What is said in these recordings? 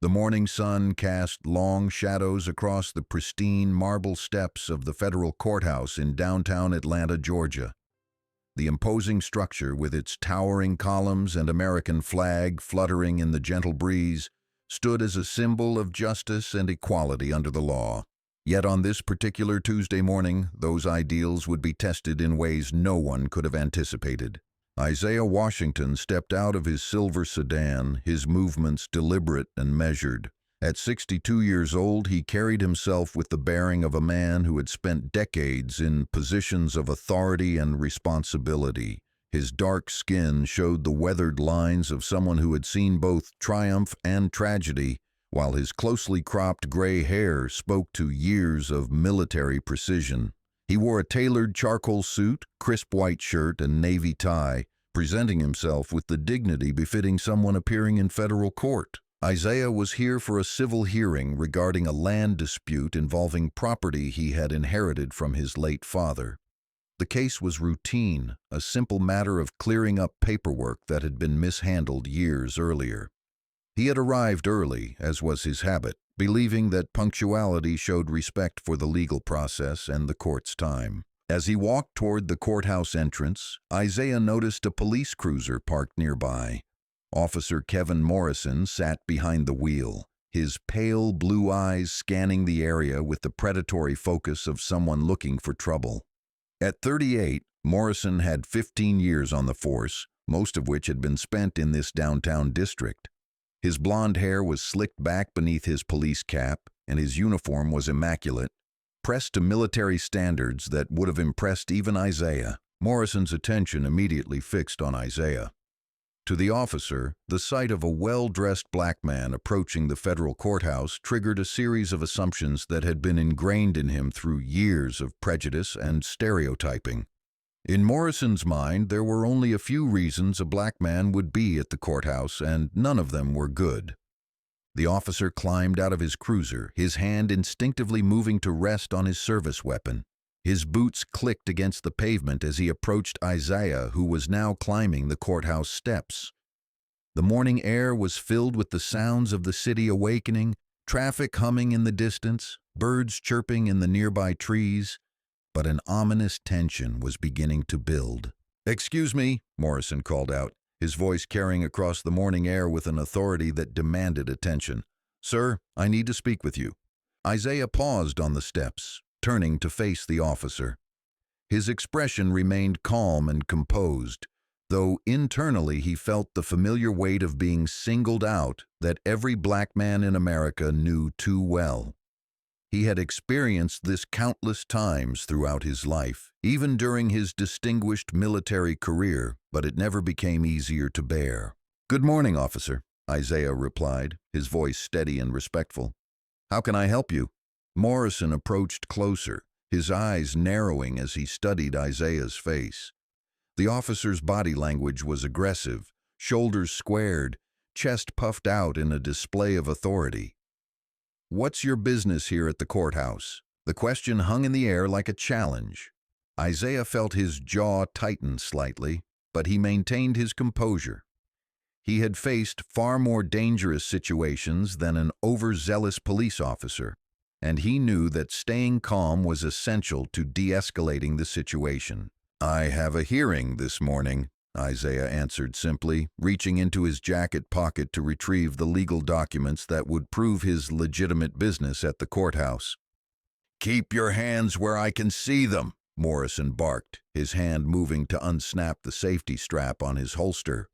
The morning sun cast long shadows across the pristine marble steps of the federal courthouse in downtown Atlanta, Georgia. The imposing structure, with its towering columns and American flag fluttering in the gentle breeze, stood as a symbol of justice and equality under the law. Yet on this particular Tuesday morning, those ideals would be tested in ways no one could have anticipated. Isaiah Washington stepped out of his silver sedan, his movements deliberate and measured. At 62 years old, he carried himself with the bearing of a man who had spent decades in positions of authority and responsibility. His dark skin showed the weathered lines of someone who had seen both triumph and tragedy, while his closely cropped gray hair spoke to years of military precision. He wore a tailored charcoal suit, crisp white shirt, and navy tie, presenting himself with the dignity befitting someone appearing in federal court. Isaiah was here for a civil hearing regarding a land dispute involving property he had inherited from his late father. The case was routine, a simple matter of clearing up paperwork that had been mishandled years earlier. He had arrived early, as was his habit, believing that punctuality showed respect for the legal process and the court's time. As he walked toward the courthouse entrance, Isaiah noticed a police cruiser parked nearby. Officer Kevin Morrison sat behind the wheel, his pale blue eyes scanning the area with the predatory focus of someone looking for trouble. At 38, Morrison had 15 years on the force, most of which had been spent in this downtown district. His blonde hair was slicked back beneath his police cap, and his uniform was immaculate, pressed to military standards that would have impressed even Isaiah. Morrison's attention immediately fixed on Isaiah. To the officer, the sight of a well-dressed black man approaching the federal courthouse triggered a series of assumptions that had been ingrained in him through years of prejudice and stereotyping. In Morrison's mind, there were only a few reasons a black man would be at the courthouse, and none of them were good. The officer climbed out of his cruiser, his hand instinctively moving to rest on his service weapon. His boots clicked against the pavement as he approached Isaiah, who was now climbing the courthouse steps. The morning air was filled with the sounds of the city awakening, traffic humming in the distance, birds chirping in the nearby trees. But an ominous tension was beginning to build. "Excuse me," Morrison called out, his voice carrying across the morning air with an authority that demanded attention. "Sir, I need to speak with you." Isaiah paused on the steps, turning to face the officer. His expression remained calm and composed, though internally he felt the familiar weight of being singled out that every black man in America knew too well. He had experienced this countless times throughout his life, even during his distinguished military career, but it never became easier to bear. "Good morning, officer," Isaiah replied, his voice steady and respectful. "How can I help you?" Morrison approached closer, his eyes narrowing as he studied Isaiah's face. The officer's body language was aggressive, shoulders squared, chest puffed out in a display of authority. "What's your business here at the courthouse?" The question hung in the air like a challenge. Isaiah felt his jaw tighten slightly, but he maintained his composure. He had faced far more dangerous situations than an overzealous police officer, and he knew that staying calm was essential to de-escalating the situation. "I have a hearing this morning," Isaiah answered simply, reaching into his jacket pocket to retrieve the legal documents that would prove his legitimate business at the courthouse. "Keep your hands where I can see them," Morrison barked, his hand moving to unsnap the safety strap on his holster.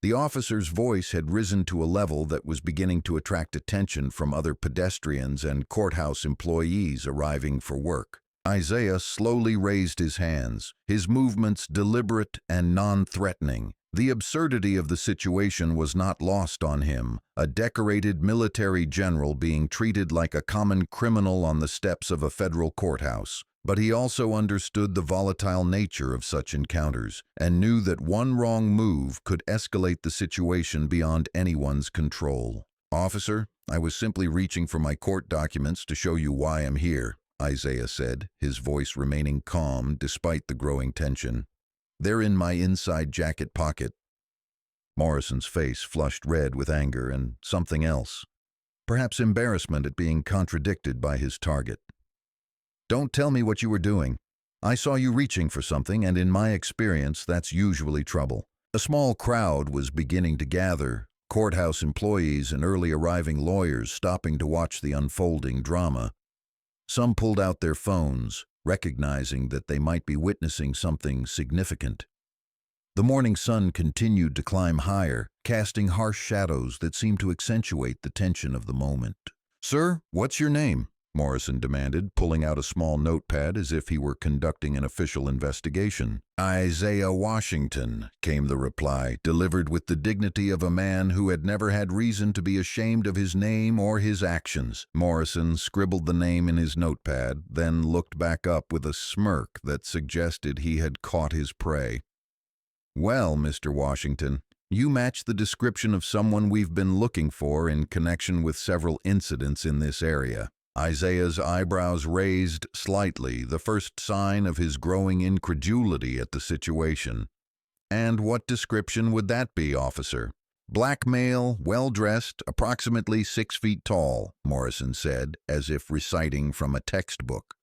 The officer's voice had risen to a level that was beginning to attract attention from other pedestrians and courthouse employees arriving for work. Isaiah slowly raised his hands, his movements deliberate and non-threatening. The absurdity of the situation was not lost on him, a decorated military general being treated like a common criminal on the steps of a federal courthouse. But he also understood the volatile nature of such encounters and knew that one wrong move could escalate the situation beyond anyone's control. "Officer, I was simply reaching for my court documents to show you why I'm here," Isaiah said, his voice remaining calm despite the growing tension. "They're in my inside jacket pocket." Morrison's face flushed red with anger and something else. perhaps embarrassment at being contradicted by his target. "Don't tell me what you were doing. I saw you reaching for something, and in my experience, that's usually trouble." A small crowd was beginning to gather, courthouse employees and early arriving lawyers stopping to watch the unfolding drama. Some pulled out their phones, recognizing that they might be witnessing something significant. The morning sun continued to climb higher, casting harsh shadows that seemed to accentuate the tension of the moment. "Sir, what's your name?" Morrison demanded, pulling out a small notepad as if he were conducting an official investigation. "Isaiah Washington," came the reply, delivered with the dignity of a man who had never had reason to be ashamed of his name or his actions. Morrison scribbled the name in his notepad, then looked back up with a smirk that suggested he had caught his prey. "Well, Mr. Washington, you match the description of someone we've been looking for in connection with several incidents in this area." Isaiah's eyebrows raised slightly, the first sign of his growing incredulity at the situation. "And what description would that be, officer?" "Black male, well-dressed, approximately 6 feet tall," Morrison said, as if reciting from a textbook.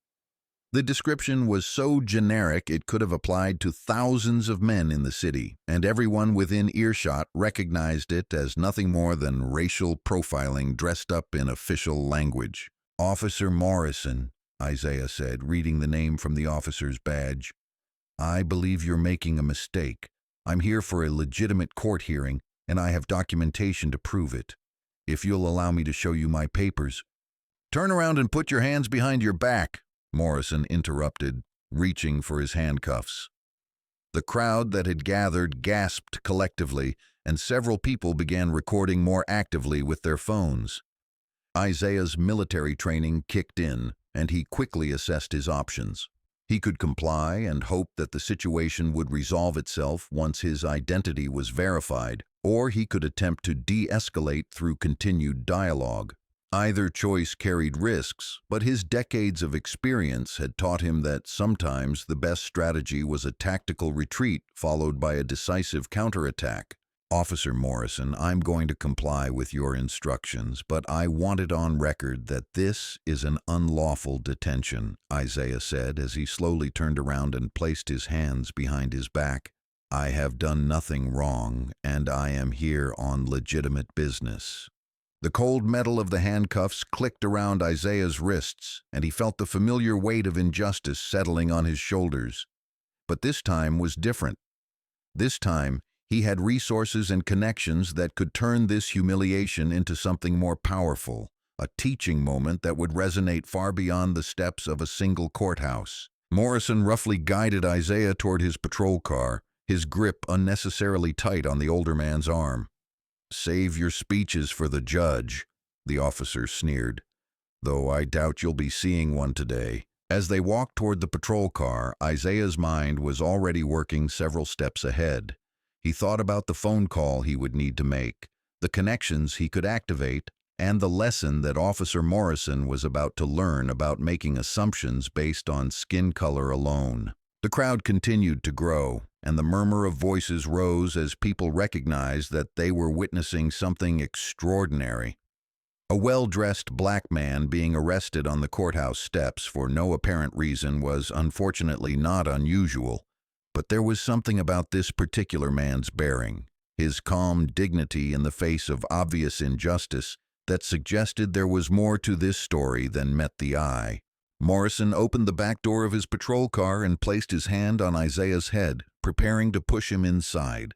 The description was so generic it could have applied to thousands of men in the city, and everyone within earshot recognized it as nothing more than racial profiling dressed up in official language. "Officer Morrison," Isaiah said, reading the name from the officer's badge. "I believe you're making a mistake. I'm here for a legitimate court hearing, and I have documentation to prove it. If you'll allow me to show you my papers—" "Turn around and put your hands behind your back," Morrison interrupted, reaching for his handcuffs. The crowd that had gathered gasped collectively, and several people began recording more actively with their phones. Isaiah's military training kicked in, and he quickly assessed his options. He could comply and hope that the situation would resolve itself once his identity was verified, or he could attempt to de-escalate through continued dialogue. Either choice carried risks, but his decades of experience had taught him that sometimes the best strategy was a tactical retreat followed by a decisive counterattack. "Officer Morrison, I'm going to comply with your instructions, but I want it on record that this is an unlawful detention," Isaiah said as he slowly turned around and placed his hands behind his back. "I have done nothing wrong, and I am here on legitimate business." The cold metal of the handcuffs clicked around Isaiah's wrists, and he felt the familiar weight of injustice settling on his shoulders. But this time was different. This time, he had resources and connections that could turn this humiliation into something more powerful, a teaching moment that would resonate far beyond the steps of a single courthouse. Morrison roughly guided Isaiah toward his patrol car, his grip unnecessarily tight on the older man's arm. "Save your speeches for the judge," the officer sneered, "though I doubt you'll be seeing one today." As they walked toward the patrol car, Isaiah's mind was already working several steps ahead. He thought about the phone call he would need to make, the connections he could activate, and the lesson that Officer Morrison was about to learn about making assumptions based on skin color alone. The crowd continued to grow, and the murmur of voices rose as people recognized that they were witnessing something extraordinary. A well-dressed black man being arrested on the courthouse steps for no apparent reason was unfortunately not unusual. But there was something about this particular man's bearing, his calm dignity in the face of obvious injustice, that suggested there was more to this story than met the eye. Morrison opened the back door of his patrol car and placed his hand on Isaiah's head, preparing to push him inside.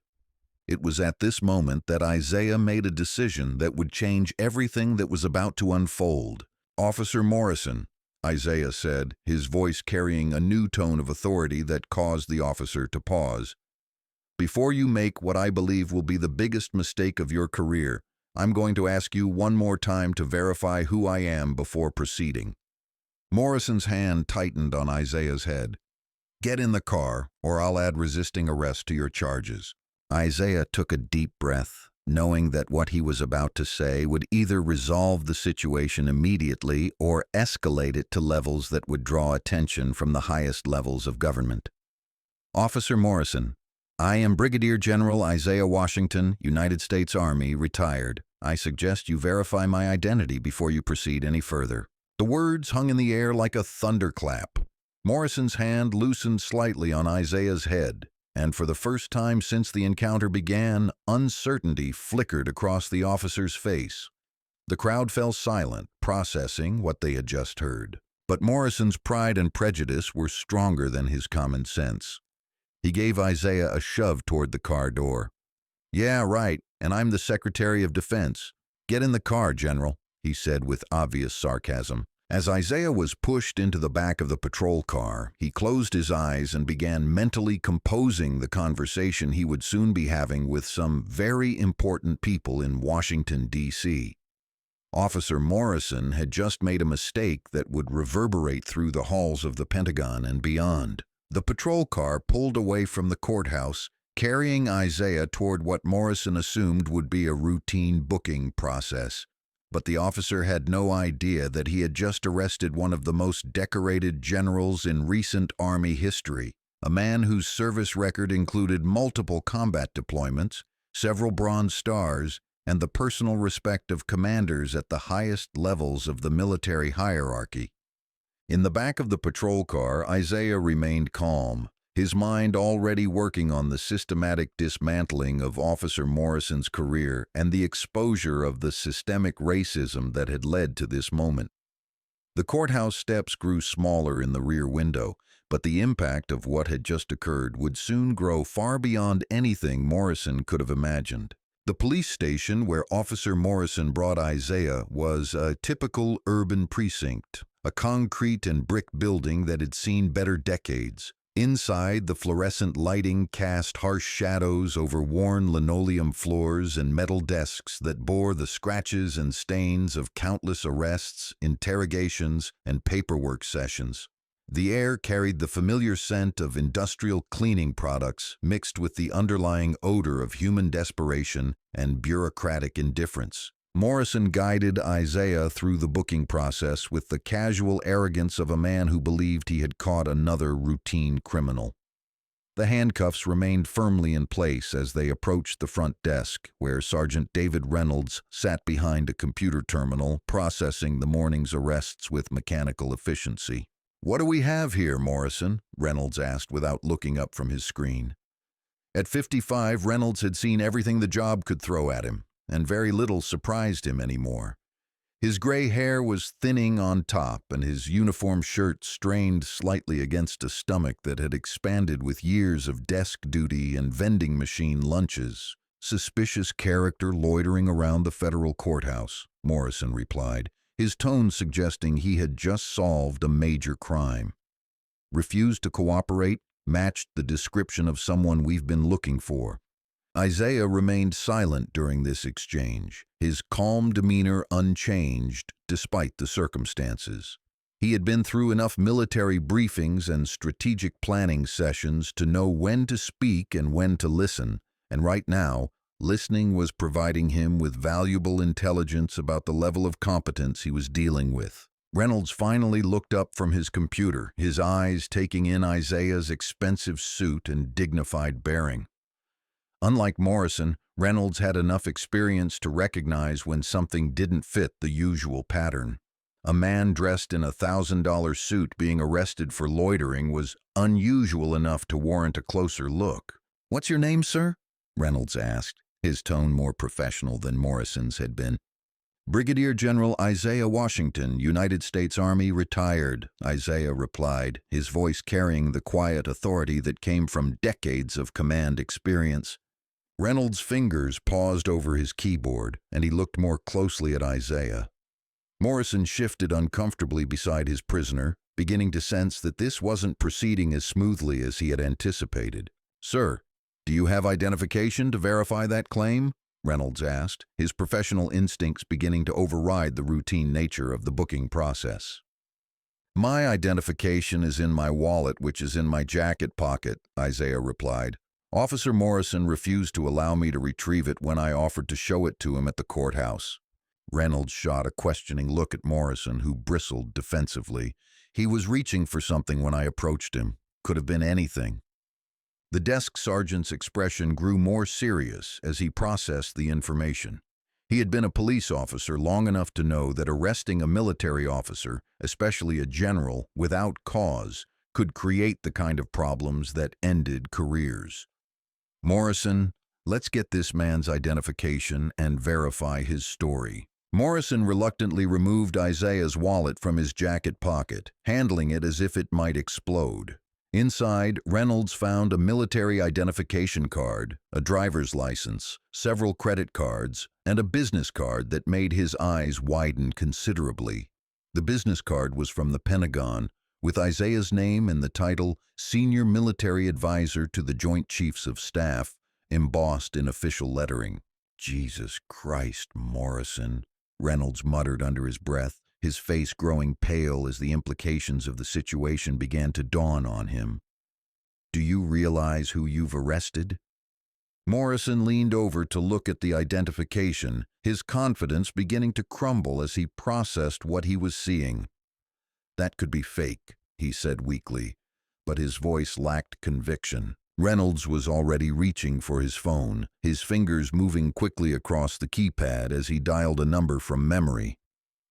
It was at this moment that Isaiah made a decision that would change everything that was about to unfold. "Officer Morrison," Isaiah said, his voice carrying a new tone of authority that caused the officer to pause. "Before you make what I believe will be the biggest mistake of your career, I'm going to ask you one more time to verify who I am before proceeding." Morrison's hand tightened on Isaiah's head. "Get in the car, or I'll add resisting arrest to your charges." Isaiah took a deep breath, knowing that what he was about to say would either resolve the situation immediately or escalate it to levels that would draw attention from the highest levels of government. "Officer Morrison, I am Brigadier General Isaiah Washington, United States Army, retired. I suggest you verify my identity before you proceed any further." The words hung in the air like a thunderclap. Morrison's hand loosened slightly on Isaiah's head, and for the first time since the encounter began, uncertainty flickered across the officer's face. The crowd fell silent, processing what they had just heard. But Morrison's pride and prejudice were stronger than his common sense. He gave Isaiah a shove toward the car door. "Yeah, right, and I'm the Secretary of Defense. Get in the car, General," he said with obvious sarcasm. As Isaiah was pushed into the back of the patrol car, he closed his eyes and began mentally composing the conversation he would soon be having with some very important people in Washington, D.C. Officer Morrison had just made a mistake that would reverberate through the halls of the Pentagon and beyond. The patrol car pulled away from the courthouse, carrying Isaiah toward what Morrison assumed would be a routine booking process. But the officer had no idea that he had just arrested one of the most decorated generals in recent Army history, a man whose service record included multiple combat deployments, several Bronze Stars, and the personal respect of commanders at the highest levels of the military hierarchy. In the back of the patrol car, Isaiah remained calm, his mind already working on the systematic dismantling of Officer Morrison's career and the exposure of the systemic racism that had led to this moment. The courthouse steps grew smaller in the rear window, but the impact of what had just occurred would soon grow far beyond anything Morrison could have imagined. The police station where Officer Morrison brought Isaiah was a typical urban precinct, a concrete and brick building that had seen better decades. Inside, the fluorescent lighting cast harsh shadows over worn linoleum floors and metal desks that bore the scratches and stains of countless arrests, interrogations, and paperwork sessions. The air carried the familiar scent of industrial cleaning products mixed with the underlying odor of human desperation and bureaucratic indifference. Morrison guided Isaiah through the booking process with the casual arrogance of a man who believed he had caught another routine criminal. The handcuffs remained firmly in place as they approached the front desk, where Sergeant David Reynolds sat behind a computer terminal, processing the morning's arrests with mechanical efficiency. "What do we have here, Morrison?" Reynolds asked without looking up from his screen. At 55, Reynolds had seen everything the job could throw at him, and very little surprised him anymore. His gray hair was thinning on top, and his uniform shirt strained slightly against a stomach that had expanded with years of desk duty and vending machine lunches. "Suspicious character loitering around the federal courthouse," Morrison replied, his tone suggesting he had just solved a major crime. "Refused to cooperate, matched the description of someone we've been looking for." Isaiah remained silent during this exchange, his calm demeanor unchanged despite the circumstances. He had been through enough military briefings and strategic planning sessions to know when to speak and when to listen, and right now, listening was providing him with valuable intelligence about the level of competence he was dealing with. Reynolds finally looked up from his computer, his eyes taking in Isaiah's expensive suit and dignified bearing. Unlike Morrison, Reynolds had enough experience to recognize when something didn't fit the usual pattern. A man dressed in a $1,000 suit being arrested for loitering was unusual enough to warrant a closer look. "What's your name, sir?" Reynolds asked, his tone more professional than Morrison's had been. "Brigadier General Isaiah Washington, United States Army, retired," Isaiah replied, his voice carrying the quiet authority that came from decades of command experience. Reynolds' fingers paused over his keyboard, and he looked more closely at Isaiah. Morrison shifted uncomfortably beside his prisoner, beginning to sense that this wasn't proceeding as smoothly as he had anticipated. "Sir, do you have identification to verify that claim?" Reynolds asked, his professional instincts beginning to override the routine nature of the booking process. "My identification is in my wallet, which is in my jacket pocket," Isaiah replied. "Officer Morrison refused to allow me to retrieve it when I offered to show it to him at the courthouse." Reynolds shot a questioning look at Morrison, who bristled defensively. "He was reaching for something when I approached him. Could have been anything." The desk sergeant's expression grew more serious as he processed the information. He had been a police officer long enough to know that arresting a military officer, especially a general, without cause, could create the kind of problems that ended careers. Morrison, let's get this man's identification and verify his story. Morrison reluctantly removed Isaiah's wallet from his jacket pocket, handling it as if it might explode. Inside, Reynolds found a military identification card, a driver's license, several credit cards, and a business card that made his eyes widen considerably. The business card was from the Pentagon, with Isaiah's name and the title Senior Military Advisor to the Joint Chiefs of Staff embossed in official lettering. "Jesus Christ, Morrison," Reynolds muttered under his breath, his face growing pale as the implications of the situation began to dawn on him. "Do you realize who you've arrested?" Morrison leaned over to look at the identification, his confidence beginning to crumble as he processed what he was seeing. "That could be fake," he said weakly, but his voice lacked conviction. Reynolds was already reaching for his phone, his fingers moving quickly across the keypad as he dialed a number from memory.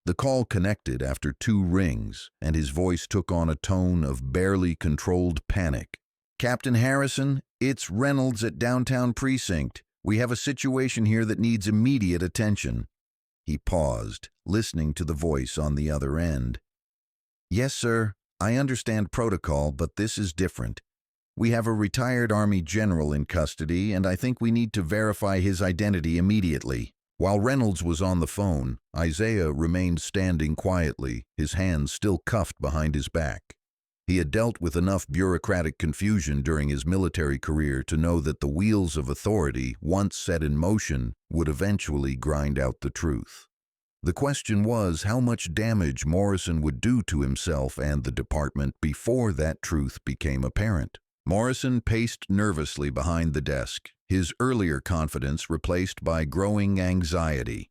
The call connected after 2 rings, and his voice took on a tone of barely controlled panic. "Captain Harrison, it's Reynolds at Downtown Precinct. We have a situation here that needs immediate attention." He paused, listening to the voice on the other end. "Yes, sir. I understand protocol, but this is different. We have a retired Army general in custody, and I think we need to verify his identity immediately." While Reynolds was on the phone, Isaiah remained standing quietly, his hands still cuffed behind his back. He had dealt with enough bureaucratic confusion during his military career to know that the wheels of authority, once set in motion, would eventually grind out the truth. The question was how much damage Morrison would do to himself and the department before that truth became apparent. Morrison paced nervously behind the desk, his earlier confidence replaced by growing anxiety.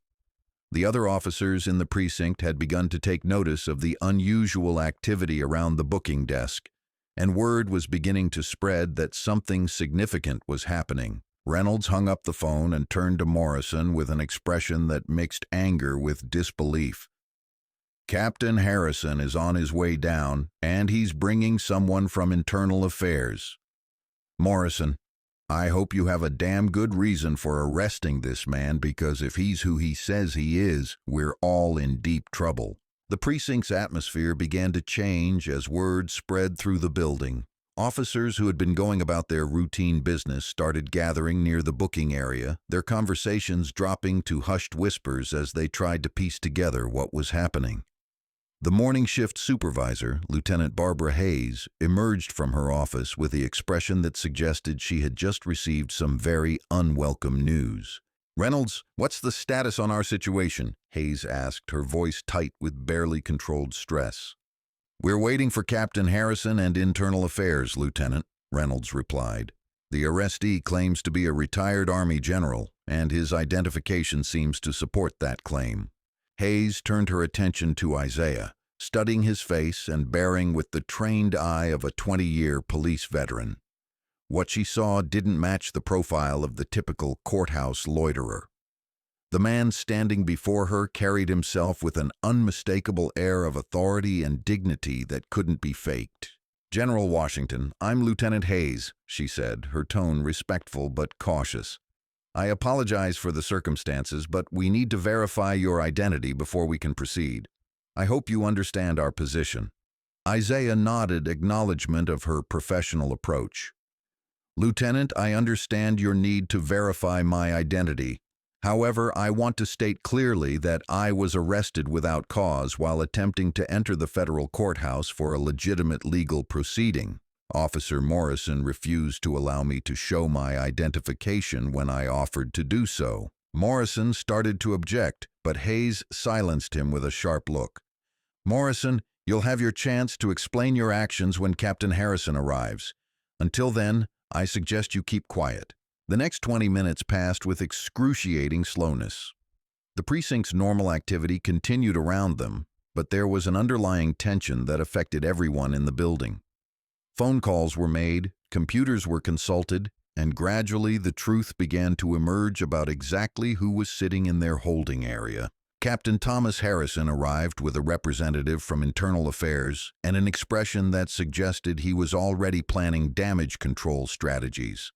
The other officers in the precinct had begun to take notice of the unusual activity around the booking desk, and word was beginning to spread that something significant was happening. Reynolds hung up the phone and turned to Morrison with an expression that mixed anger with disbelief. "Captain Harrison is on his way down, and he's bringing someone from Internal Affairs. Morrison, I hope you have a damn good reason for arresting this man, because if he's who he says he is, we're all in deep trouble." The precinct's atmosphere began to change as word spread through the building. Officers who had been going about their routine business started gathering near the booking area, their conversations dropping to hushed whispers as they tried to piece together what was happening. The morning shift supervisor, Lieutenant Barbara Hayes, emerged from her office with the expression that suggested she had just received some very unwelcome news. "Reynolds, what's the status on our situation?" Hayes asked, her voice tight with barely controlled stress. "We're waiting for Captain Harrison and Internal Affairs, Lieutenant," Reynolds replied. "The arrestee claims to be a retired Army general, and his identification seems to support that claim." Hayes turned her attention to Isaiah, studying his face and bearing with the trained eye of a 20-year police veteran. What she saw didn't match the profile of the typical courthouse loiterer. The man standing before her carried himself with an unmistakable air of authority and dignity that couldn't be faked. "General Washington, I'm Lieutenant Hayes," she said, her tone respectful but cautious. "I apologize for the circumstances, but we need to verify your identity before we can proceed. I hope you understand our position." Isaiah nodded acknowledgement of her professional approach. "Lieutenant, I understand your need to verify my identity. However, I want to state clearly that I was arrested without cause while attempting to enter the federal courthouse for a legitimate legal proceeding. Officer Morrison refused to allow me to show my identification when I offered to do so." Morrison started to object, but Hayes silenced him with a sharp look. "Morrison, you'll have your chance to explain your actions when Captain Harrison arrives. Until then, I suggest you keep quiet." The next 20 minutes passed with excruciating slowness. The precinct's normal activity continued around them, but there was an underlying tension that affected everyone in the building. Phone calls were made, computers were consulted, and gradually the truth began to emerge about exactly who was sitting in their holding area. Captain Thomas Harrison arrived with a representative from Internal Affairs and an expression that suggested he was already planning damage control strategies.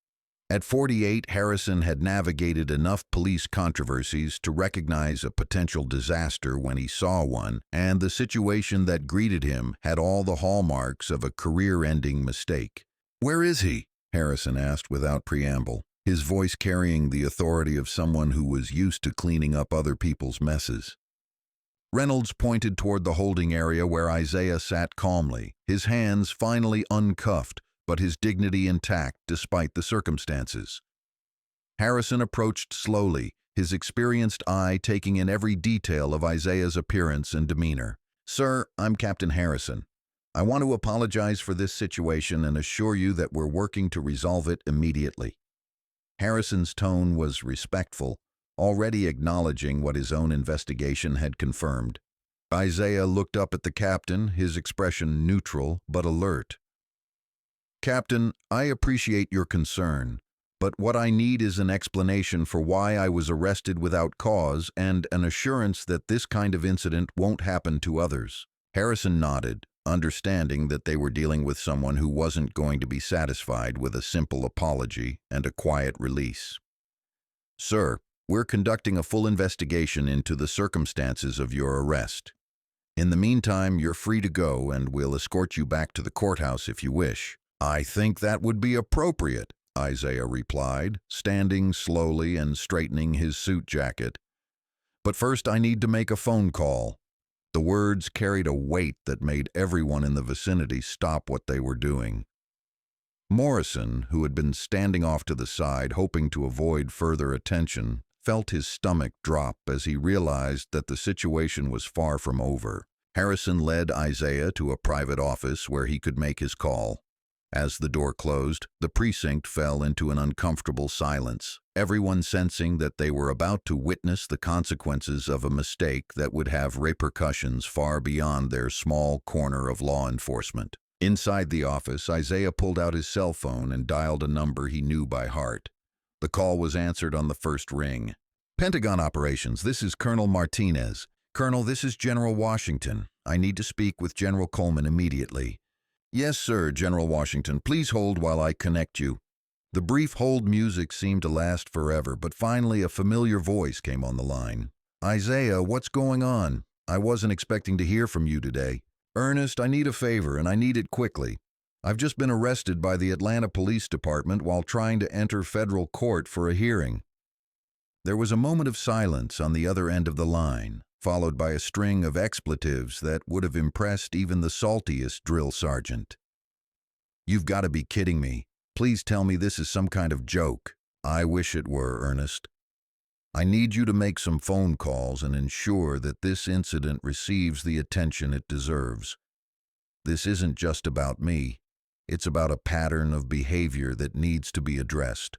At 48, Harrison had navigated enough police controversies to recognize a potential disaster when he saw one, and the situation that greeted him had all the hallmarks of a career-ending mistake. "Where is he?" Harrison asked without preamble, his voice carrying the authority of someone who was used to cleaning up other people's messes. Reynolds pointed toward the holding area where Isaiah sat calmly, his hands finally uncuffed, but his dignity intact despite the circumstances. Harrison approached slowly, his experienced eye taking in every detail of Isaiah's appearance and demeanor. "Sir, I'm Captain Harrison. I want to apologize for this situation and assure you that we're working to resolve it immediately." Harrison's tone was respectful, already acknowledging what his own investigation had confirmed. Isaiah looked up at the captain, his expression neutral but alert. "Captain, I appreciate your concern, but what I need is an explanation for why I was arrested without cause and an assurance that this kind of incident won't happen to others." Harrison nodded, understanding that they were dealing with someone who wasn't going to be satisfied with a simple apology and a quiet release. "Sir, we're conducting a full investigation into the circumstances of your arrest. In the meantime, you're free to go and we'll escort you back to the courthouse if you wish." "I think that would be appropriate," Isaiah replied, standing slowly and straightening his suit jacket. "But first I need to make a phone call." The words carried a weight that made everyone in the vicinity stop what they were doing. Morrison, who had been standing off to the side hoping to avoid further attention, felt his stomach drop as he realized that the situation was far from over. Harrison led Isaiah to a private office where he could make his call. As the door closed, the precinct fell into an uncomfortable silence, everyone sensing that they were about to witness the consequences of a mistake that would have repercussions far beyond their small corner of law enforcement. Inside the office, Isaiah pulled out his cell phone and dialed a number he knew by heart. The call was answered on the first ring. "Pentagon Operations, this is Colonel Martinez. Colonel, this is General Washington. I need to speak with General Coleman immediately." "Yes, sir, General Washington. Please hold while I connect you." The brief hold music seemed to last forever, but finally a familiar voice came on the line. "Isaiah, what's going on? I wasn't expecting to hear from you today." "Ernest, I need a favor, and I need it quickly. I've just been arrested by the Atlanta Police Department while trying to enter federal court for a hearing." There was a moment of silence on the other end of the line, followed by a string of expletives that would have impressed even the saltiest drill sergeant. "You've got to be kidding me. Please tell me this is some kind of joke." "I wish it were, Ernest. I need you to make some phone calls and ensure that this incident receives the attention it deserves. This isn't just about me. It's about a pattern of behavior that needs to be addressed."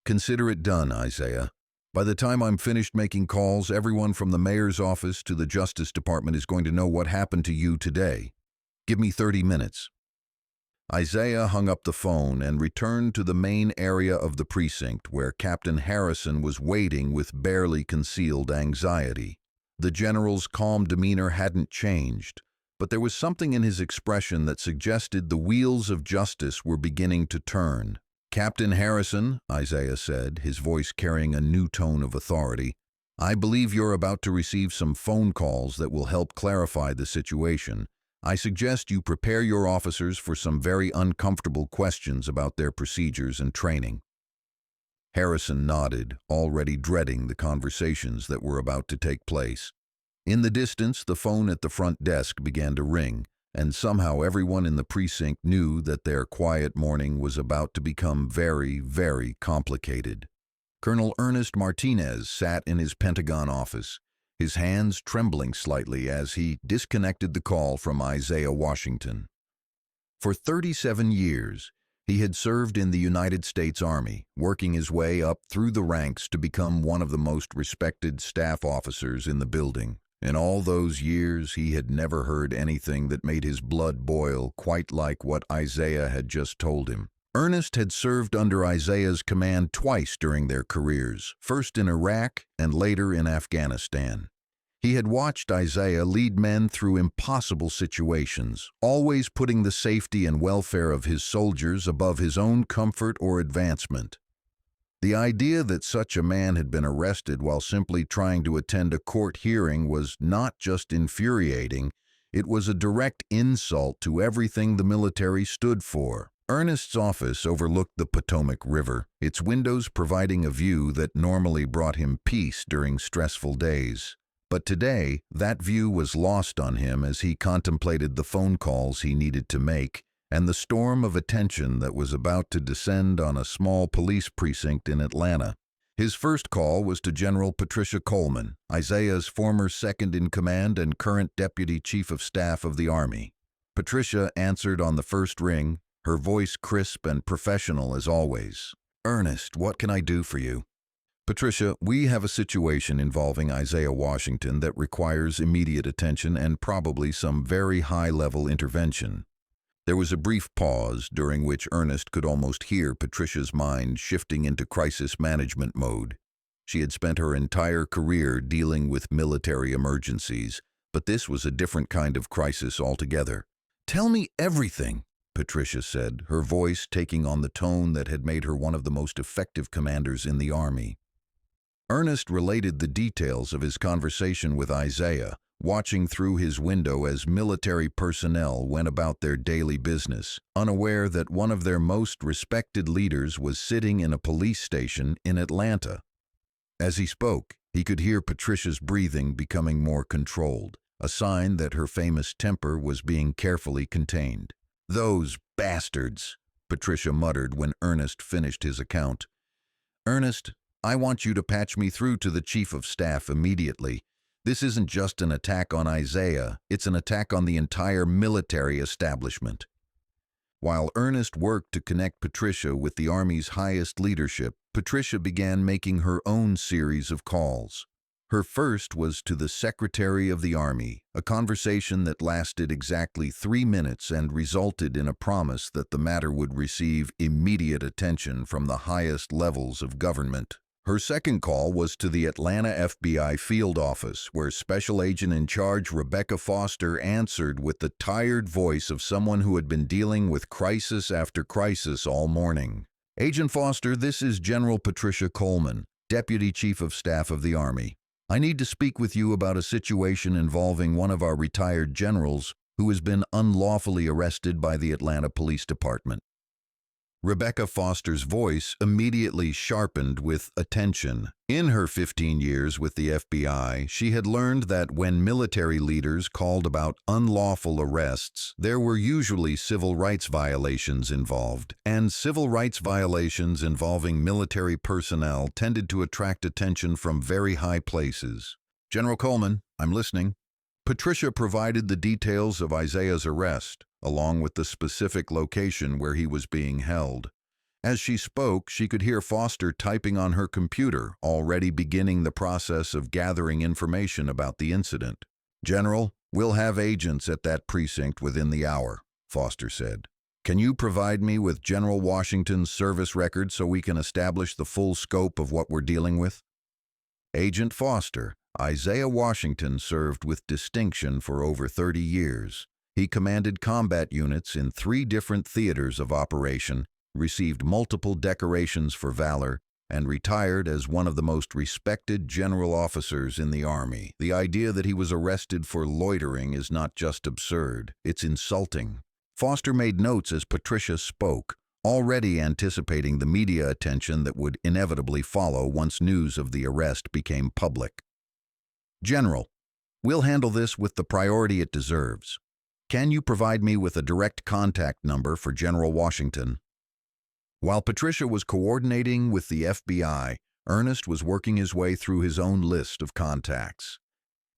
"Consider it done, Isaiah. By the time I'm finished making calls, everyone from the mayor's office to the Justice Department is going to know what happened to you today. Give me 30 minutes. Isaiah hung up the phone and returned to the main area of the precinct where Captain Harrison was waiting with barely concealed anxiety. The general's calm demeanor hadn't changed, but there was something in his expression that suggested the wheels of justice were beginning to turn. "Captain Harrison," Isaiah said, his voice carrying a new tone of authority, "I believe you're about to receive some phone calls that will help clarify the situation. I suggest you prepare your officers for some very uncomfortable questions about their procedures and training." Harrison nodded, already dreading the conversations that were about to take place. In the distance, the phone at the front desk began to ring, and somehow everyone in the precinct knew that their quiet morning was about to become very, very complicated. Colonel Ernest Martinez sat in his Pentagon office, his hands trembling slightly as he disconnected the call from Isaiah Washington. For 37 years, he had served in the United States Army, working his way up through the ranks to become one of the most respected staff officers in the building. In all those years, he had never heard anything that made his blood boil quite like what Isaiah had just told him. Ernest had served under Isaiah's command twice during their careers, first in Iraq and later in Afghanistan. He had watched Isaiah lead men through impossible situations, always putting the safety and welfare of his soldiers above his own comfort or advancement. The idea that such a man had been arrested while simply trying to attend a court hearing was not just infuriating, it was a direct insult to everything the military stood for. Ernest's office overlooked the Potomac River, its windows providing a view that normally brought him peace during stressful days. But today, that view was lost on him as he contemplated the phone calls he needed to make and the storm of attention that was about to descend on a small police precinct in Atlanta. His first call was to General Patricia Coleman, Isaiah's former second-in-command and current Deputy Chief of Staff of the Army. Patricia answered on the first ring, her voice crisp and professional as always. "Ernest, what can I do for you?" "Patricia, we have a situation involving Isaiah Washington that requires immediate attention and probably some very high-level intervention." There was a brief pause during which Ernest could almost hear Patricia's mind shifting into crisis management mode. She had spent her entire career dealing with military emergencies, but this was a different kind of crisis altogether. "Tell me everything," Patricia said, her voice taking on the tone that had made her one of the most effective commanders in the Army. Ernest related the details of his conversation with Isaiah, watching through his window as military personnel went about their daily business, unaware that one of their most respected leaders was sitting in a police station in Atlanta. As he spoke, he could hear Patricia's breathing becoming more controlled, a sign that her famous temper was being carefully contained. "Those bastards," Patricia muttered when Ernest finished his account. "Ernest, I want you to patch me through to the Chief of Staff immediately. This isn't just an attack on Isaiah, it's an attack on the entire military establishment." While Ernest worked to connect Patricia with the Army's highest leadership, Patricia began making her own series of calls. Her first was to the Secretary of the Army, a conversation that lasted exactly 3 minutes and resulted in a promise that the matter would receive immediate attention from the highest levels of government. Her second call was to the Atlanta FBI field office, where Special Agent in Charge Rebecca Foster answered with the tired voice of someone who had been dealing with crisis after crisis all morning. "Agent Foster, this is General Patricia Coleman, Deputy Chief of Staff of the Army. I need to speak with you about a situation involving one of our retired generals who has been unlawfully arrested by the Atlanta Police Department." Rebecca Foster's voice immediately sharpened with attention. In her 15 years with the FBI, she had learned that when military leaders called about unlawful arrests, there were usually civil rights violations involved, and civil rights violations involving military personnel tended to attract attention from very high places. "General Coleman, I'm listening." Patricia provided the details of Isaiah's arrest, along with the specific location where he was being held. As she spoke, she could hear Foster typing on her computer, already beginning the process of gathering information about the incident. "General, we'll have agents at that precinct within the hour," Foster said. "Can you provide me with General Washington's service record so we can establish the full scope of what we're dealing with?" Agent Foster, Isaiah Washington served with distinction for over 30 years. He commanded combat units in 3 different theaters of operation, received multiple decorations for valor, and retired as one of the most respected general officers in the Army. The idea that he was arrested for loitering is not just absurd, it's insulting. Foster made notes as Patricia spoke, already anticipating the media attention that would inevitably follow once news of the arrest became public. "General, we'll handle this with the priority it deserves. Can you provide me with a direct contact number for General Washington?" While Patricia was coordinating with the FBI, Ernest was working his way through his own list of contacts.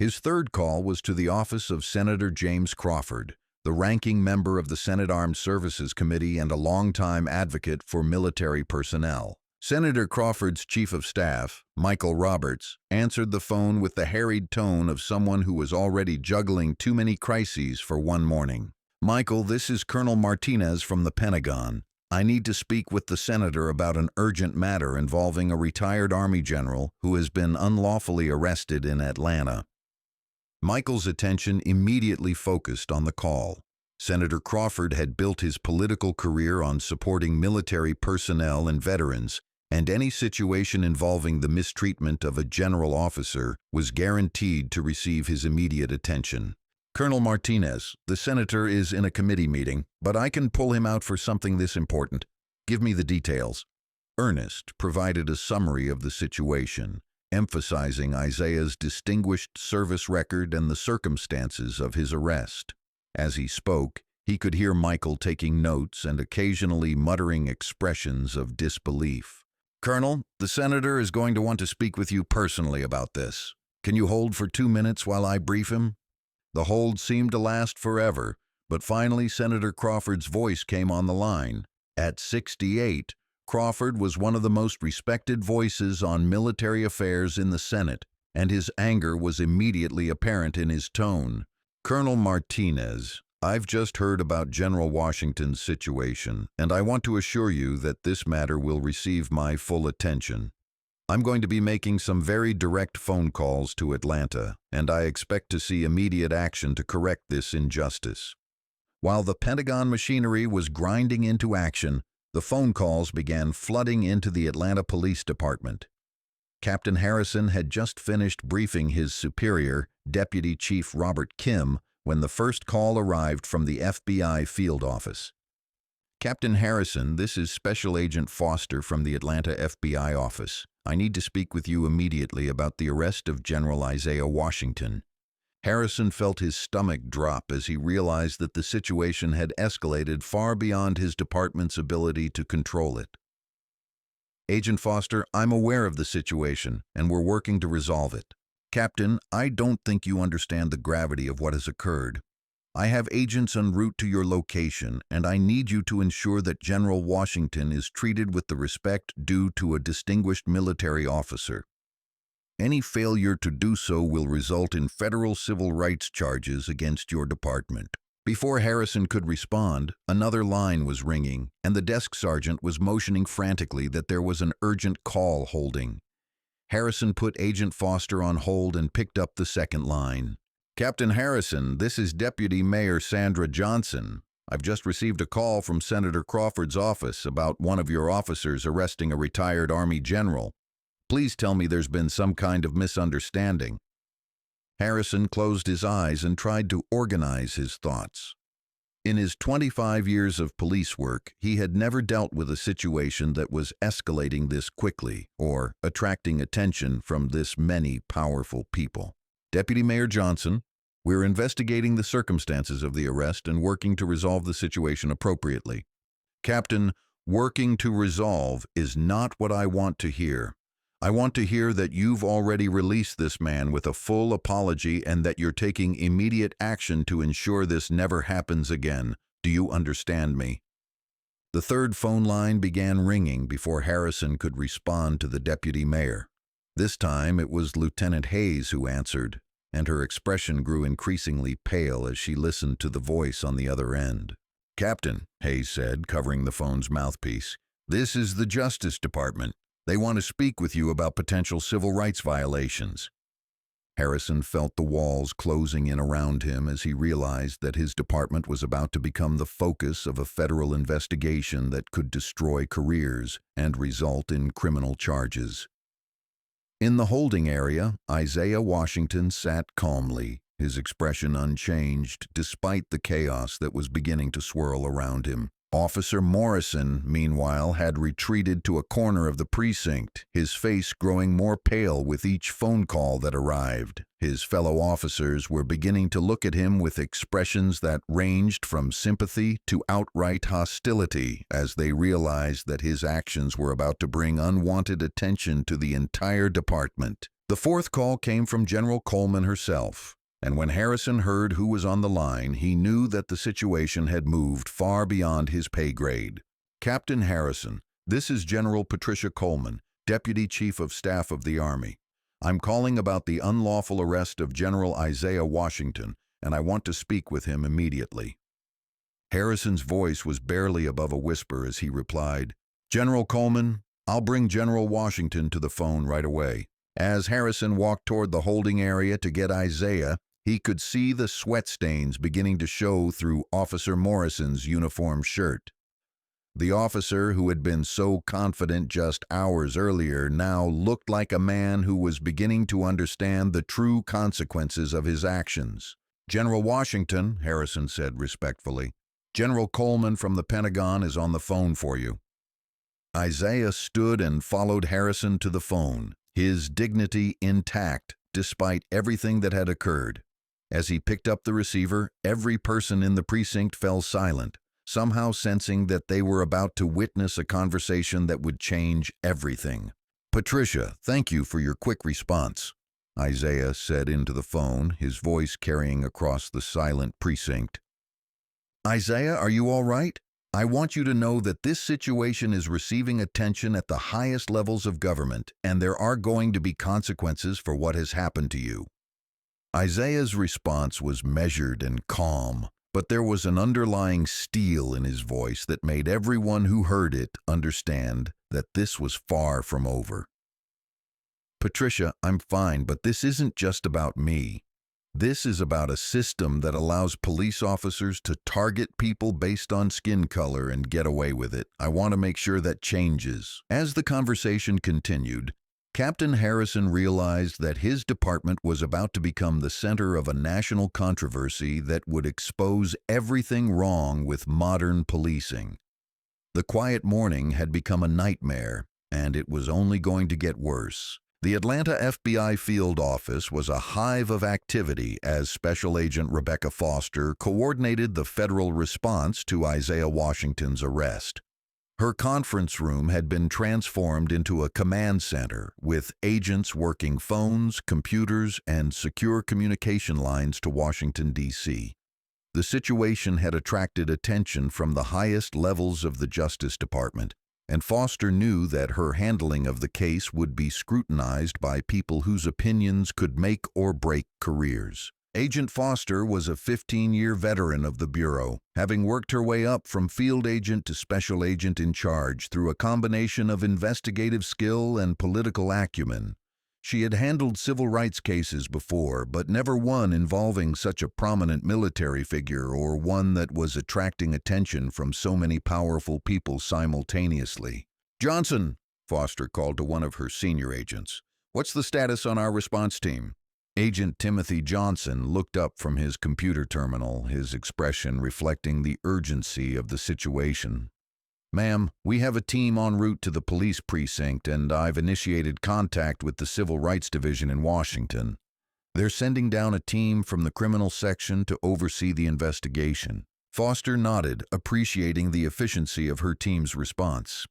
His third call was to the office of Senator James Crawford, the ranking member of the Senate Armed Services Committee and a longtime advocate for military personnel. Senator Crawford's Chief of Staff, Michael Roberts, answered the phone with the harried tone of someone who was already juggling too many crises for one morning. "Michael, this is Colonel Martinez from the Pentagon. I need to speak with the senator about an urgent matter involving a retired Army general who has been unlawfully arrested in Atlanta. Michael's attention immediately focused on the call. Senator Crawford had built his political career on supporting military personnel and veterans, and any situation involving the mistreatment of a general officer was guaranteed to receive his immediate attention. Colonel Martinez, the senator is in a committee meeting, but I can pull him out for something this important. Give me the details. Ernest provided a summary of the situation, emphasizing Isaiah's distinguished service record and the circumstances of his arrest. As he spoke, he could hear Michael taking notes and occasionally muttering expressions of disbelief. Colonel, the senator is going to want to speak with you personally about this. Can you hold for 2 minutes while I brief him? The hold seemed to last forever, but finally Senator Crawford's voice came on the line. At 68, Crawford was one of the most respected voices on military affairs in the Senate, and his anger was immediately apparent in his tone. Colonel Martinez, I've just heard about General Washington's situation, and I want to assure you that this matter will receive my full attention. I'm going to be making some very direct phone calls to Atlanta, and I expect to see immediate action to correct this injustice. While the Pentagon machinery was grinding into action, the phone calls began flooding into the Atlanta Police Department. Captain Harrison had just finished briefing his superior, Deputy Chief Robert Kim, when the first call arrived from the FBI field office. Captain Harrison, this is Special Agent Foster from the Atlanta FBI office. I need to speak with you immediately about the arrest of General Isaiah Washington. Harrison felt his stomach drop as he realized that the situation had escalated far beyond his department's ability to control it. Agent Foster, I'm aware of the situation, and we're working to resolve it. Captain, I don't think you understand the gravity of what has occurred. I have agents en route to your location, and I need you to ensure that General Washington is treated with the respect due to a distinguished military officer. Any failure to do so will result in federal civil rights charges against your department. Before Harrison could respond, another line was ringing, and the desk sergeant was motioning frantically that there was an urgent call holding. Harrison put Agent Foster on hold and picked up the second line. Captain Harrison, this is Deputy Mayor Sandra Johnson. I've just received a call from Senator Crawford's office about one of your officers arresting a retired Army general. Please tell me there's been some kind of misunderstanding. Harrison closed his eyes and tried to organize his thoughts. In his 25 years of police work, he had never dealt with a situation that was escalating this quickly or attracting attention from this many powerful people. Deputy Mayor Johnson, we're investigating the circumstances of the arrest and working to resolve the situation appropriately. Captain, working to resolve is not what I want to hear. I want to hear that you've already released this man with a full apology and that you're taking immediate action to ensure this never happens again. Do you understand me? The third phone line began ringing before Harrison could respond to the deputy mayor. This time it was Lieutenant Hayes who answered, and her expression grew increasingly pale as she listened to the voice on the other end. Captain, Hayes said, covering the phone's mouthpiece, this is the Justice Department. They want to speak with you about potential civil rights violations. Harrison felt the walls closing in around him as he realized that his department was about to become the focus of a federal investigation that could destroy careers and result in criminal charges. In the holding area, Isaiah Washington sat calmly, his expression unchanged despite the chaos that was beginning to swirl around him. Officer Morrison, meanwhile, had retreated to a corner of the precinct, his face growing more pale with each phone call that arrived. His fellow officers were beginning to look at him with expressions that ranged from sympathy to outright hostility as they realized that his actions were about to bring unwanted attention to the entire department. The fourth call came from General Coleman herself. And when Harrison heard who was on the line, he knew that the situation had moved far beyond his pay grade. Captain Harrison, this is General Patricia Coleman, Deputy Chief of Staff of the Army. I'm calling about the unlawful arrest of General Isaiah Washington, and I want to speak with him immediately. Harrison's voice was barely above a whisper as he replied, "General Coleman, I'll bring General Washington to the phone right away." As Harrison walked toward the holding area to get Isaiah, he could see the sweat stains beginning to show through Officer Morrison's uniform shirt. The officer who had been so confident just hours earlier now looked like a man who was beginning to understand the true consequences of his actions. "General Washington," Harrison said respectfully, "General Coleman from the Pentagon is on the phone for you." Isaiah stood and followed Harrison to the phone, his dignity intact despite everything that had occurred. As he picked up the receiver, every person in the precinct fell silent, somehow sensing that they were about to witness a conversation that would change everything. "Patricia, thank you for your quick response," Isaiah said into the phone, his voice carrying across the silent precinct. "Isaiah, are you all right? I want you to know that this situation is receiving attention at the highest levels of government, and there are going to be consequences for what has happened to you." Isaiah's response was measured and calm, but there was an underlying steel in his voice that made everyone who heard it understand that this was far from over. "Patricia, I'm fine, but this isn't just about me. This is about a system that allows police officers to target people based on skin color and get away with it. I want to make sure that changes." As the conversation continued, Captain Harrison realized that his department was about to become the center of a national controversy that would expose everything wrong with modern policing. The quiet morning had become a nightmare, and it was only going to get worse. The Atlanta FBI field office was a hive of activity as Special Agent Rebecca Foster coordinated the federal response to Isaiah Washington's arrest. Her conference room had been transformed into a command center, with agents working phones, computers, and secure communication lines to Washington, D.C. The situation had attracted attention from the highest levels of the Justice Department, and Foster knew that her handling of the case would be scrutinized by people whose opinions could make or break careers. Agent Foster was a 15-year veteran of the Bureau, having worked her way up from field agent to special agent in charge through a combination of investigative skill and political acumen. She had handled civil rights cases before, but never one involving such a prominent military figure or one that was attracting attention from so many powerful people simultaneously. "Johnson," Foster called to one of her senior agents, "what's the status on our response team?" Agent Timothy Johnson looked up from his computer terminal, his expression reflecting the urgency of the situation. "Ma'am, we have a team en route to the police precinct, and I've initiated contact with the Civil Rights Division in Washington. They're sending down a team from the criminal section to oversee the investigation." Foster nodded, appreciating the efficiency of her team's response.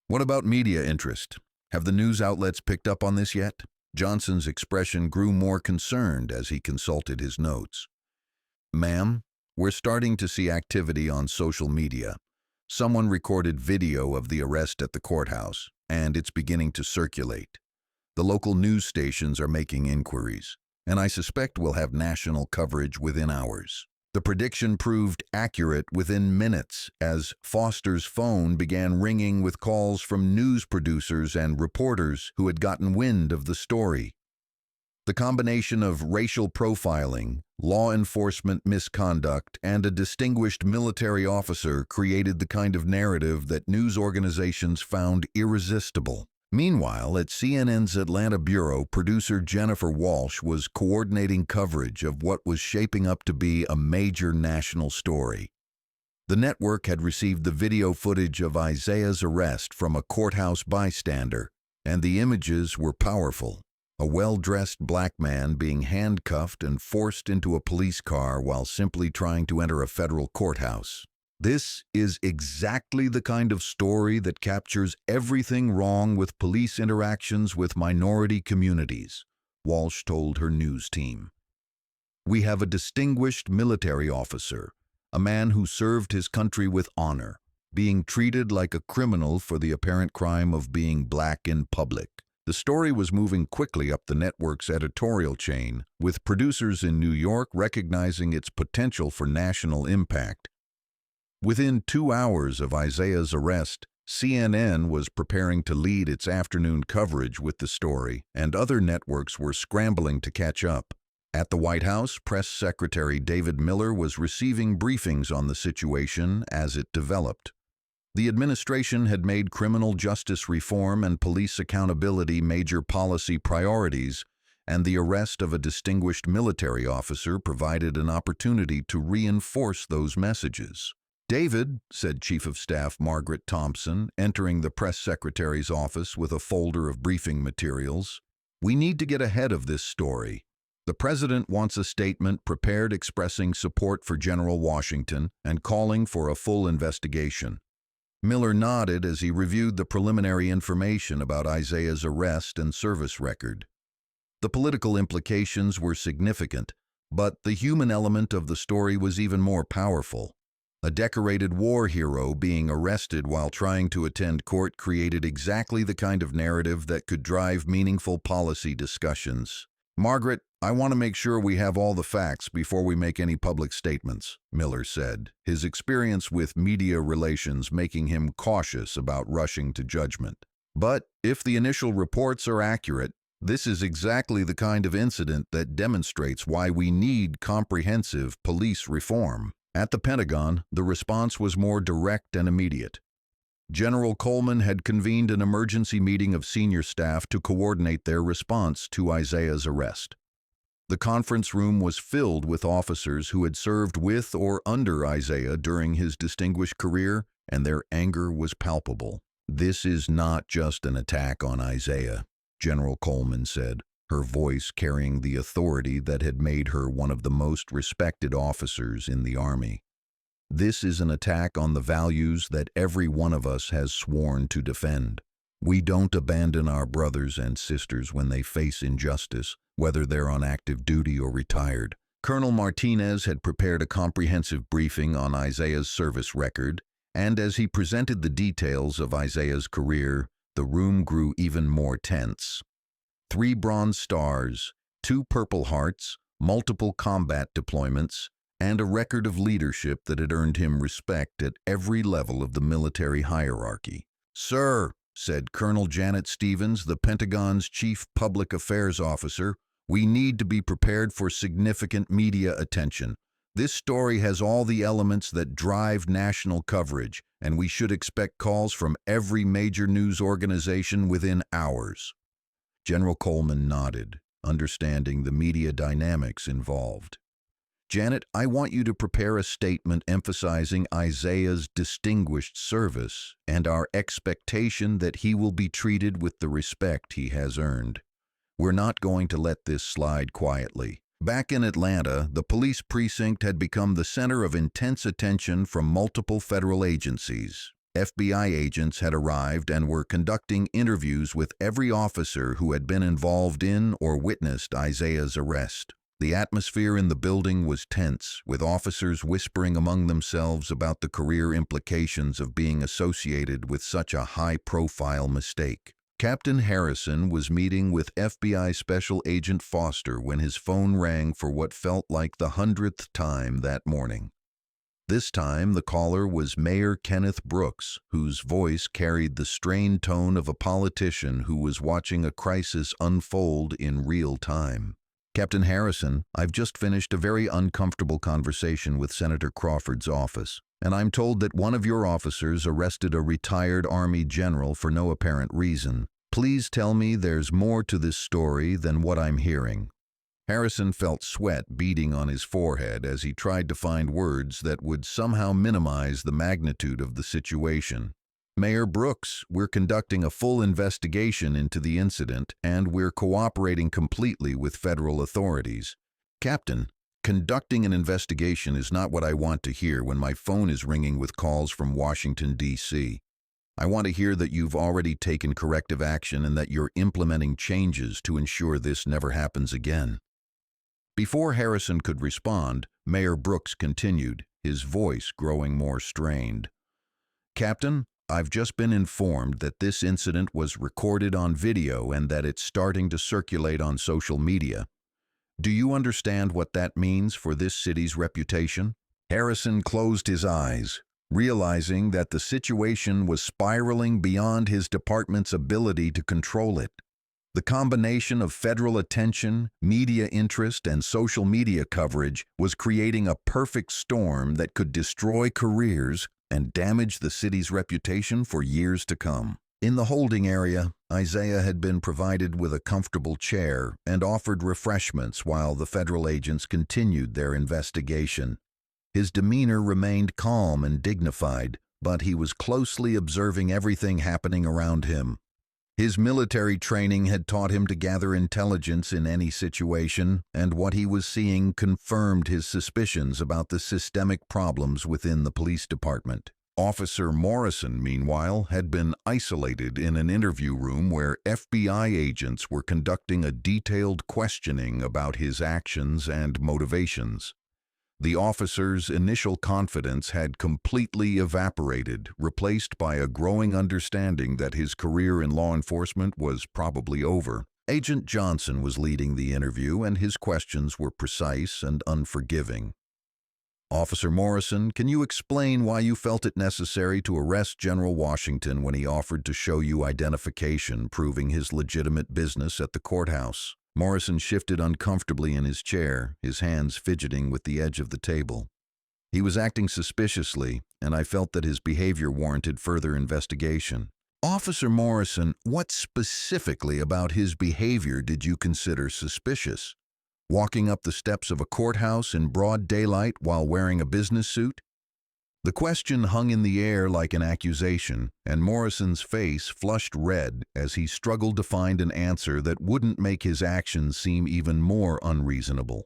"What about media interest? Have the news outlets picked up on this yet?" Johnson's expression grew more concerned as he consulted his notes. "Ma'am, we're starting to see activity on social media. Someone recorded video of the arrest at the courthouse, and it's beginning to circulate. The local news stations are making inquiries, and I suspect we'll have national coverage within hours." The prediction proved accurate within minutes as Foster's phone began ringing with calls from news producers and reporters who had gotten wind of the story. The combination of racial profiling, law enforcement misconduct, and a distinguished military officer created the kind of narrative that news organizations found irresistible. Meanwhile, at CNN's Atlanta bureau, producer Jennifer Walsh was coordinating coverage of what was shaping up to be a major national story. The network had received the video footage of Isaiah's arrest from a courthouse bystander, and the images were powerful. A well-dressed black man being handcuffed and forced into a police car while simply trying to enter a federal courthouse. "This is exactly the kind of story that captures everything wrong with police interactions with minority communities," Walsh told her news team. "We have a distinguished military officer, a man who served his country with honor, being treated like a criminal for the apparent crime of being black in public." The story was moving quickly up the network's editorial chain, with producers in New York recognizing its potential for national impact. Within 2 hours of Isaiah's arrest, CNN was preparing to lead its afternoon coverage with the story, and other networks were scrambling to catch up. At the White House, Press Secretary David Miller was receiving briefings on the situation as it developed. The administration had made criminal justice reform and police accountability major policy priorities, and the arrest of a distinguished military officer provided an opportunity to reinforce those messages. "David," said Chief of Staff Margaret Thompson, entering the press secretary's office with a folder of briefing materials, "we need to get ahead of this story. The president wants a statement prepared expressing support for General Washington and calling for a full investigation." Miller nodded as he reviewed the preliminary information about Isaiah's arrest and service record. The political implications were significant, but the human element of the story was even more powerful. A decorated war hero being arrested while trying to attend court created exactly the kind of narrative that could drive meaningful policy discussions. "Margaret, I want to make sure we have all the facts before we make any public statements," Miller said, his experience with media relations making him cautious about rushing to judgment. "But if the initial reports are accurate, this is exactly the kind of incident that demonstrates why we need comprehensive police reform." At the Pentagon, the response was more direct and immediate. General Coleman had convened an emergency meeting of senior staff to coordinate their response to Isaiah's arrest. The conference room was filled with officers who had served with or under Isaiah during his distinguished career, and their anger was palpable. "This is not just an attack on Isaiah," General Coleman said, her voice carrying the authority that had made her one of the most respected officers in the Army. "This is an attack on the values that every one of us has sworn to defend. We don't abandon our brothers and sisters when they face injustice, whether they're on active duty or retired." Colonel Martinez had prepared a comprehensive briefing on Isaiah's service record, and as he presented the details of Isaiah's career, the room grew even more tense. 3 Bronze Stars, 2 Purple Hearts, multiple combat deployments, and a record of leadership that had earned him respect at every level of the military hierarchy. "Sir," said Colonel Janet Stevens, the Pentagon's chief public affairs officer, "we need to be prepared for significant media attention. This story has all the elements that drive national coverage, and we should expect calls from every major news organization within hours." General Coleman nodded, understanding the media dynamics involved. "Janet, I want you to prepare a statement emphasizing Isaiah's distinguished service and our expectation that he will be treated with the respect he has earned. We're not going to let this slide quietly." Back in Atlanta, the police precinct had become the center of intense attention from multiple federal agencies. FBI agents had arrived and were conducting interviews with every officer who had been involved in or witnessed Isaiah's arrest. The atmosphere in the building was tense, with officers whispering among themselves about the career implications of being associated with such a high-profile mistake. Captain Harrison was meeting with FBI Special Agent Foster when his phone rang for what felt like the 100th time that morning. This time, the caller was Mayor Kenneth Brooks, whose voice carried the strained tone of a politician who was watching a crisis unfold in real time. "Captain Harrison, I've just finished a very uncomfortable conversation with Senator Crawford's office, and I'm told that one of your officers arrested a retired Army general for no apparent reason. Please tell me there's more to this story than what I'm hearing." Harrison felt sweat beading on his forehead as he tried to find words that would somehow minimize the magnitude of the situation. "Mayor Brooks, we're conducting a full investigation into the incident, and we're cooperating completely with federal authorities." "Captain, conducting an investigation is not what I want to hear when my phone is ringing with calls from Washington, D.C. I want to hear that you've already taken corrective action and that you're implementing changes to ensure this never happens again." Before Harrison could respond, Mayor Brooks continued, his voice growing more strained. "Captain, I've just been informed that this incident was recorded on video and that it's starting to circulate on social media. Do you understand what that means for this city's reputation?" Harrison closed his eyes, realizing that the situation was spiraling beyond his department's ability to control it. The combination of federal attention, media interest, and social media coverage was creating a perfect storm that could destroy careers and damage the city's reputation for years to come. In the holding area, Isaiah had been provided with a comfortable chair and offered refreshments while the federal agents continued their investigation. His demeanor remained calm and dignified, but he was closely observing everything happening around him. His military training had taught him to gather intelligence in any situation, and what he was seeing confirmed his suspicions about the systemic problems within the police department. Officer Morrison, meanwhile, had been isolated in an interview room where FBI agents were conducting a detailed questioning about his actions and motivations. The officer's initial confidence had completely evaporated, replaced by a growing understanding that his career in law enforcement was probably over. Agent Johnson was leading the interview, and his questions were precise and unforgiving. "Officer Morrison, can you explain why you felt it necessary to arrest General Washington when he offered to show you identification proving his legitimate business at the courthouse?" Morrison shifted uncomfortably in his chair, his hands fidgeting with the edge of the table. He was acting suspiciously, and I felt that his behavior warranted further investigation. "Officer Morrison, what specifically about his behavior did you consider suspicious? Walking up the steps of a courthouse in broad daylight while wearing a business suit?" The question hung in the air like an accusation, and Morrison's face flushed red as he struggled to find an answer that wouldn't make his actions seem even more unreasonable.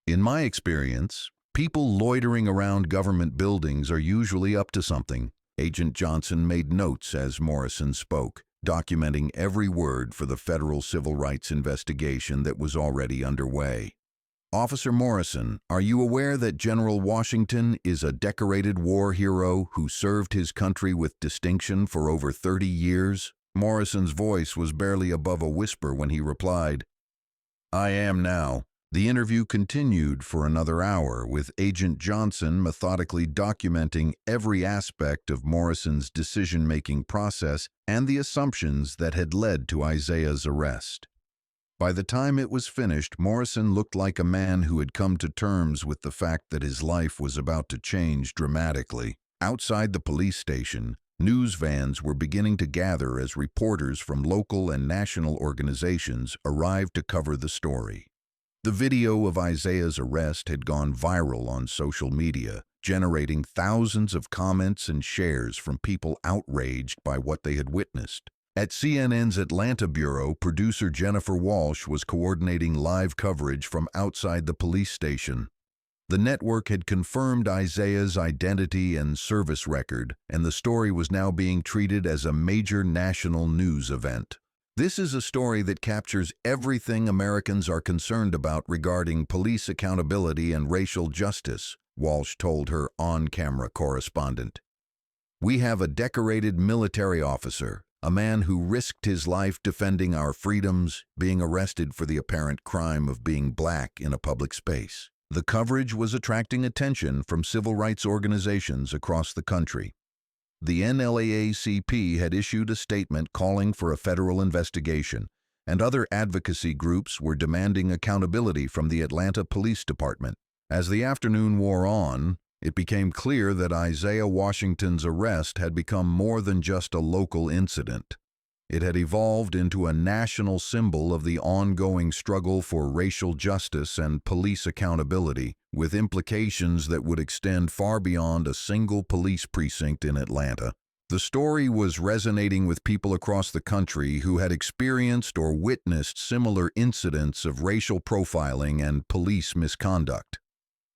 "In my experience, people loitering around government buildings are usually up to something." Agent Johnson made notes as Morrison spoke, documenting every word for the federal civil rights investigation that was already underway. "Officer Morrison, are you aware that General Washington is a decorated war hero who served his country with distinction for over 30 years? Morrison's voice was barely above a whisper when he replied, "I am now." The interview continued for another hour, with Agent Johnson methodically documenting every aspect of Morrison's decision-making process and the assumptions that had led to Isaiah's arrest. By the time it was finished, Morrison looked like a man who had come to terms with the fact that his life was about to change dramatically. Outside the police station, news vans were beginning to gather as reporters from local and national organizations arrived to cover the story. The video of Isaiah's arrest had gone viral on social media, generating thousands of comments and shares from people outraged by what they had witnessed. At CNN's Atlanta bureau, producer Jennifer Walsh was coordinating live coverage from outside the police station. The network had confirmed Isaiah's identity and service record, and the story was now being treated as a major national news event. "This is a story that captures everything Americans are concerned about regarding police accountability and racial justice," Walsh told her on-camera correspondent. "We have a decorated military officer, a man who risked his life defending our freedoms, being arrested for the apparent crime of being black in a public space." The coverage was attracting attention from civil rights organizations across the country. The NAACP had issued a statement calling for a federal investigation, and other advocacy groups were demanding accountability from the Atlanta Police Department. As the afternoon wore on, it became clear that Isaiah Washington's arrest had become more than just a local incident. It had evolved into a national symbol of the ongoing struggle for racial justice and police accountability, with implications that would extend far beyond a single police precinct in Atlanta. The story was resonating with people across the country who had experienced or witnessed similar incidents of racial profiling and police misconduct.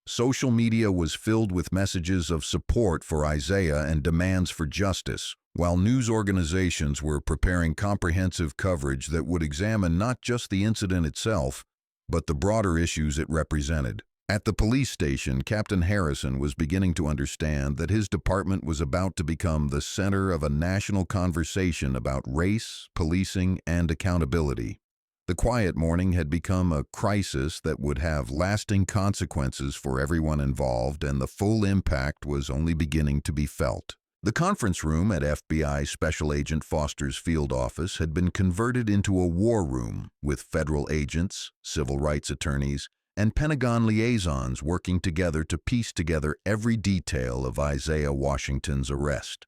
Social media was filled with messages of support for Isaiah and demands for justice, while news organizations were preparing comprehensive coverage that would examine not just the incident itself, but the broader issues it represented. At the police station, Captain Harrison was beginning to understand that his department was about to become the center of a national conversation about race, policing, and accountability. The quiet morning had become a crisis that would have lasting consequences for everyone involved, and the full impact was only beginning to be felt. The conference room at FBI Special Agent Foster's field office had been converted into a war room with federal agents, civil rights attorneys, and Pentagon liaisons working together to piece together every detail of Isaiah Washington's arrest.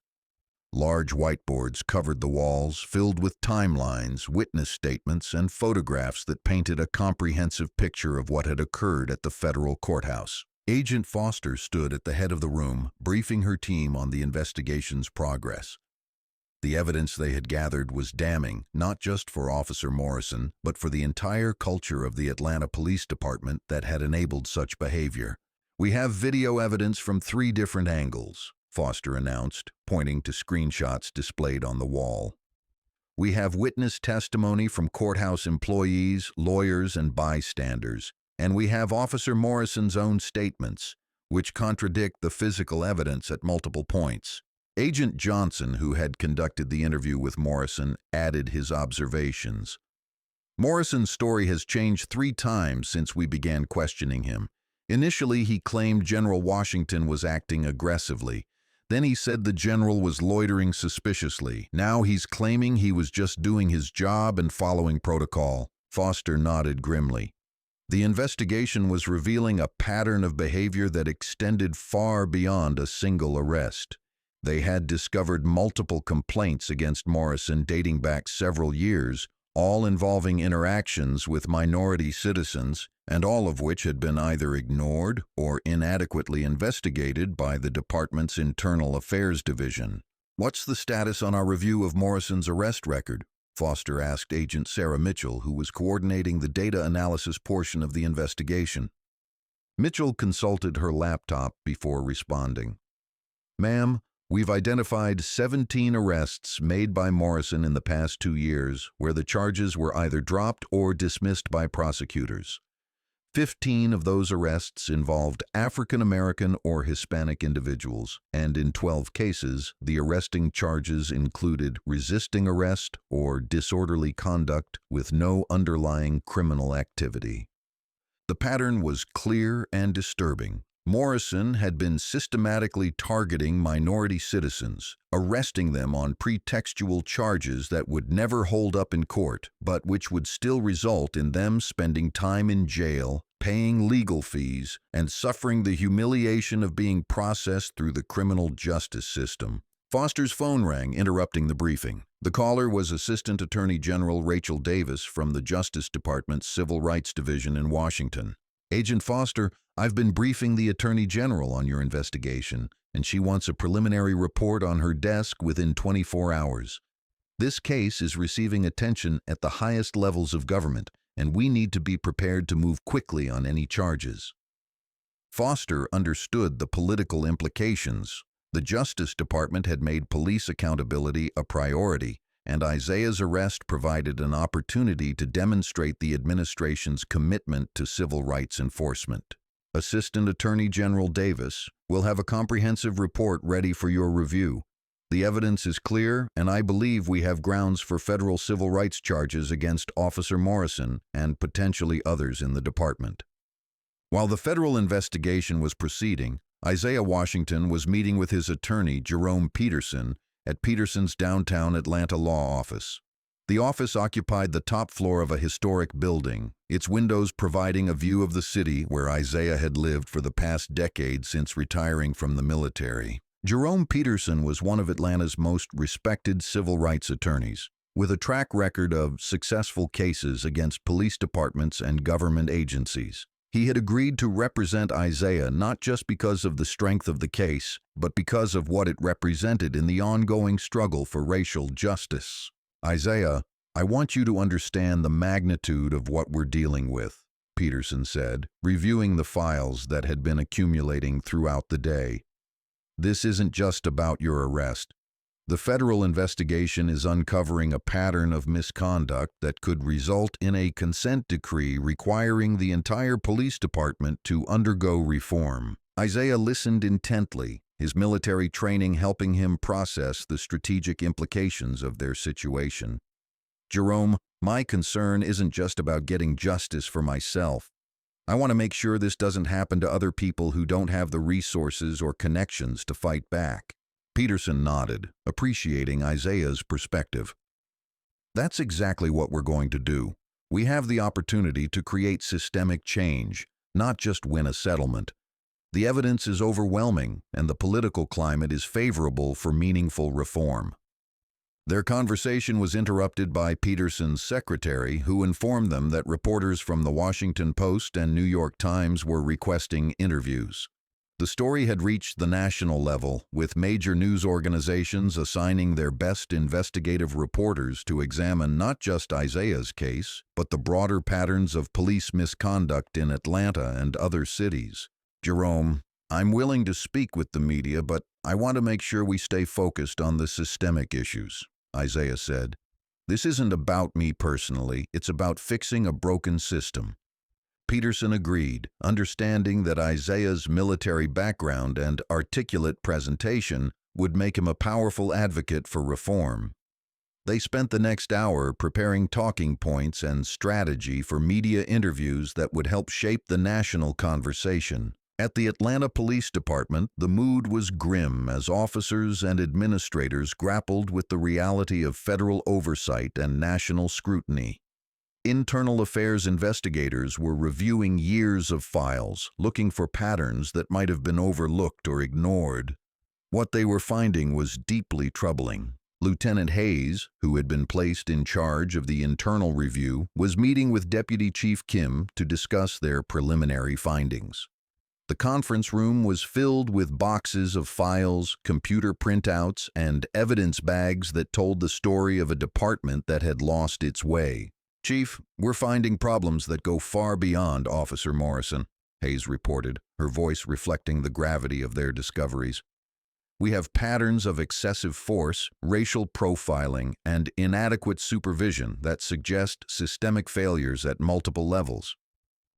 Large whiteboards covered the walls, filled with timelines, witness statements, and photographs that painted a comprehensive picture of what had occurred at the federal courthouse. Agent Foster stood at the head of the room, briefing her team on the investigation's progress. The evidence they had gathered was damning, not just for Officer Morrison, but for the entire culture of the Atlanta Police Department that had enabled such behavior. "We have video evidence from 3 different angles," Foster announced, pointing to screenshots displayed on the wall. "We have witness testimony from courthouse employees, lawyers, and bystanders, and we have Officer Morrison's own statements, which contradict the physical evidence at multiple points." Agent Johnson, who had conducted the interview with Morrison, added his observations. "Morrison's story has changed 3 times since we began questioning him. Initially, he claimed General Washington was acting aggressively. Then he said the general was loitering suspiciously. Now he's claiming he was just doing his job and following protocol." Foster nodded grimly. The investigation was revealing a pattern of behavior that extended far beyond a single arrest. They had discovered multiple complaints against Morrison dating back several years, all involving interactions with minority citizens, and all of which had been either ignored or inadequately investigated by the department's Internal Affairs Division. "What's the status on our review of Morrison's arrest record?" Foster asked Agent Sarah Mitchell, who was coordinating the data analysis portion of the investigation. Mitchell consulted her laptop before responding. "Ma'am, we've identified 17 arrests made by Morrison in the past 2 years where the charges were either dropped or dismissed by prosecutors. 15 of those arrests involved African American or Hispanic individuals, and in 12 cases, the arresting charges included resisting arrest or disorderly conduct with no underlying criminal activity." The pattern was clear and disturbing. Morrison had been systematically targeting minority citizens, arresting them on pretextual charges that would never hold up in court, but which would still result in them spending time in jail, paying legal fees, and suffering the humiliation of being processed through the criminal justice system. Foster's phone rang, interrupting the briefing. The caller was Assistant Attorney General Rachel Davis from the Justice Department's Civil Rights Division in Washington. "Agent Foster, I've been briefing the Attorney General on your investigation, and she wants a preliminary report on her desk within 24 hours. This case is receiving attention at the highest levels of government, and we need to be prepared to move quickly on any charges." Foster understood the political implications. The Justice Department had made police accountability a priority, and Isaiah's arrest provided an opportunity to demonstrate the administration's commitment to civil rights enforcement. "Assistant Attorney General Davis will have a comprehensive report ready for your review. The evidence is clear, and I believe we have grounds for federal civil rights charges against Officer Morrison and potentially others in the department." While the federal investigation was proceeding, Isaiah Washington was meeting with his attorney, Jerome Peterson, at Peterson's downtown Atlanta law office. The office occupied the top floor of a historic building, its windows providing a view of the city where Isaiah had lived for the past decade since retiring from the military. Jerome Peterson was one of Atlanta's most respected civil rights attorneys, with a track record of successful cases against police departments and government agencies. He had agreed to represent Isaiah not just because of the strength of the case, but because of what it represented in the ongoing struggle for racial justice. "Isaiah, I want you to understand the magnitude of what we're dealing with," Peterson said, reviewing the files that had been accumulating throughout the day. "This isn't just about your arrest. The federal investigation is uncovering a pattern of misconduct that could result in a consent decree requiring the entire police department to undergo reform." Isaiah listened intently, his military training helping him process the strategic implications of their situation. "Jerome, My concern isn't just about getting justice for myself. I want to make sure this doesn't happen to other people who don't have the resources or connections to fight back." Peterson nodded, appreciating Isaiah's perspective. "That's exactly what we're going to do. We have the opportunity to create systemic change, not just win a settlement. The evidence is overwhelming, and the political climate is favorable for meaningful reform." Their conversation was interrupted by Peterson's secretary, who informed them that reporters from the Washington Post and New York Times were requesting interviews. The story had reached the national level, with major news organizations assigning their best investigative reporters to examine not just Isaiah's case, but the broader patterns of police misconduct in Atlanta and other cities. "Jerome, I'm willing to speak with the media, but I want to make sure we stay focused on the systemic issues," Isaiah said. "This isn't about me personally, it's about fixing a broken system." Peterson agreed, understanding that Isaiah's military background and articulate presentation would make him a powerful advocate for reform. They spent the next hour preparing talking points and strategy for media interviews that would help shape the national conversation. At the Atlanta Police Department, the mood was grim as officers and administrators grappled with the reality of federal oversight and national scrutiny. Internal affairs investigators were reviewing years of files, looking for patterns that might have been overlooked or ignored. What they were finding was deeply troubling. Lieutenant Hayes, who had been placed in charge of the internal review, was meeting with Deputy Chief Kim to discuss their preliminary findings. The conference room was filled with boxes of files, computer printouts, and evidence bags that told the story of a department that had lost its way. "Chief, we're finding problems that go far beyond Officer Morrison," Hayes reported, her voice reflecting the gravity of their discoveries. "We have patterns of excessive force, racial profiling, and inadequate supervision that suggest systemic failures at multiple levels."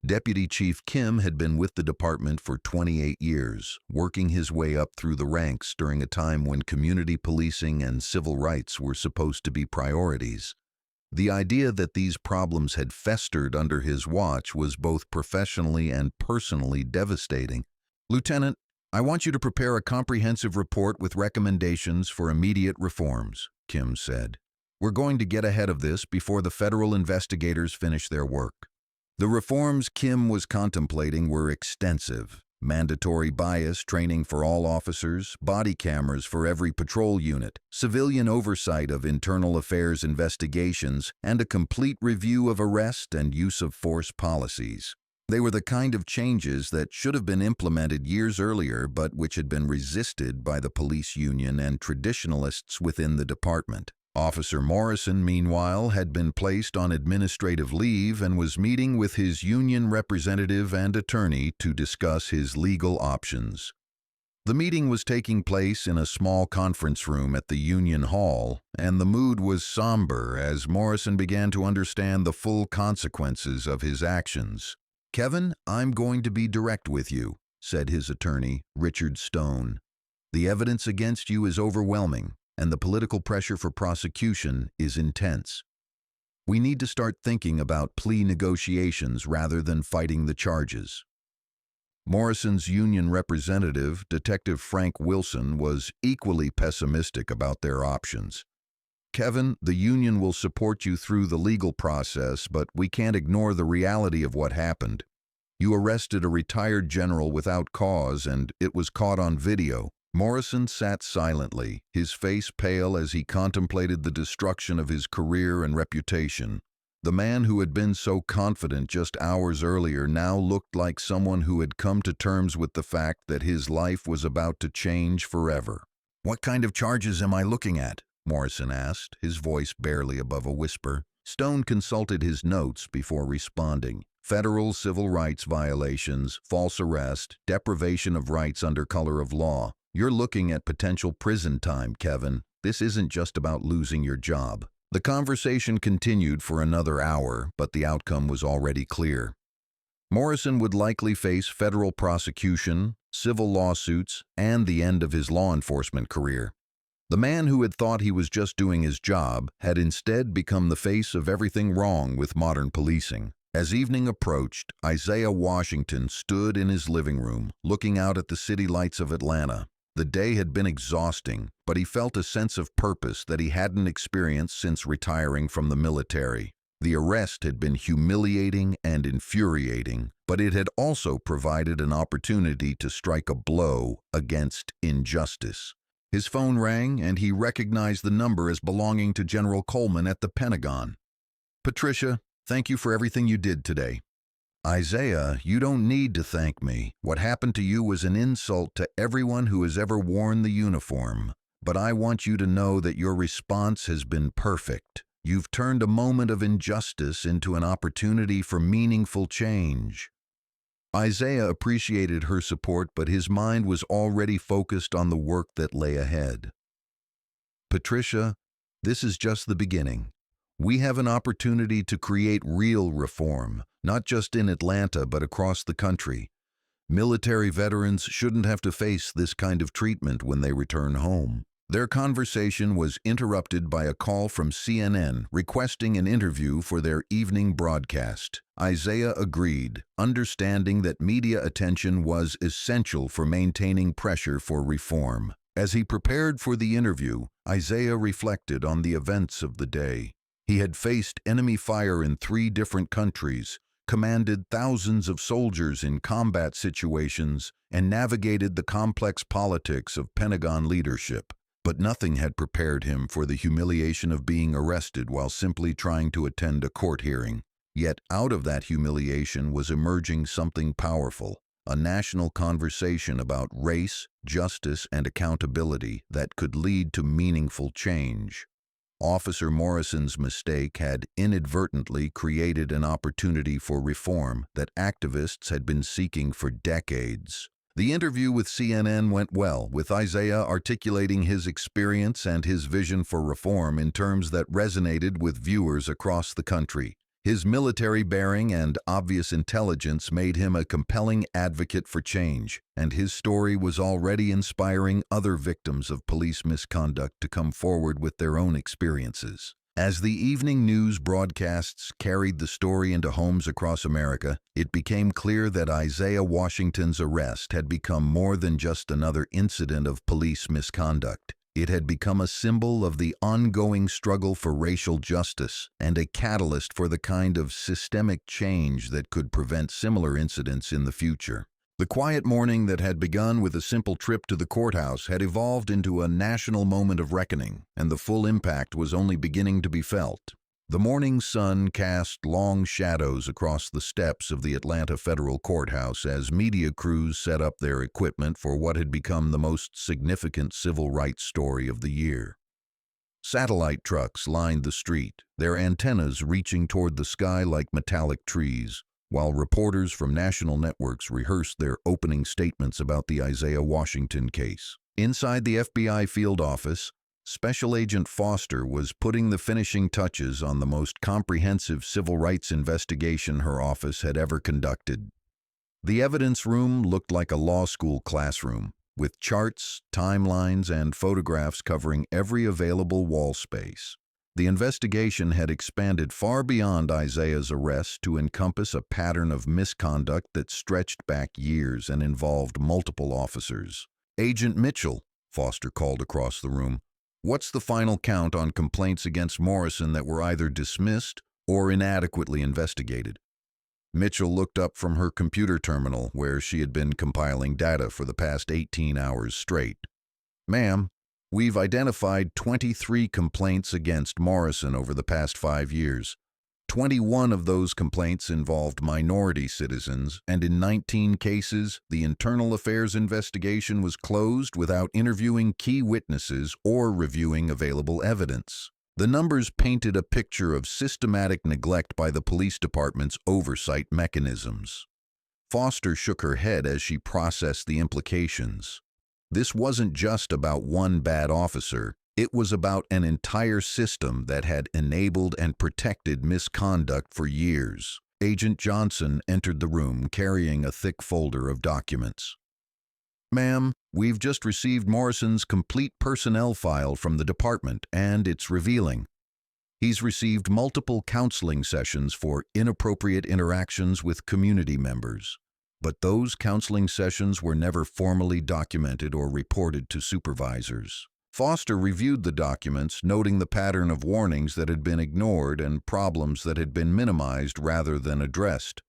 Deputy Chief Kim had been with the department for 28 years, working his way up through the ranks during a time when community policing and civil rights were supposed to be priorities. The idea that these problems had festered under his watch was both professionally and personally devastating. "Lieutenant, I want you to prepare a comprehensive report with recommendations for immediate reforms," Kim said. "We're going to get ahead of this before the federal investigators finish their work." The reforms Kim was contemplating were extensive. Mandatory bias training for all officers, body cameras for every patrol unit, civilian oversight of internal affairs investigations, and a complete review of arrest and use of force policies. They were the kind of changes that should have been implemented years earlier, but which had been resisted by the police union and traditionalists within the department. Officer Morrison, meanwhile, had been placed on administrative leave and was meeting with his union representative and attorney to discuss his legal options. The meeting was taking place in a small conference room at the Union Hall, and the mood was somber as Morrison began to understand the full consequences of his actions. "Kevin, I'm going to be direct with you," said his attorney, Richard Stone. "The evidence against you is overwhelming, and the political pressure for prosecution is intense. We need to start thinking about plea negotiations rather than fighting the charges." Morrison's union representative, Detective Frank Wilson, was equally pessimistic about their options. "Kevin, the union will support you through the legal process, but we can't ignore the reality of what happened. You arrested a retired general without cause, and it was caught on video." Morrison sat silently, his face pale as he contemplated the destruction of his career and reputation. The man who had been so confident just hours earlier now looked like someone who had come to terms with the fact that his life was about to change forever. "What kind of charges am I looking at?" Morrison asked, his voice barely above a whisper. Stone consulted his notes before responding. "Federal civil rights violations, false arrest, deprivation of rights under color of law. You're looking at potential prison time, Kevin. This isn't just about losing your job." The conversation continued for another hour, but the outcome was already clear. Morrison would likely face federal prosecution, civil lawsuits, and the end of his law enforcement career. The man who had thought he was just doing his job had instead become the face of everything wrong with modern policing. As evening approached, Isaiah Washington stood in his living room, looking out at the city lights of Atlanta. The day had been exhausting, but he felt a sense of purpose that he hadn't experienced since retiring from the military. The arrest had been humiliating and infuriating, but it had also provided an opportunity to strike a blow against injustice. His phone rang, and he recognized the number as belonging to General Coleman at the Pentagon. "Patricia, thank you for everything you did today." "Isaiah, you don't need to thank me. What happened to you was an insult to everyone who has ever worn the uniform. But I want you to know that your response has been perfect. You've turned a moment of injustice into an opportunity for meaningful change." Isaiah appreciated her support, but his mind was already focused on the work that lay ahead. "Patricia, this is just the beginning. We have an opportunity to create real reform, not just in Atlanta but across the country. Military veterans shouldn't have to face this kind of treatment when they return home." Their conversation was interrupted by a call from CNN requesting an interview for their evening broadcast. Isaiah agreed, understanding that media attention was essential for maintaining pressure for reform. As he prepared for the interview, Isaiah reflected on the events of the day. He had faced enemy fire in 3 different countries, commanded thousands of soldiers in combat situations, and navigated the complex politics of Pentagon leadership. But nothing had prepared him for the humiliation of being arrested while simply trying to attend a court hearing. Yet out of that humiliation was emerging something powerful, a national conversation about race, justice, and accountability that could lead to meaningful change. Officer Morrison's mistake had inadvertently created an opportunity for reform that activists had been seeking for decades. The interview with CNN went well, with Isaiah articulating his experience and his vision for reform in terms that resonated with viewers across the country. His military bearing and obvious intelligence made him a compelling advocate for change, and his story was already inspiring other victims of police misconduct to come forward with their own experiences. As the evening news broadcasts carried the story into homes across America, it became clear that Isaiah Washington's arrest had become more than just another incident of police misconduct. It had become a symbol of the ongoing struggle for racial justice and a catalyst for the kind of systemic change that could prevent similar incidents in the future. The quiet morning that had begun with a simple trip to the courthouse had evolved into a national moment of reckoning, and the full impact was only beginning to be felt. The morning sun cast long shadows across the steps of the Atlanta Federal Courthouse as media crews set up their equipment for what had become the most significant civil rights story of the year. Satellite trucks lined the street, their antennas reaching toward the sky like metallic trees, while reporters from national networks rehearsed their opening statements about the Isaiah Washington case. Inside the FBI field office, Special Agent Foster was putting the finishing touches on the most comprehensive civil rights investigation her office had ever conducted. The evidence room looked like a law school classroom, with charts, timelines, and photographs covering every available wall space. The investigation had expanded far beyond Isaiah's arrest to encompass a pattern of misconduct that stretched back years and involved multiple officers. "Agent Mitchell," Foster called across the room, "what's the final count on complaints against Morrison that were either dismissed or inadequately investigated?" Mitchell looked up from her computer terminal, where she had been compiling data for the past 18 hours straight. "Ma'am, we've identified 23 complaints against Morrison over the past 5 years. 21 of those complaints involved minority citizens, and in 19 cases, the internal affairs investigation was closed without interviewing key witnesses or reviewing available evidence." The numbers painted a picture of systematic neglect by the police department's oversight mechanisms. Foster shook her head as she processed the implications. This wasn't just about one bad officer. It was about an entire system that had enabled and protected misconduct for years. Agent Johnson entered the room carrying a thick folder of documents. Ma'am, we've just received Morrison's complete personnel file from the department, and it's revealing. He's received multiple counseling sessions for inappropriate interactions with community members. But those counseling sessions were never formally documented or reported to supervisors. Foster reviewed the documents, noting the pattern of warnings that had been ignored and problems that had been minimized rather than addressed.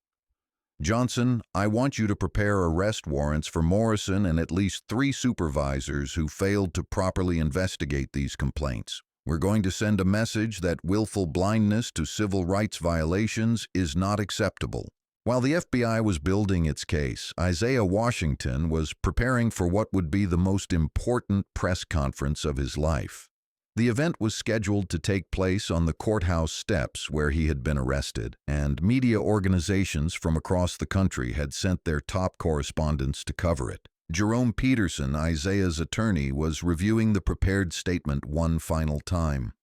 Johnson, I want you to prepare arrest warrants for Morrison and at least 3 supervisors who failed to properly investigate these complaints. We're going to send a message that willful blindness to civil rights violations is not acceptable. While the FBI was building its case, Isaiah Washington was preparing for what would be the most important press conference of his life. The event was scheduled to take place on the courthouse steps where he had been arrested, and media organizations from across the country had sent their top correspondents to cover it. Jerome Peterson, Isaiah's attorney, was reviewing the prepared statement one final time.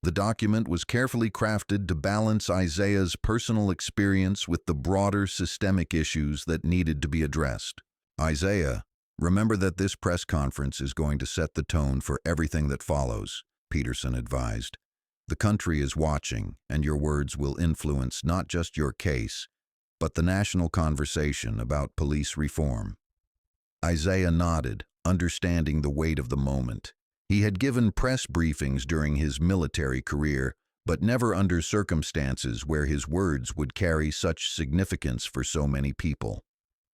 The document was carefully crafted to balance Isaiah's personal experience with the broader systemic issues that needed to be addressed. Isaiah, remember that this press conference is going to set the tone for everything that follows, Peterson advised. The country is watching, and your words will influence not just your case, but the national conversation about police reform. Isaiah nodded, understanding the weight of the moment. He had given press briefings during his military career, but never under circumstances where his words would carry such significance for so many people.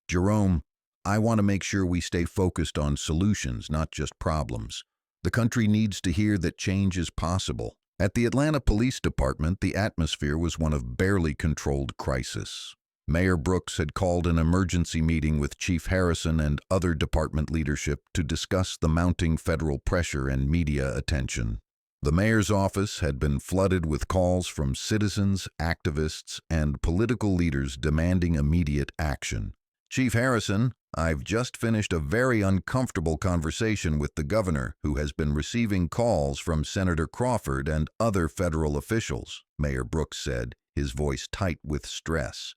Jerome, I want to make sure we stay focused on solutions, not just problems. The country needs to hear that change is possible. At the Atlanta Police Department, the atmosphere was one of barely controlled crisis. Mayor Brooks had called an emergency meeting with Chief Harrison and other department leadership to discuss the mounting federal pressure and media attention. The mayor's office had been flooded with calls from citizens, activists, and political leaders demanding immediate action. Chief Harrison, I've just finished a very uncomfortable conversation with the governor, who has been receiving calls from Senator Crawford and other federal officials, Mayor Brooks said, his voice tight with stress.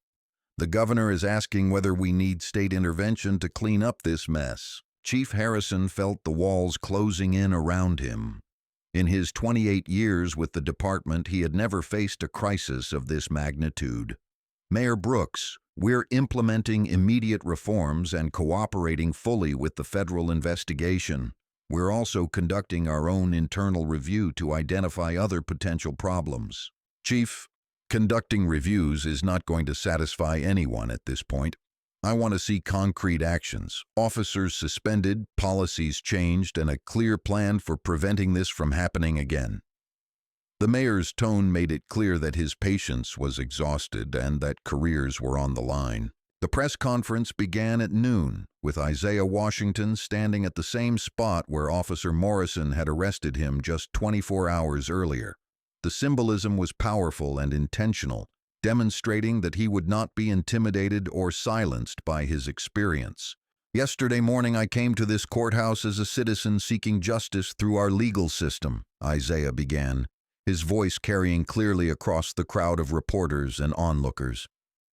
The governor is asking whether we need state intervention to clean up this mess. Chief Harrison felt the walls closing in around him. In his 28 years with the department, he had never faced a crisis of this magnitude. Mayor Brooks, we're implementing immediate reforms and cooperating fully with the federal investigation. We're also conducting our own internal review to identify other potential problems. Chief, conducting reviews is not going to satisfy anyone at this point. I want to see concrete actions, officers suspended, policies changed, and a clear plan for preventing this from happening again. The mayor's tone made it clear that his patience was exhausted and that careers were on the line. The press conference began at noon, with Isaiah Washington standing at the same spot where Officer Morrison had arrested him just 24 hours earlier. The symbolism was powerful and intentional, demonstrating that he would not be intimidated or silenced by his experience. Yesterday morning I came to this courthouse as a citizen seeking justice through our legal system, Isaiah began, his voice carrying clearly across the crowd of reporters and onlookers.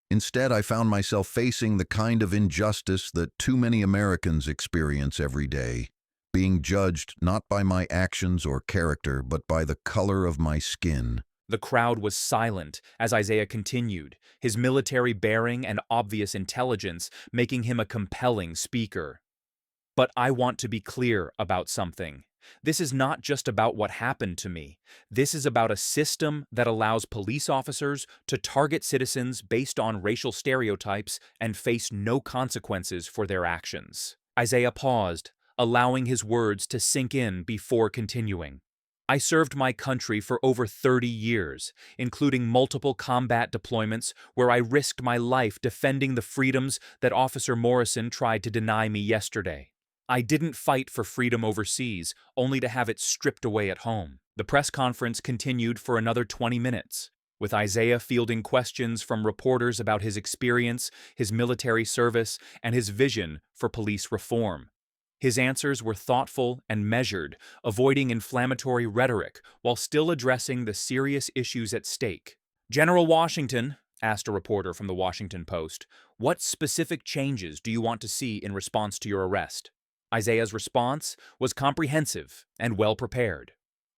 Instead, I found myself facing the kind of injustice that too many Americans experience every day. Being judged not by my actions or character, but by the color of my skin. The crowd was silent as Isaiah continued, his military bearing and obvious intelligence making him a compelling speaker. But I want to be clear about something. This is not just about what happened to me. This is about a system that allows police officers to target citizens based on racial stereotypes and face no consequences for their actions. Isaiah paused, allowing his words to sink in before continuing. I served my country for over 30 years, including multiple combat deployments where I risked my life defending the freedoms that Officer Morrison tried to deny me yesterday. I didn't fight for freedom overseas, only to have it stripped away at home. The press conference continued for another 20 minutes, with Isaiah fielding questions from reporters about his experience, his military service, and his vision for police reform. His answers were thoughtful and measured, avoiding inflammatory rhetoric while still addressing the serious issues at stake. "General Washington," asked a reporter from the Washington Post, What specific changes do you want to see in response to your arrest? Isaiah's response was comprehensive and well prepared.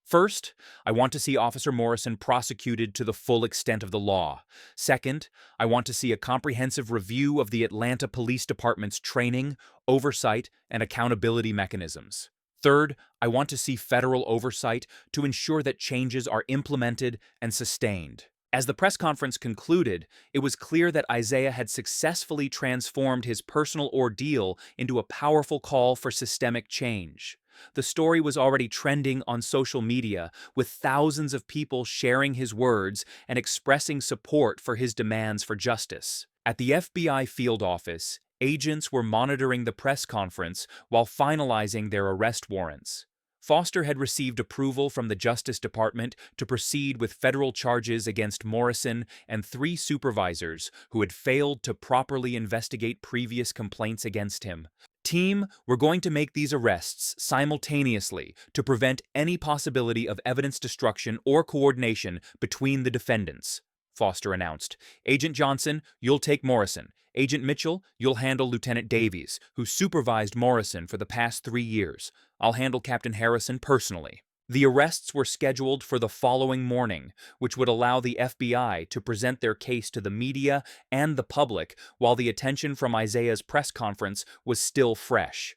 First, I want to see Officer Morrison prosecuted to the full extent of the law. Second, I want to see a comprehensive review of the Atlanta Police Department's training, oversight, and accountability mechanisms. Third, I want to see federal oversight to ensure that changes are implemented and sustained. As the press conference concluded, it was clear that Isaiah had successfully transformed his personal ordeal into a powerful call for systemic change. The story was already trending on social media, with thousands of people sharing his words and expressing support for his demands for justice. At the FBI field office, agents were monitoring the press conference while finalizing their arrest warrants. Foster had received approval from the Justice Department to proceed with federal charges against Morrison and 3 supervisors who had failed to properly investigate previous complaints against him. Team, we're going to make these arrests simultaneously to prevent any possibility of evidence destruction or coordination between the defendants, Foster announced. Agent Johnson, you'll take Morrison. Agent Mitchell, you'll handle Lieutenant Davies, who supervised Morrison for the past 3 years. I'll handle Captain Harrison personally. The arrests were scheduled for the following morning, which would allow the FBI to present their case to the media and the public while the attention from Isaiah's press conference was still fresh.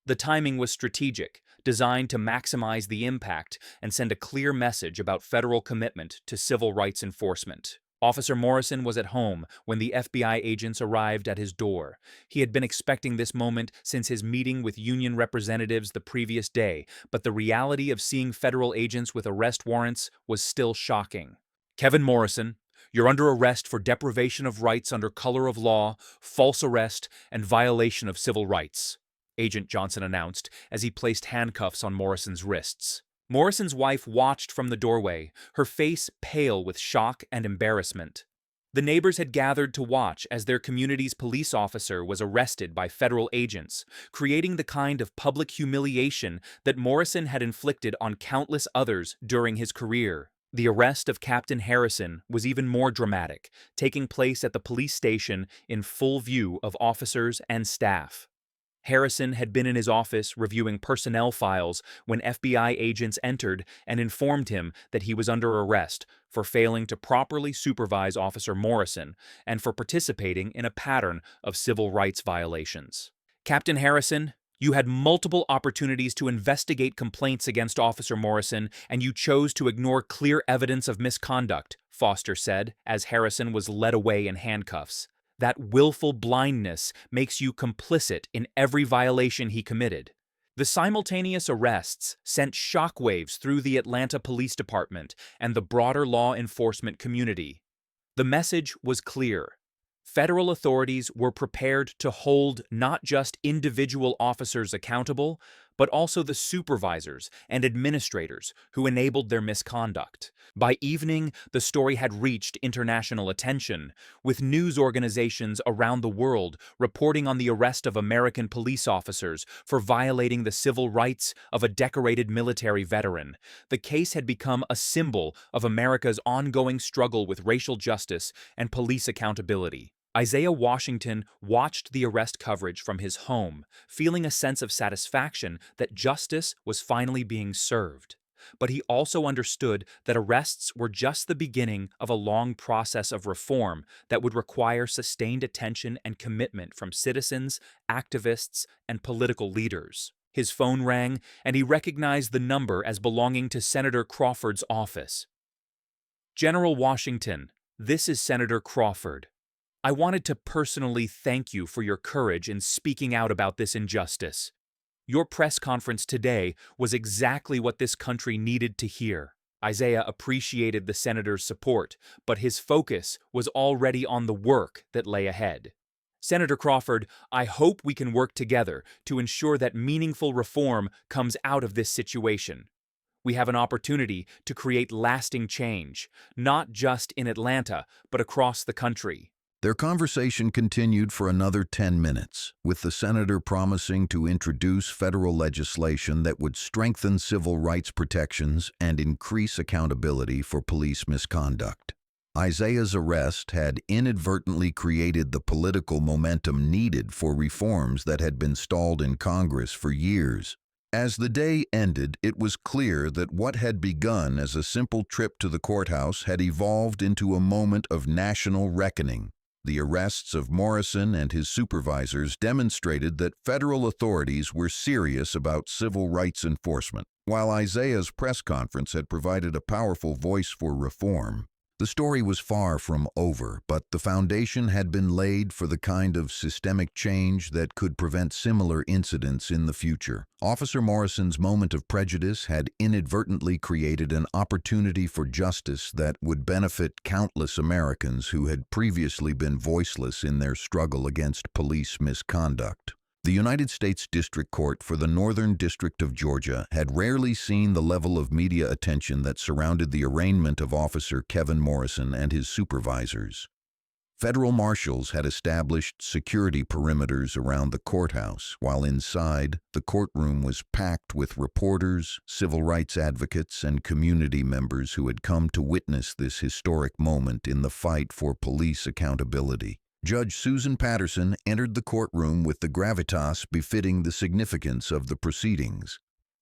The timing was strategic, designed to maximize the impact and send a clear message about federal commitment to civil rights enforcement. Officer Morrison was at home when the FBI agents arrived at his door. He had been expecting this moment since his meeting with union representatives the previous day, but the reality of seeing federal agents with arrest warrants was still shocking. Kevin Morrison, you're under arrest for deprivation of rights under color of law, false arrest, and violation of civil rights, Agent Johnson announced as he placed handcuffs on Morrison's wrists. Morrison's wife watched from the doorway, her face pale with shock and embarrassment. The neighbors had gathered to watch as their community's police officer was arrested by federal agents, creating the kind of public humiliation that Morrison had inflicted on countless others during his career. The arrest of Captain Harrison was even more dramatic, taking place at the police station in full view of officers and staff. Harrison had been in his office reviewing personnel files when FBI agents entered and informed him that he was under arrest for failing to properly supervise Officer Morrison and for participating in a pattern of civil rights violations. Captain Harrison, you had multiple opportunities to investigate complaints against Officer Morrison, and you chose to ignore clear evidence of misconduct, Foster said as Harrison was led away in handcuffs. That willful blindness makes you complicit in every violation he committed. The simultaneous arrests sent shockwaves through the Atlanta Police Department and the broader law enforcement community. The message was clear. Federal authorities were prepared to hold not just individual officers accountable, but also the supervisors and administrators who enabled their misconduct. By evening, the story had reached international attention, with news organizations around the world reporting on the arrest of American police officers for violating the civil rights of a decorated military veteran. The case had become a symbol of America's ongoing struggle with racial justice and police accountability. Isaiah Washington watched the arrest coverage from his home, feeling a sense of satisfaction that justice was finally being served. But he also understood that arrests were just the beginning of a long process of reform that would require sustained attention and commitment from citizens, activists, and political leaders. His phone rang, and he recognized the number as belonging to Senator Crawford's office. General Washington, this is Senator Crawford. I wanted to personally thank you for your courage in speaking out about this injustice. Your press conference today was exactly what this country needed to hear. Isaiah appreciated the senator's support, but his focus was already on the work that lay ahead. Senator Crawford, I hope we can work together to ensure that meaningful reform comes out of this situation. We have an opportunity to create lasting change, not just in Atlanta, but across the country. Their conversation continued for another 10 minutes, with the senator promising to introduce federal legislation that would strengthen civil rights protections and increase accountability for police misconduct. Isaiah's arrest had inadvertently created the political momentum needed for reforms that had been stalled in Congress for years. As the day ended, it was clear that what had begun as a simple trip to the courthouse had evolved into a moment of national reckoning. The arrests of Morrison and his supervisors demonstrated that federal authorities were serious about civil rights enforcement. While Isaiah's press conference had provided a powerful voice for reform, the story was far from over, but the foundation had been laid for the kind of systemic change that could prevent similar incidents in the future. Officer Morrison's moment of prejudice had inadvertently created an opportunity for justice that would benefit countless Americans who had previously been voiceless in their struggle against police misconduct. The United States District Court for the Northern District of Georgia had rarely seen the level of media attention that surrounded the arraignment of Officer Kevin Morrison and his supervisors. Federal marshals had established security perimeters around the courthouse, while inside, the courtroom was packed with reporters, civil rights advocates, and community members who had come to witness this historic moment in the fight for police accountability. Judge Susan Patterson entered the courtroom with the gravitas befitting the significance of the proceedings.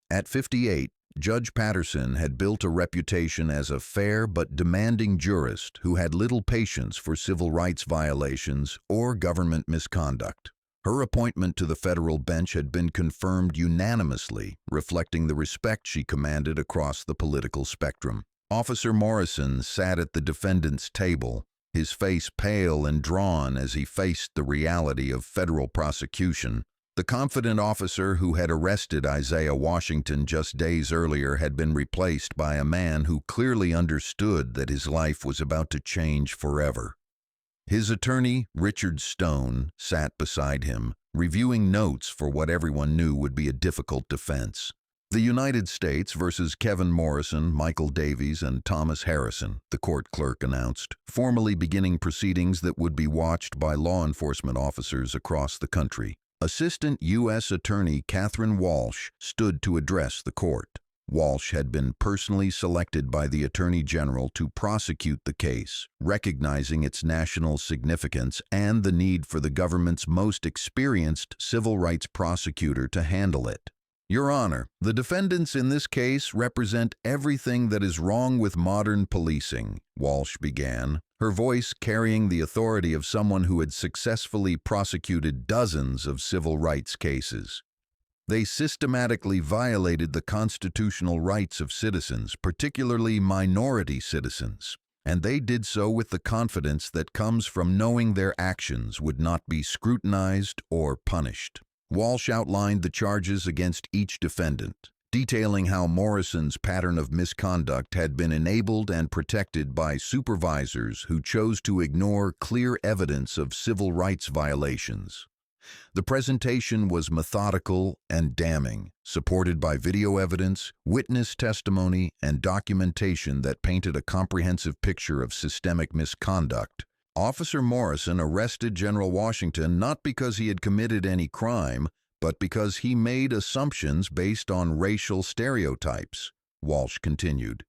At 58, Judge Patterson had built a reputation as a fair but demanding jurist who had little patience for civil rights violations or government misconduct. Her appointment to the federal bench had been confirmed unanimously, reflecting the respect she commanded across the political spectrum. Officer Morrison sat at the defendant's table, his face pale and drawn as he faced the reality of federal prosecution. The confident officer who had arrested Isaiah Washington just days earlier had been replaced by a man who clearly understood that his life was about to change forever. His attorney, Richard Stone, sat beside him, reviewing notes for what everyone knew would be a difficult defense. The United States versus Kevin Morrison, Michael Davies, and Thomas Harrison, the court clerk announced, formally beginning proceedings that would be watched by law enforcement officers across the country. Assistant U.S. Attorney Catherine Walsh stood to address the court. Walsh had been personally selected by the Attorney General to prosecute the case, recognizing its national significance and the need for the government's most experienced civil rights prosecutor to handle it. Your Honor, the defendants in this case represent everything that is wrong with modern policing, Walsh began, her voice carrying the authority of someone who had successfully prosecuted dozens of civil rights cases. They systematically violated the constitutional rights of citizens, particularly minority citizens, and they did so with the confidence that comes from knowing their actions would not be scrutinized or punished. Walsh outlined the charges against each defendant, detailing how Morrison's pattern of misconduct had been enabled and protected by supervisors who chose to ignore clear evidence of civil rights violations. The presentation was methodical and damning, supported by video evidence, witness testimony, and documentation that painted a comprehensive picture of systemic misconduct. Officer Morrison arrested General Washington not because he had committed any crime, but because he made assumptions based on racial stereotypes, Walsh continued.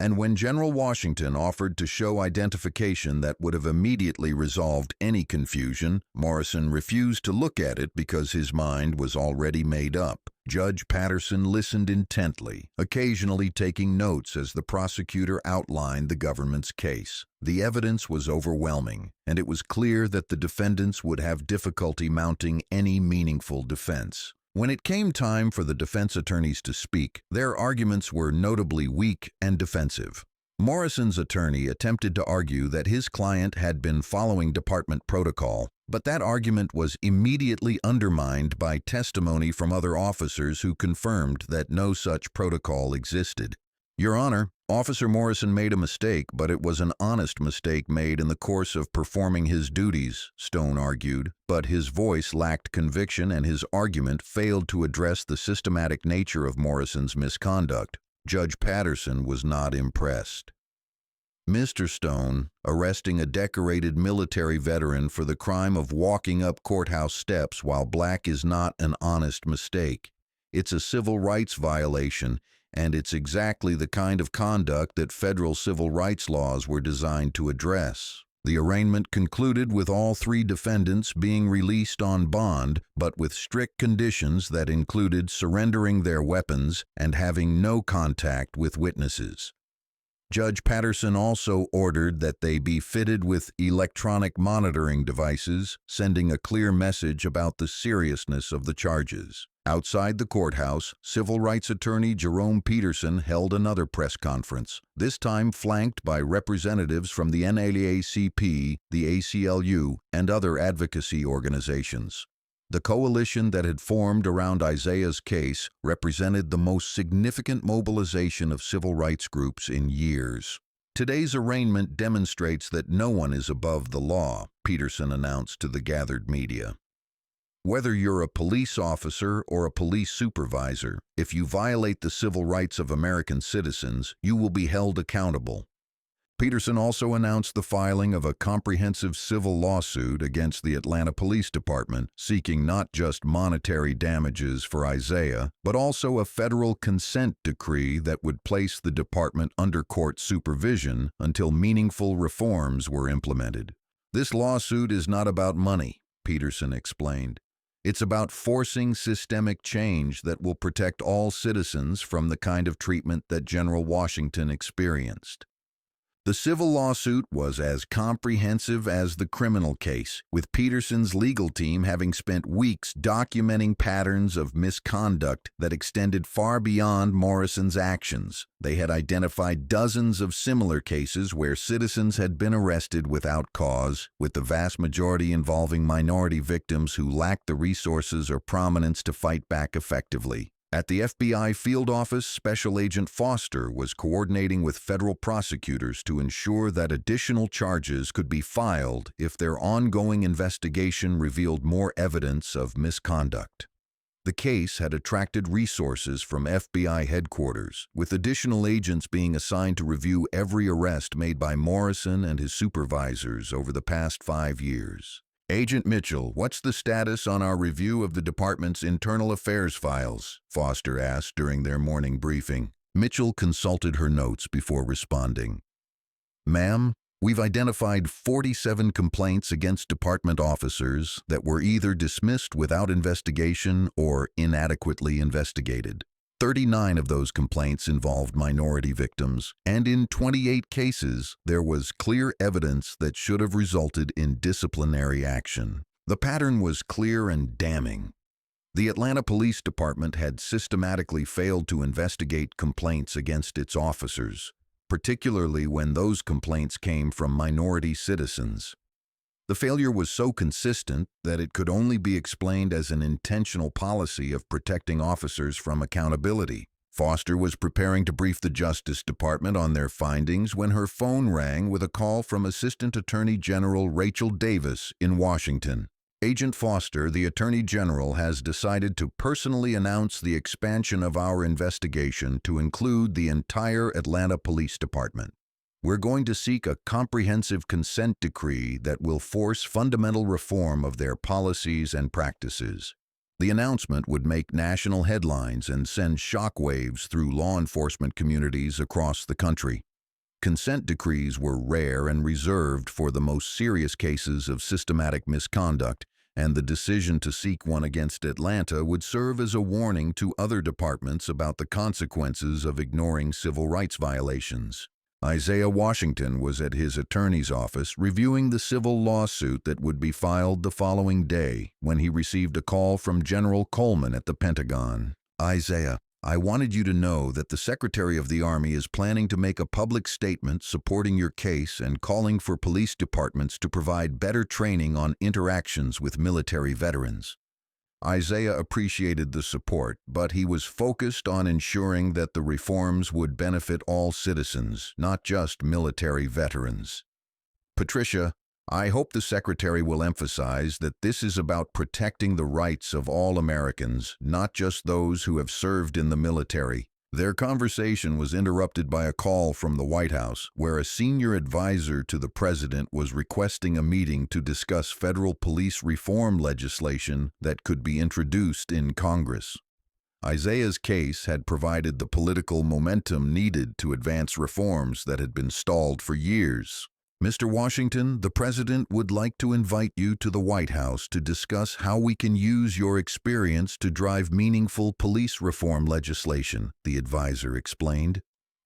And when General Washington offered to show identification that would have immediately resolved any confusion, Morrison refused to look at it because his mind was already made up. Judge Patterson listened intently, occasionally taking notes as the prosecutor outlined the government's case. The evidence was overwhelming, and it was clear that the defendants would have difficulty mounting any meaningful defense. When it came time for the defense attorneys to speak, their arguments were notably weak and defensive. Morrison's attorney attempted to argue that his client had been following department protocol, but that argument was immediately undermined by testimony from other officers who confirmed that no such protocol existed. Your Honor, Officer Morrison made a mistake, but it was an honest mistake made in the course of performing his duties, Stone argued, but his voice lacked conviction and his argument failed to address the systematic nature of Morrison's misconduct. Judge Patterson was not impressed. Mr. Stone, arresting a decorated military veteran for the crime of walking up courthouse steps while black is not an honest mistake. It's a civil rights violation, and it's exactly the kind of conduct that federal civil rights laws were designed to address. The arraignment concluded with all three defendants being released on bond, but with strict conditions that included surrendering their weapons and having no contact with witnesses. Judge Patterson also ordered that they be fitted with electronic monitoring devices, sending a clear message about the seriousness of the charges. Outside the courthouse, civil rights attorney Jerome Peterson held another press conference, this time flanked by representatives from the NAACP, the ACLU, and other advocacy organizations. The coalition that had formed around Isaiah's case represented the most significant mobilization of civil rights groups in years. Today's arraignment demonstrates that no one is above the law, Peterson announced to the gathered media. Whether you're a police officer or a police supervisor, if you violate the civil rights of American citizens, you will be held accountable. Peterson also announced the filing of a comprehensive civil lawsuit against the Atlanta Police Department, seeking not just monetary damages for Isaiah, but also a federal consent decree that would place the department under court supervision until meaningful reforms were implemented. This lawsuit is not about money, Peterson explained. It's about forcing systemic change that will protect all citizens from the kind of treatment that General Washington experienced. The civil lawsuit was as comprehensive as the criminal case, with Peterson's legal team having spent weeks documenting patterns of misconduct that extended far beyond Morrison's actions. They had identified dozens of similar cases where citizens had been arrested without cause, with the vast majority involving minority victims who lacked the resources or prominence to fight back effectively. At the FBI field office, Special Agent Foster was coordinating with federal prosecutors to ensure that additional charges could be filed if their ongoing investigation revealed more evidence of misconduct. The case had attracted resources from FBI headquarters, with additional agents being assigned to review every arrest made by Morrison and his supervisors over the past 5 years. Agent Mitchell, what's the status on our review of the department's internal affairs files? Foster asked during their morning briefing. Mitchell consulted her notes before responding. Ma'am, we've identified 47 complaints against department officers that were either dismissed without investigation or inadequately investigated. 39 of those complaints involved minority victims, and in 28 cases, there was clear evidence that should have resulted in disciplinary action. The pattern was clear and damning. The Atlanta Police Department had systematically failed to investigate complaints against its officers, particularly when those complaints came from minority citizens. The failure was so consistent that it could only be explained as an intentional policy of protecting officers from accountability. Foster was preparing to brief the Justice Department on their findings when her phone rang with a call from Assistant Attorney General Rachel Davis in Washington. Agent Foster, the Attorney General, has decided to personally announce the expansion of our investigation to include the entire Atlanta Police Department. We're going to seek a comprehensive consent decree that will force fundamental reform of their policies and practices. The announcement would make national headlines and send shockwaves through law enforcement communities across the country. Consent decrees were rare and reserved for the most serious cases of systematic misconduct, and the decision to seek one against Atlanta would serve as a warning to other departments about the consequences of ignoring civil rights violations. Isaiah Washington was at his attorney's office reviewing the civil lawsuit that would be filed the following day when he received a call from General Coleman at the Pentagon. Isaiah, I wanted you to know that the Secretary of the Army is planning to make a public statement supporting your case and calling for police departments to provide better training on interactions with military veterans. Isaiah appreciated the support, but he was focused on ensuring that the reforms would benefit all citizens, not just military veterans. Patricia, I hope the Secretary will emphasize that this is about protecting the rights of all Americans, not just those who have served in the military. Their conversation was interrupted by a call from the White House, where a senior advisor to the president was requesting a meeting to discuss federal police reform legislation that could be introduced in Congress. Isaiah's case had provided the political momentum needed to advance reforms that had been stalled for years. Mr. Washington, the President would like to invite you to the White House to discuss how we can use your experience to drive meaningful police reform legislation, the advisor explained.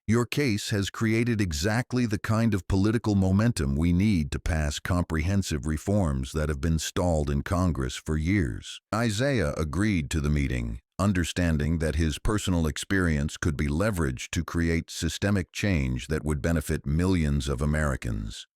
Your case has created exactly the kind of political momentum we need to pass comprehensive reforms that have been stalled in Congress for years. Isaiah agreed to the meeting, understanding that his personal experience could be leveraged to create systemic change that would benefit millions of Americans.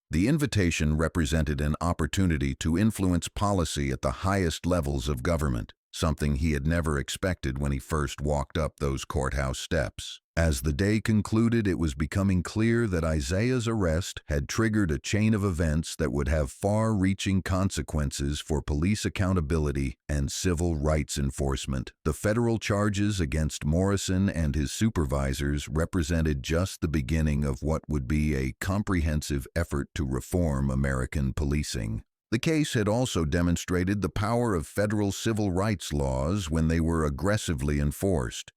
The invitation represented an opportunity to influence policy at the highest levels of government, something he had never expected when he first walked up those courthouse steps. As the day concluded, it was becoming clear that Isaiah's arrest had triggered a chain of events that would have far-reaching consequences for police accountability and civil rights enforcement. The federal charges against Morrison and his supervisors represented just the beginning of what would be a comprehensive effort to reform American policing. The case had also demonstrated the power of federal civil rights laws when they were aggressively enforced.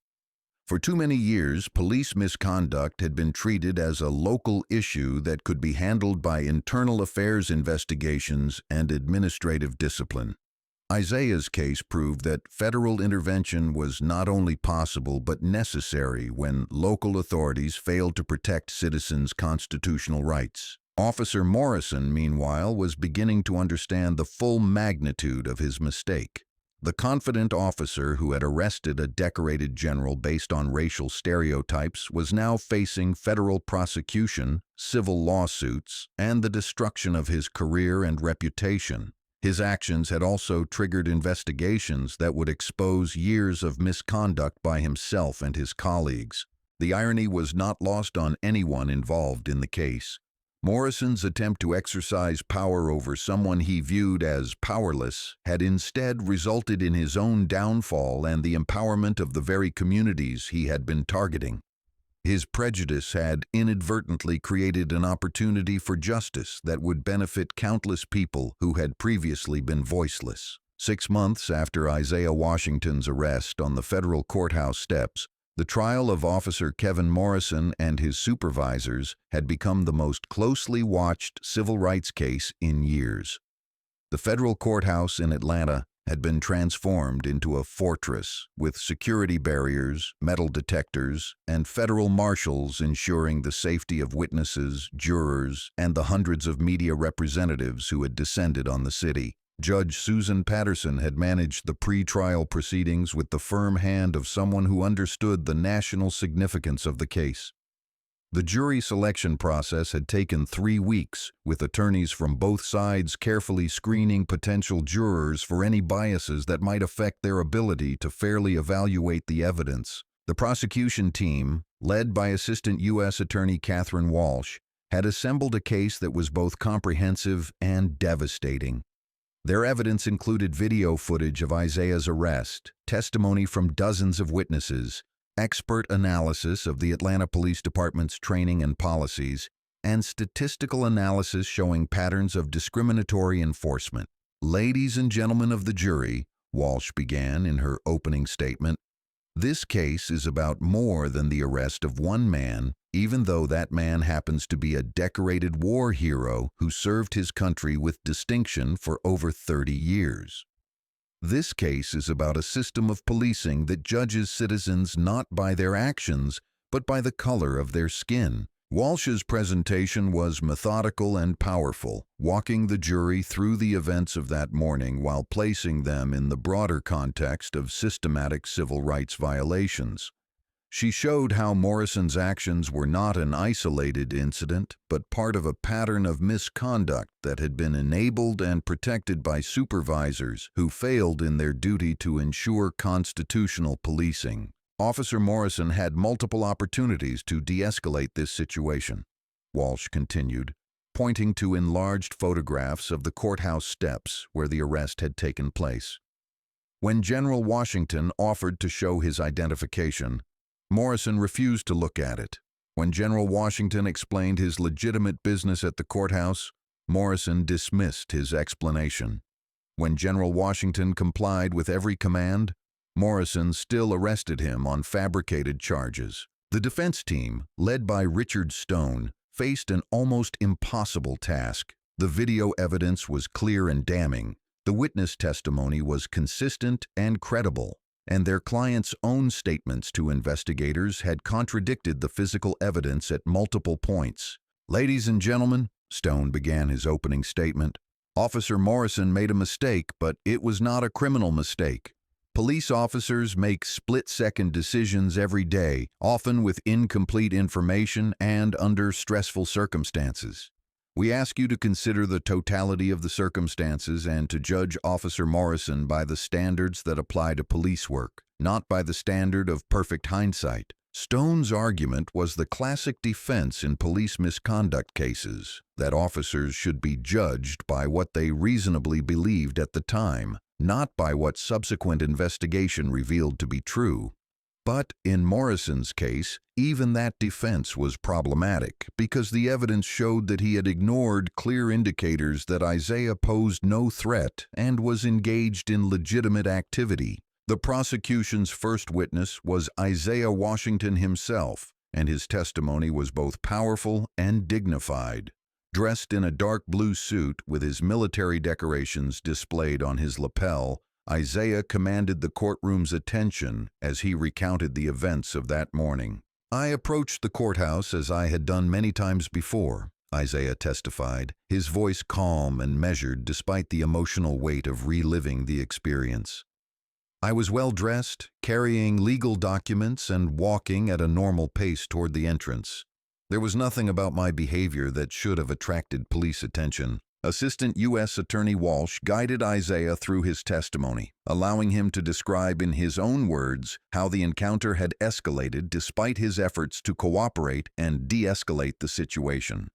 For too many years, police misconduct had been treated as a local issue that could be handled by internal affairs investigations and administrative discipline. Isaiah's case proved that federal intervention was not only possible but necessary when local authorities failed to protect citizens' constitutional rights. Officer Morrison, meanwhile, was beginning to understand the full magnitude of his mistake. The confident officer who had arrested a decorated general based on racial stereotypes was now facing federal prosecution, civil lawsuits, and the destruction of his career and reputation. His actions had also triggered investigations that would expose years of misconduct by himself and his colleagues. The irony was not lost on anyone involved in the case. Morrison's attempt to exercise power over someone he viewed as powerless had instead resulted in his own downfall and the empowerment of the very communities he had been targeting. His prejudice had inadvertently created an opportunity for justice that would benefit countless people who had previously been voiceless. 6 months after Isaiah Washington's arrest on the federal courthouse steps, the trial of Officer Kevin Morrison and his supervisors had become the most closely watched civil rights case in years. The federal courthouse in Atlanta had been transformed into a fortress with security barriers, metal detectors, and federal marshals ensuring the safety of witnesses, jurors, and the hundreds of media representatives who had descended on the city. Judge Susan Patterson had managed the pre-trial proceedings with the firm hand of someone who understood the national significance of the case. The jury selection process had taken 3 weeks, with attorneys from both sides carefully screening potential jurors for any biases that might affect their ability to fairly evaluate the evidence. The prosecution team, led by Assistant U.S. Attorney Catherine Walsh, had assembled a case that was both comprehensive and devastating. Their evidence included video footage of Isaiah's arrest, testimony from dozens of witnesses, expert analysis of the Atlanta Police Department's training and policies, and statistical analysis showing patterns of discriminatory enforcement. "Ladies and gentlemen of the jury," Walsh began in her opening statement, "this case is about more than the arrest of one man, even though that man happens to be a decorated war hero who served his country with distinction for over 30 years. This case is about a system of policing that judges citizens not by their actions, but by the color of their skin." Walsh's presentation was methodical and powerful, walking the jury through the events of that morning while placing them in the broader context of systematic civil rights violations. She showed how Morrison's actions were not an isolated incident, but part of a pattern of misconduct that had been enabled and protected by supervisors who failed in their duty to ensure constitutional policing. Officer Morrison had multiple opportunities to de-escalate this situation, Walsh continued, pointing to enlarged photographs of the courthouse steps where the arrest had taken place. When General Washington offered to show his identification, Morrison refused to look at it. When General Washington explained his legitimate business at the courthouse, Morrison dismissed his explanation. When General Washington complied with every command, Morrison still arrested him on fabricated charges. The defense team, led by Richard Stone, faced an almost impossible task. The video evidence was clear and damning. The witness testimony was consistent and credible, and their client's own statements to investigators had contradicted the physical evidence at multiple points. "Ladies and gentlemen," Stone began his opening statement, "Officer Morrison made a mistake, but it was not a criminal mistake. Police officers make split-second decisions every day, often with incomplete information and under stressful circumstances. We ask you to consider the totality of the circumstances and to judge Officer Morrison by the standards that apply to police work, not by the standard of perfect hindsight." Stone's argument was the classic defense in police misconduct cases, that officers should be judged by what they reasonably believed at the time, not by what subsequent investigation revealed to be true. But in Morrison's case, even that defense was problematic because the evidence showed that he had ignored clear indicators that Isaiah posed no threat and was engaged in legitimate activity. The prosecution's first witness was Isaiah Washington himself, and his testimony was both powerful and dignified. Dressed in a dark blue suit with his military decorations displayed on his lapel, Isaiah commanded the courtroom's attention as he recounted the events of that morning. "I approached the courthouse as I had done many times before," Isaiah testified, his voice calm and measured despite the emotional weight of reliving the experience. "I was well dressed, carrying legal documents and walking at a normal pace toward the entrance. There was nothing about my behavior that should have attracted police attention." Assistant U.S. Attorney Walsh guided Isaiah through his testimony, allowing him to describe in his own words how the encounter had escalated despite his efforts to cooperate and de-escalate the situation.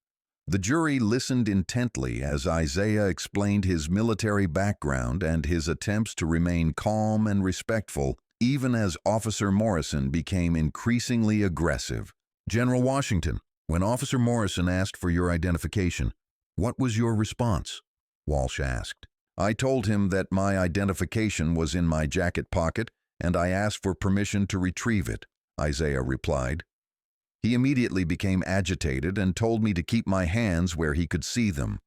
The jury listened intently as Isaiah explained his military background and his attempts to remain calm and respectful, even as Officer Morrison became increasingly aggressive. "General Washington, when Officer Morrison asked for your identification, what was your response?" Walsh asked. "I told him that my identification was in my jacket pocket, and I asked for permission to retrieve it," Isaiah replied. "He immediately became agitated and told me to keep my hands where he could see them.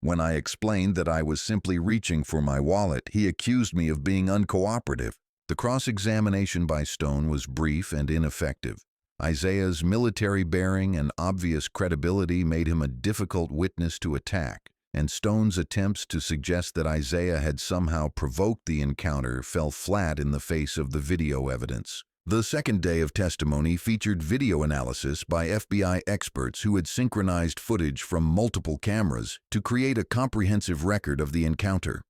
When I explained that I was simply reaching for my wallet, he accused me of being uncooperative." The cross-examination by Stone was brief and ineffective. Isaiah's military bearing and obvious credibility made him a difficult witness to attack, and Stone's attempts to suggest that Isaiah had somehow provoked the encounter fell flat in the face of the video evidence. The second day of testimony featured video analysis by FBI experts who had synchronized footage from multiple cameras to create a comprehensive record of the encounter.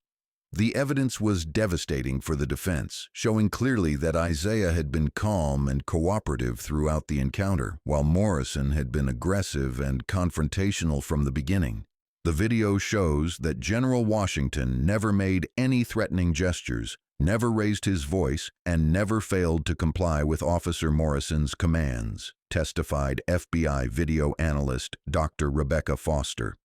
The evidence was devastating for the defense, showing clearly that Isaiah had been calm and cooperative throughout the encounter, while Morrison had been aggressive and confrontational from the beginning. The video shows that General Washington never made any threatening gestures, never raised his voice, and never failed to comply with Officer Morrison's commands, testified FBI video analyst Dr. Rebecca Foster.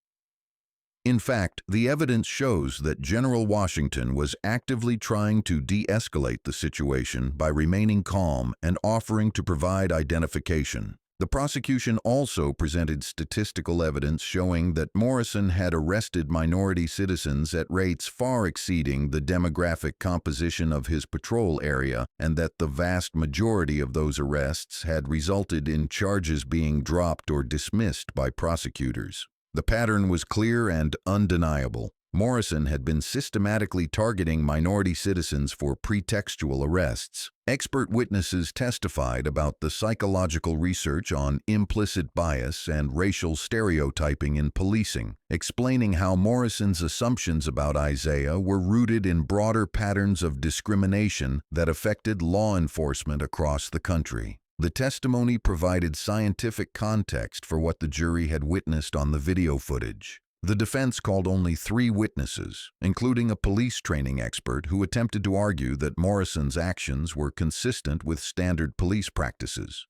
In fact, the evidence shows that General Washington was actively trying to de-escalate the situation by remaining calm and offering to provide identification. The prosecution also presented statistical evidence showing that Morrison had arrested minority citizens at rates far exceeding the demographic composition of his patrol area, and that the vast majority of those arrests had resulted in charges being dropped or dismissed by prosecutors. The pattern was clear and undeniable. Morrison had been systematically targeting minority citizens for pretextual arrests. Expert witnesses testified about the psychological research on implicit bias and racial stereotyping in policing, explaining how Morrison's assumptions about Isaiah were rooted in broader patterns of discrimination that affected law enforcement across the country. The testimony provided scientific context for what the jury had witnessed on the video footage. The defense called only 3 witnesses, including a police training expert who attempted to argue that Morrison's actions were consistent with standard police practices.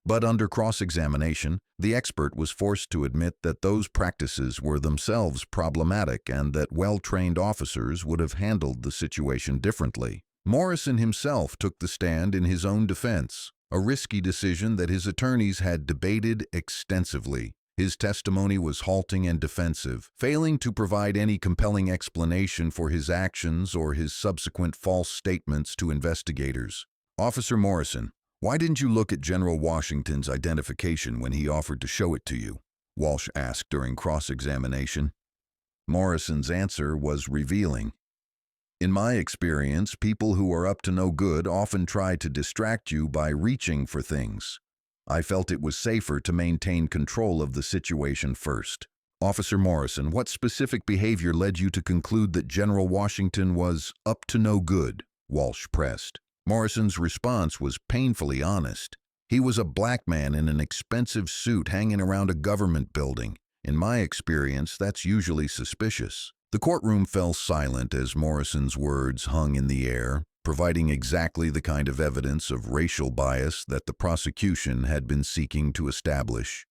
But under cross-examination, the expert was forced to admit that those practices were themselves problematic and that well-trained officers would have handled the situation differently. Morrison himself took the stand in his own defense, a risky decision that his attorneys had debated extensively. His testimony was halting and defensive, failing to provide any compelling explanation for his actions or his subsequent false statements to investigators. "Officer Morrison, why didn't you look at General Washington's identification when he offered to show it to you?" Walsh asked during cross-examination. Morrison's answer was revealing. "In my experience, people who are up to no good often try to distract you by reaching for things. I felt it was safer to maintain control of the situation first." "Officer Morrison, what specific behavior led you to conclude that General Washington was up to no good?" Walsh pressed. Morrison's response was painfully honest. "He was a black man in an expensive suit hanging around a government building. In my experience, that's usually suspicious." The courtroom fell silent as Morrison's words hung in the air, providing exactly the kind of evidence of racial bias that the prosecution had been seeking to establish.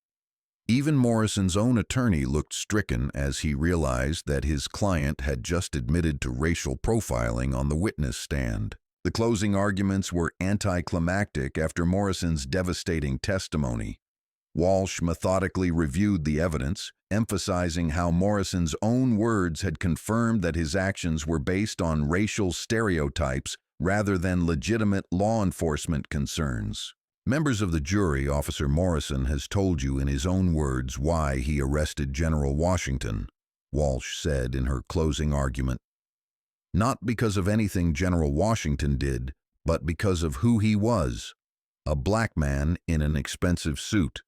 Even Morrison's own attorney looked stricken as he realized that his client had just admitted to racial profiling on the witness stand. The closing arguments were anticlimactic after Morrison's devastating testimony. Walsh methodically reviewed the evidence, emphasizing how Morrison's own words had confirmed that his actions were based on racial stereotypes rather than legitimate law enforcement concerns. "Members of the jury, Officer Morrison has told you in his own words why he arrested General Washington," Walsh said in her closing argument. "Not because of anything General Washington did, but because of who he was, a black man in an expensive suit.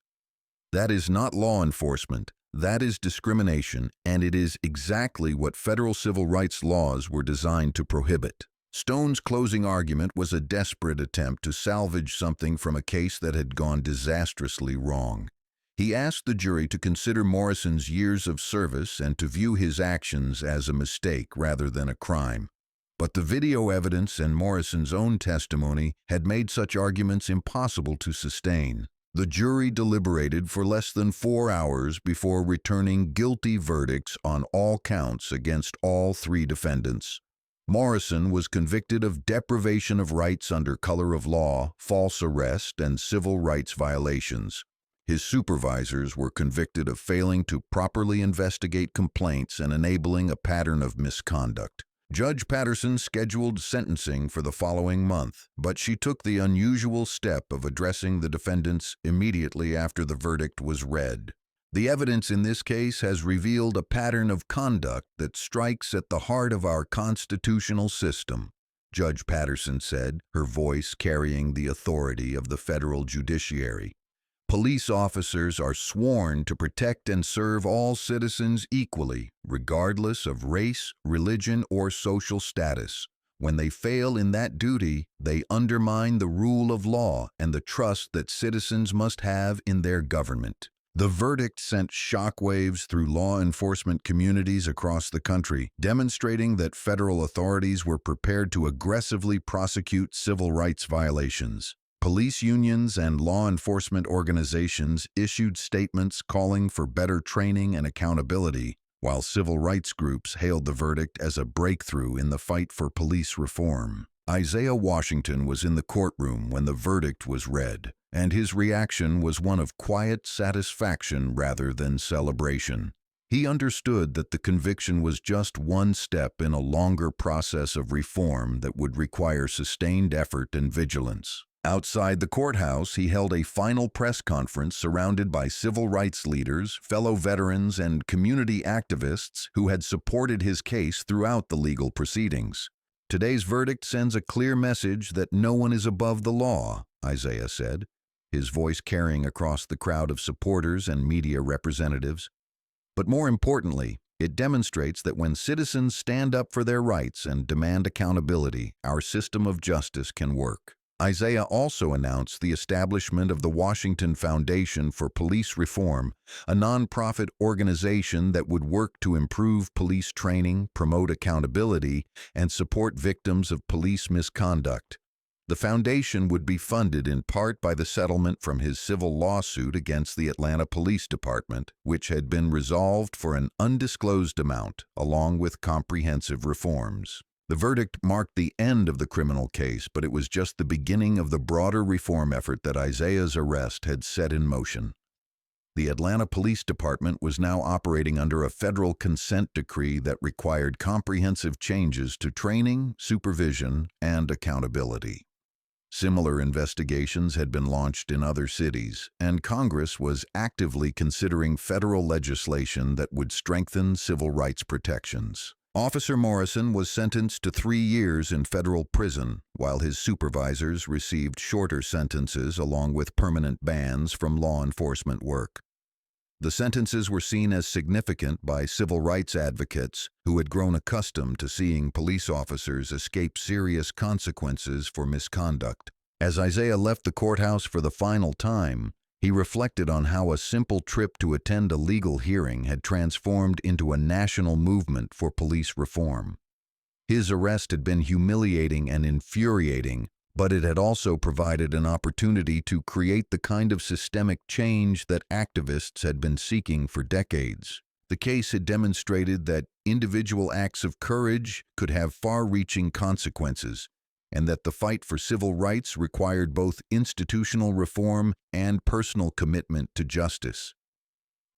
That is not law enforcement, that is discrimination, and it is exactly what federal civil rights laws were designed to prohibit." Stone's closing argument was a desperate attempt to salvage something from a case that had gone disastrously wrong. He asked the jury to consider Morrison's years of service and to view his actions as a mistake rather than a crime. But the video evidence and Morrison's own testimony had made such arguments impossible to sustain. The jury deliberated for less than 4 hours before returning guilty verdicts on all counts against all 3 defendants. Morrison was convicted of deprivation of rights under color of law, false arrest, and civil rights violations. His supervisors were convicted of failing to properly investigate complaints and enabling a pattern of misconduct. Judge Patterson scheduled sentencing for the following month, but she took the unusual step of addressing the defendants immediately after the verdict was read. "The evidence in this case has revealed a pattern of conduct that strikes at the heart of our constitutional system," Judge Patterson said, her voice carrying the authority of the federal judiciary. "Police officers are sworn to protect and serve all citizens equally, regardless of race, religion, or social status. When they fail in that duty, they undermine the rule of law and the trust that citizens must have in their government." The verdict sent shockwaves through law enforcement communities across the country, demonstrating that federal authorities were prepared to aggressively prosecute civil rights violations. Police unions and law enforcement organizations issued statements calling for better training and accountability, while civil rights groups hailed the verdict as a breakthrough in the fight for police reform. Isaiah Washington was in the courtroom when the verdict was read, and his reaction was one of quiet satisfaction rather than celebration. He understood that the conviction was just one step in a longer process of reform that would require sustained effort and vigilance. Outside the courthouse, he held a final press conference surrounded by civil rights leaders, fellow veterans, and community activists who had supported his case throughout the legal proceedings. "Today's verdict sends a clear message that no one is above the law," Isaiah said, his voice carrying across the crowd of supporters and media representatives. "But more importantly, it demonstrates that when citizens stand up for their rights and demand accountability, our system of justice can work." Isaiah also announced the establishment of the Washington Foundation for Police Reform, a nonprofit organization that would work to improve police training, promote accountability, and support victims of police misconduct. The foundation would be funded in part by the settlement from his civil lawsuit against the Atlanta Police Department, which had been resolved for an undisclosed amount, along with comprehensive reforms. The verdict marked the end of the criminal case, but it was just the beginning of the broader reform effort that Isaiah's arrest had set in motion. The Atlanta Police Department was now operating under a federal consent decree that required comprehensive changes to training, supervision, and accountability. Similar investigations had been launched in other cities, and Congress was actively considering federal legislation that would strengthen civil rights protections. Officer Morrison was sentenced to 3 years in federal prison, while his supervisors received shorter sentences along with permanent bans from law enforcement work. The sentences were seen as significant by civil rights advocates who had grown accustomed to seeing police officers escape serious consequences for misconduct. As Isaiah left the courthouse for the final time, he reflected on how a simple trip to attend a legal hearing had transformed into a national movement for police reform. His arrest had been humiliating and infuriating, but it had also provided an opportunity to create the kind of systemic change that activists had been seeking for decades. The case had demonstrated that individual acts of courage could have far-reaching consequences, and that the fight for civil rights required both institutional reform and personal commitment to justice.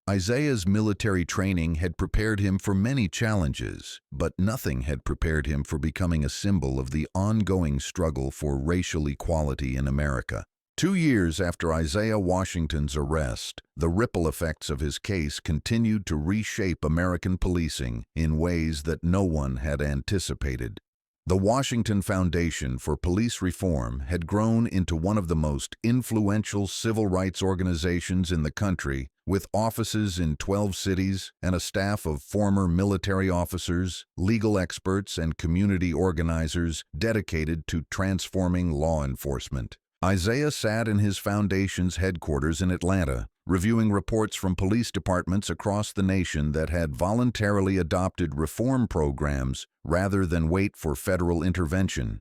Isaiah's military training had prepared him for many challenges, but nothing had prepared him for becoming a symbol of the ongoing struggle for racial equality in America. 2 years after Isaiah Washington's arrest, the ripple effects of his case continued to reshape American policing in ways that no one had anticipated. The Washington Foundation for Police Reform had grown into one of the most influential civil rights organizations in the country, with offices in 12 cities and a staff of former military officers, legal experts, and community organizers dedicated to transforming law enforcement. Isaiah sat in his foundation's headquarters in Atlanta, reviewing reports from police departments across the nation that had voluntarily adopted reform programs rather than wait for federal intervention.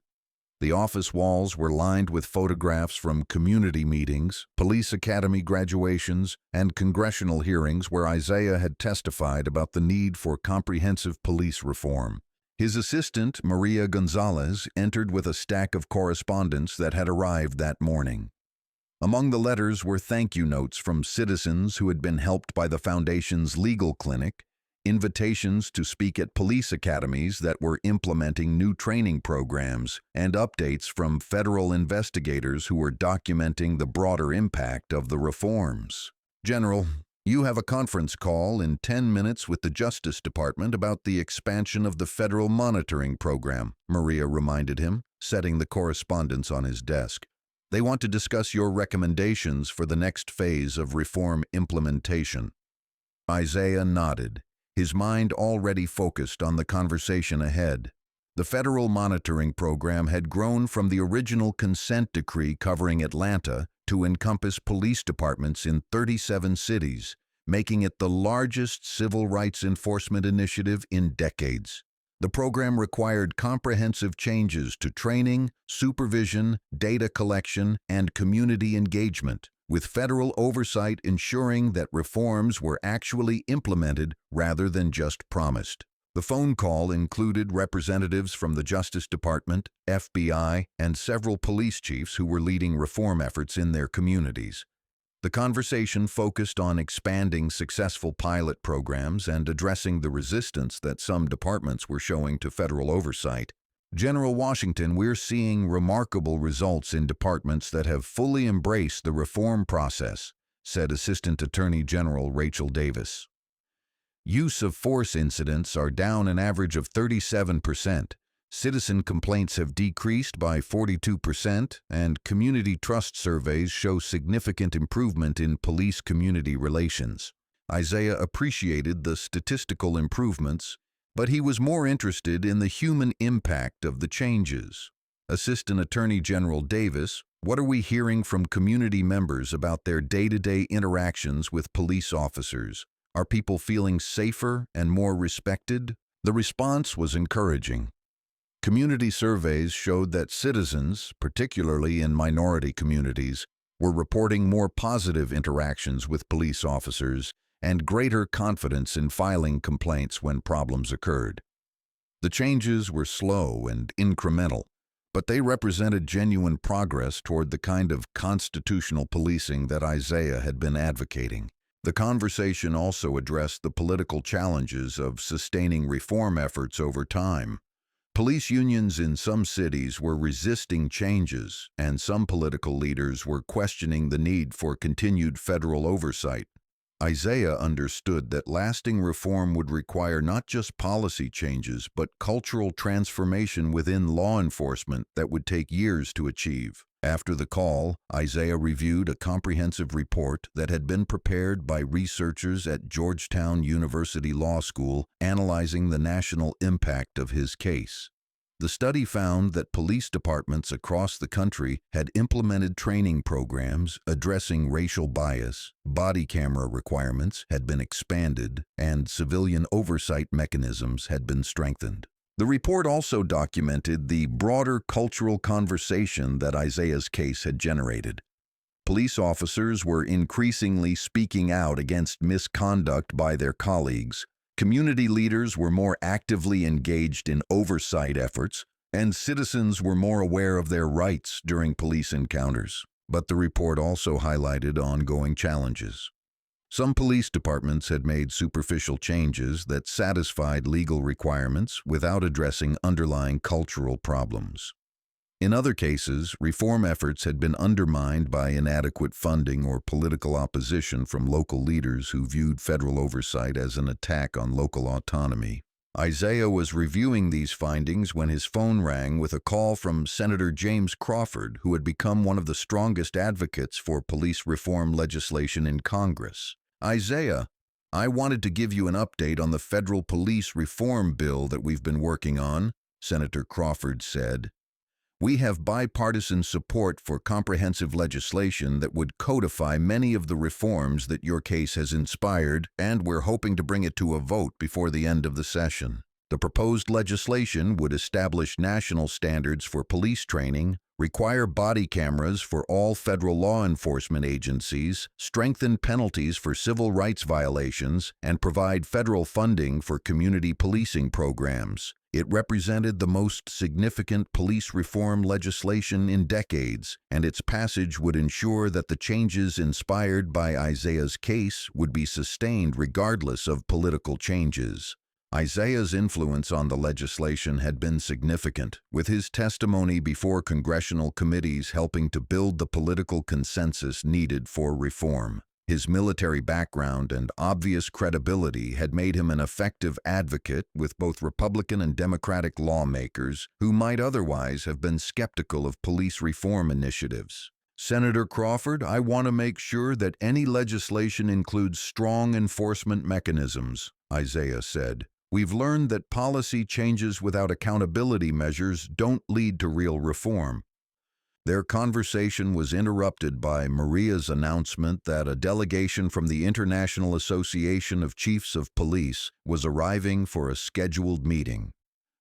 The office walls were lined with photographs from community meetings, police academy graduations, and congressional hearings where Isaiah had testified about the need for comprehensive police reform. His assistant, Maria Gonzalez, entered with a stack of correspondence that had arrived that morning. Among the letters were thank you notes from citizens who had been helped by the Foundation's legal clinic, invitations to speak at police academies that were implementing new training programs, and updates from federal investigators who were documenting the broader impact of the reforms. "General, you have a conference call in 10 minutes with the Justice Department about the expansion of the federal monitoring program," Maria reminded him, setting the correspondence on his desk. "They want to discuss your recommendations for the next phase of reform implementation." Isaiah nodded, his mind already focused on the conversation ahead. The federal monitoring program had grown from the original consent decree covering Atlanta to encompass police departments in 37 cities, making it the largest civil rights enforcement initiative in decades. The program required comprehensive changes to training, supervision, data collection, and community engagement, with federal oversight ensuring that reforms were actually implemented rather than just promised. The phone call included representatives from the Justice Department, FBI, and several police chiefs who were leading reform efforts in their communities. The conversation focused on expanding successful pilot programs and addressing the resistance that some departments were showing to federal oversight. "General Washington, we're seeing remarkable results in departments that have fully embraced the reform process," said Assistant Attorney General Rachel Davis. "Use of force incidents are down an average of 37%. Citizen complaints have decreased by 42%, and community trust surveys show significant improvement in police-community relations." Isaiah appreciated the statistical improvements, but he was more interested in the human impact of the changes. Assistant Attorney General Davis, what are we hearing from community members about their day-to-day interactions with police officers? Are people feeling safer and more respected? The response was encouraging. Community surveys showed that citizens, particularly in minority communities, were reporting more positive interactions with police officers and greater confidence in filing complaints when problems occurred. The changes were slow and incremental, but they represented genuine progress toward the kind of constitutional policing that Isaiah had been advocating. The conversation also addressed the political challenges of sustaining reform efforts over time. Police unions in some cities were resisting changes, and some political leaders were questioning the need for continued federal oversight. Isaiah understood that lasting reform would require not just policy changes, but cultural transformation within law enforcement that would take years to achieve. After the call, Isaiah reviewed a comprehensive report that had been prepared by researchers at Georgetown University Law School analyzing the national impact of his case. The study found that police departments across the country had implemented training programs addressing racial bias, body camera requirements had been expanded, and civilian oversight mechanisms had been strengthened. The report also documented the broader cultural conversation that Isaiah's case had generated. Police officers were increasingly speaking out against misconduct by their colleagues. Community leaders were more actively engaged in oversight efforts, and citizens were more aware of their rights during police encounters. But the report also highlighted ongoing challenges. Some police departments had made superficial changes that satisfied legal requirements without addressing underlying cultural problems. In other cases, reform efforts had been undermined by inadequate funding or political opposition from local leaders who viewed federal oversight as an attack on local autonomy. Isaiah was reviewing these findings when his phone rang with a call from Senator James Crawford, who had become one of the strongest advocates for police reform legislation in Congress. "Isaiah, I wanted to give you an update on the federal police reform bill that we've been working on," Senator Crawford said. "We have bipartisan support for comprehensive legislation that would codify many of the reforms that your case has inspired, and we're hoping to bring it to a vote before the end of the session. The proposed legislation would establish national standards for police training, require body cameras for all federal law enforcement agencies, strengthen penalties for civil rights violations, and provide federal funding for community policing programs. It represented the most significant police reform legislation in decades, and its passage would ensure that the changes inspired by Isaiah's case would be sustained regardless of political changes." Isaiah's influence on the legislation had been significant, with his testimony before congressional committees helping to build the political consensus needed for reform. His military background and obvious credibility had made him an effective advocate with both Republican and Democratic lawmakers who might otherwise have been skeptical of police reform initiatives. "Senator Crawford, I want to make sure that any legislation includes strong enforcement mechanisms," Isaiah said. "We've learned that policy changes without accountability measures don't lead to real reform." Their conversation was interrupted by Maria's announcement that a delegation from the International Association of Chiefs of Police was arriving for a scheduled meeting.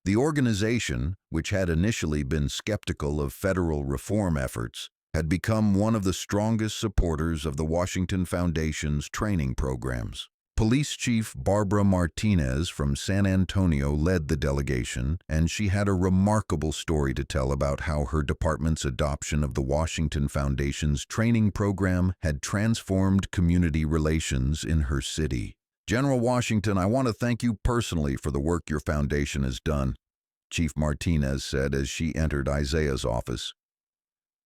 The organization, which had initially been skeptical of federal reform efforts, had become one of the strongest supporters of the Washington Foundation's training programs. Police Chief Barbara Martinez from San Antonio led the delegation, and she had a remarkable story to tell about how her department's adoption of the Washington Foundation's training program had transformed community relations in her city. "General Washington, I want to thank you personally for the work your foundation has done," Chief Martinez said as she entered Isaiah's office.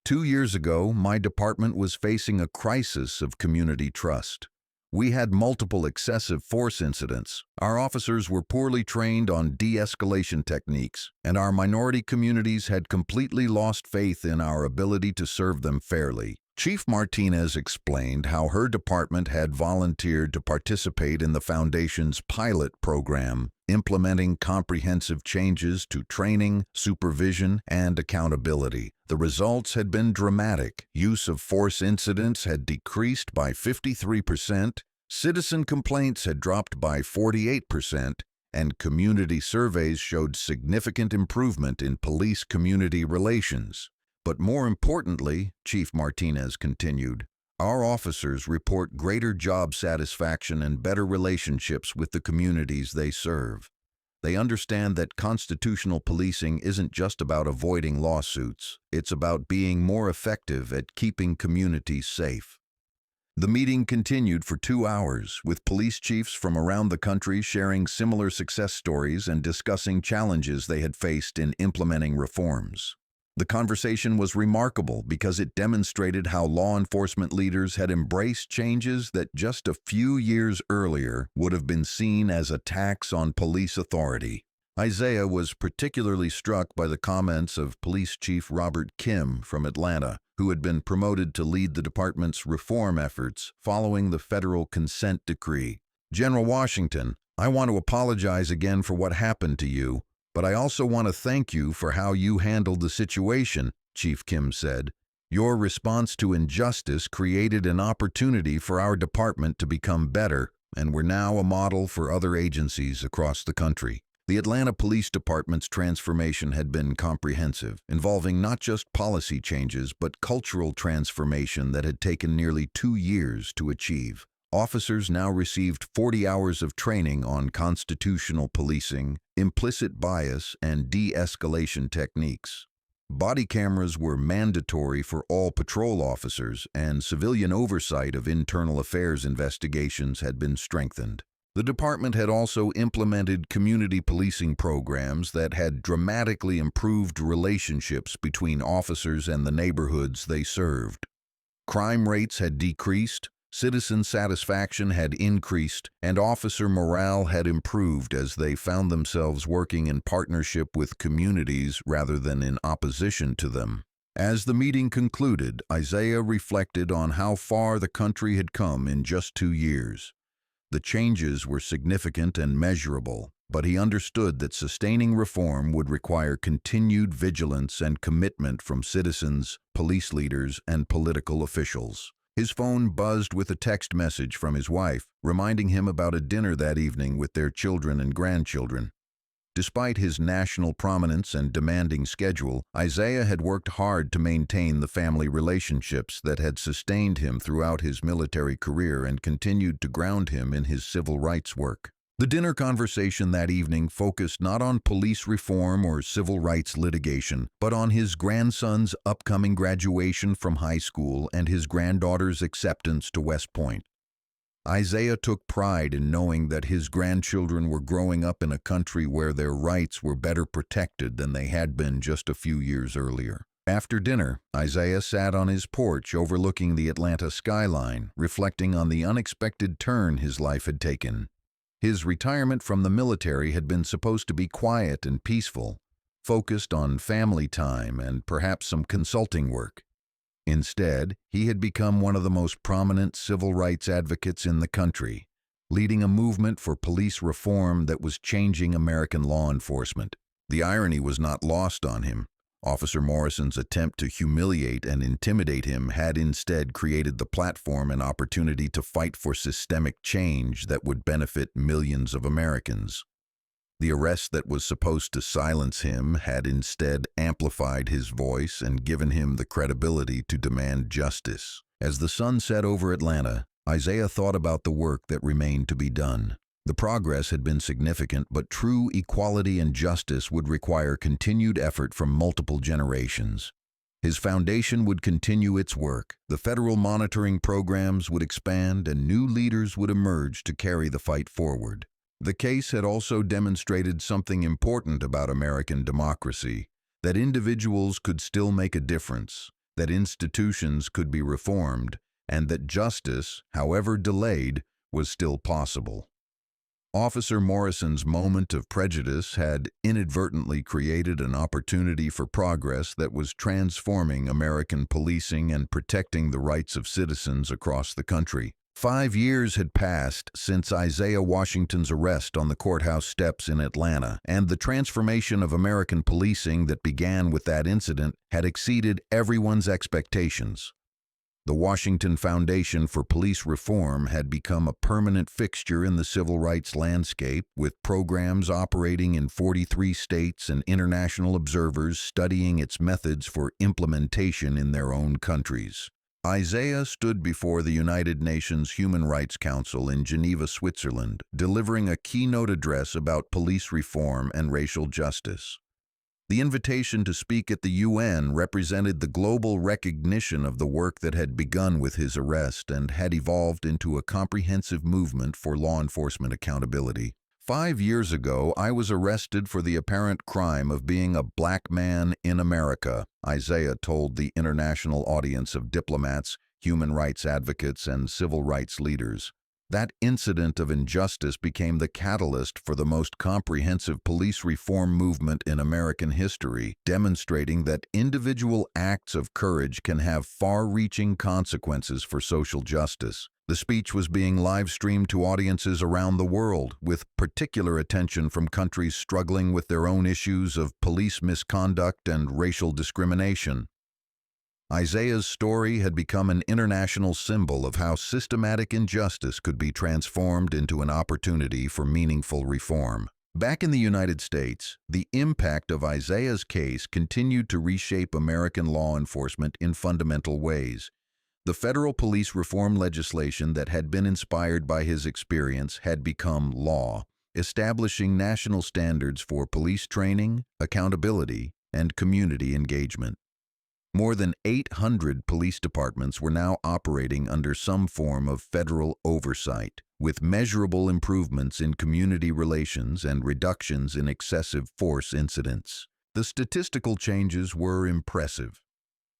"2 years ago, my department was facing a crisis of community trust. We had multiple excessive force incidents. Our officers were poorly trained on de-escalation techniques, and our minority communities had completely lost faith in our ability to serve them fairly." Chief Martinez explained how her department had volunteered to participate in the Foundation's pilot program, implementing comprehensive changes to training, supervision, and accountability. The results had been dramatic. Use of force incidents had decreased by 53%, citizen complaints had dropped by 48%, and community surveys showed significant improvement in police-community relations. "But more importantly," Chief Martinez continued, "our officers report greater job satisfaction and better relationships with the communities they serve." They understand that constitutional policing isn't just about avoiding lawsuits, it's about being more effective at keeping communities safe. The meeting continued for 2 hours, with police chiefs from around the country sharing similar success stories and discussing challenges they had faced in implementing reforms. The conversation was remarkable because it demonstrated how law enforcement leaders had embraced changes that just a few years earlier would have been seen as attacks on police authority. Isaiah was particularly struck by the comments of Police Chief Robert Kim from Atlanta, who had been promoted to lead the department's reform efforts following the federal consent decree. "General Washington, I want to apologize again for what happened to you, but I also want to thank you for how you handled the situation," Chief Kim said. "Your response to injustice created an opportunity for our department to become better, and we're now a model for other agencies across the country." The Atlanta Police Department's transformation had been comprehensive, involving not just policy changes but cultural transformation that had taken nearly 2 years to achieve. Officers now received 40 hours of training on constitutional policing, implicit bias, and de-escalation techniques. Body cameras were mandatory for all patrol officers, and civilian oversight of internal affairs investigations had been strengthened. The department had also implemented community policing programs that had dramatically improved relationships between officers and the neighborhoods they served. Crime rates had decreased, citizen satisfaction had increased, and officer morale had improved as they found themselves working in partnership with communities rather than in opposition to them. As the meeting concluded, Isaiah reflected on how far the country had come in just 2 years. The changes were significant and measurable, but he understood that sustaining reform would require continued vigilance and commitment from citizens, police leaders, and political officials. His phone buzzed with a text message from his wife, reminding him about a dinner that evening with their children and grandchildren. Despite his national prominence and demanding schedule, Isaiah had worked hard to maintain the family relationships that had sustained him throughout his military career and continued to ground him in his civil rights work. The dinner conversation that evening focused not on police reform or civil rights litigation, but on his grandson's upcoming graduation from high school and his granddaughter's acceptance to West Point. Isaiah took pride in knowing that his grandchildren were growing up in a country where their rights were better protected than they had been just a few years earlier. After dinner, Isaiah sat on his porch overlooking the Atlanta skyline, reflecting on the unexpected turn his life had taken. His retirement from the military had been supposed to be quiet and peaceful, focused on family time and perhaps some consulting work. Instead, he had become one of the most prominent civil rights advocates in the country, leading a movement for police reform that was changing American law enforcement. The irony was not lost on him. Officer Morrison's attempt to humiliate and intimidate him had instead created the platform and opportunity to fight for systemic change that would benefit millions of Americans. The arrest that was supposed to silence him had instead amplified his voice and given him the credibility to demand justice. As the sun set over Atlanta, Isaiah thought about the work that remained to be done. The progress had been significant, but true equality and justice would require continued effort from multiple generations. His foundation would continue its work, the federal monitoring programs would expand, and new leaders would emerge to carry the fight forward. The case had also demonstrated something important about American democracy, that individuals could still make a difference, that institutions could be reformed, and that justice, however delayed, was still possible. Officer Morrison's moment of prejudice had inadvertently created an opportunity for progress that was transforming American policing and protecting the rights of citizens across the country. 5 years had passed since Isaiah Washington's arrest on the courthouse steps in Atlanta, and the transformation of American policing that began with that incident had exceeded everyone's expectations. The Washington Foundation for Police Reform had become a permanent fixture in the civil rights landscape, with programs operating in 43 states and international observers studying its methods for implementation in their own countries. Isaiah stood before the United Nations Human Rights Council in Geneva, Switzerland, delivering a keynote address about police reform and racial justice. The invitation to speak at the UN represented the global recognition of the work that had begun with his arrest and had evolved into a comprehensive movement for law enforcement accountability. 5 years ago, I was arrested for the apparent crime of being a black man in America, Isaiah told the international audience of diplomats, human rights advocates, and civil rights leaders. That incident of injustice became the catalyst for the most comprehensive police reform movement in American history, demonstrating that individual acts of courage can have far-reaching consequences for social justice. The speech was being live-streamed to audiences around the world, with particular attention from countries struggling with their own issues of police misconduct and racial discrimination. Isaiah's story had become an international symbol of how systematic injustice could be transformed into an opportunity for meaningful reform. Back in the United States, the impact of Isaiah's case continued to reshape American law enforcement in fundamental ways. The federal police reform legislation that had been inspired by his experience had become law, establishing national standards for police training, accountability, and community engagement. More than 800 police departments were now operating under some form of federal oversight, with measurable improvements in community relations and reductions in excessive force incidents. The statistical changes were impressive.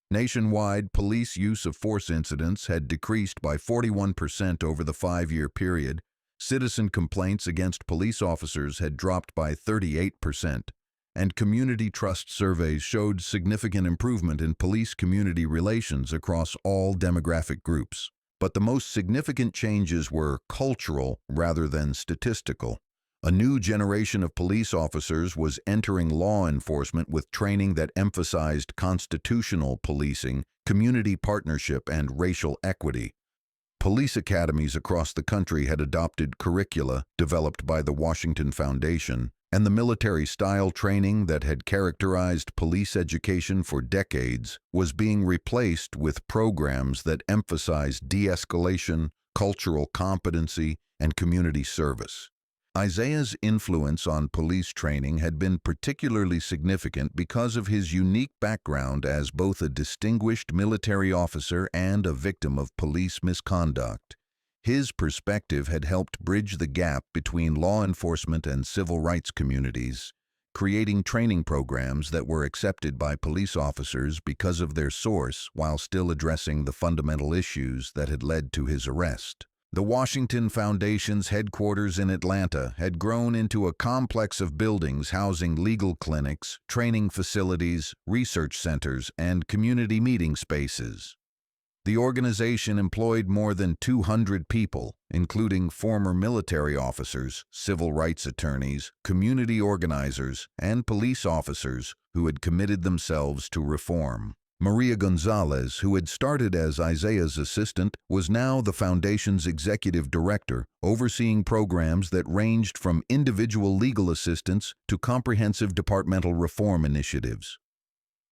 Nationwide, police use of force incidents had decreased by 41% over the 5-year period. Citizen complaints against police officers had dropped by 38%. And community trust surveys showed significant improvement in police-community relations across all demographic groups. But the most significant changes were cultural rather than statistical. A new generation of police officers was entering law enforcement with training that emphasized constitutional policing, community partnership, and racial equity. Police academies across the country had adopted curricula developed by the Washington Foundation, and the military-style training that had characterized police education for decades was being replaced with programs that emphasized de-escalation, cultural competency, and community service. Isaiah's influence on police training had been particularly significant because of his unique background as both a distinguished military officer and a victim of police misconduct. His perspective had helped bridge the gap between law enforcement and civil rights communities, creating training programs that were accepted by police officers because of their source while still addressing the fundamental issues that had led to his arrest. The Washington Foundation's headquarters in Atlanta had grown into a complex of buildings housing legal clinics, training facilities, research centers, and community meeting spaces. The organization employed more than 200 people, including former military officers, civil rights attorneys, community organizers, and police officers who had committed themselves to reform. Maria Gonzalez, who had started as Isaiah's assistant, was now the foundation's executive director, overseeing programs that ranged from individual legal assistance to comprehensive departmental reform initiatives.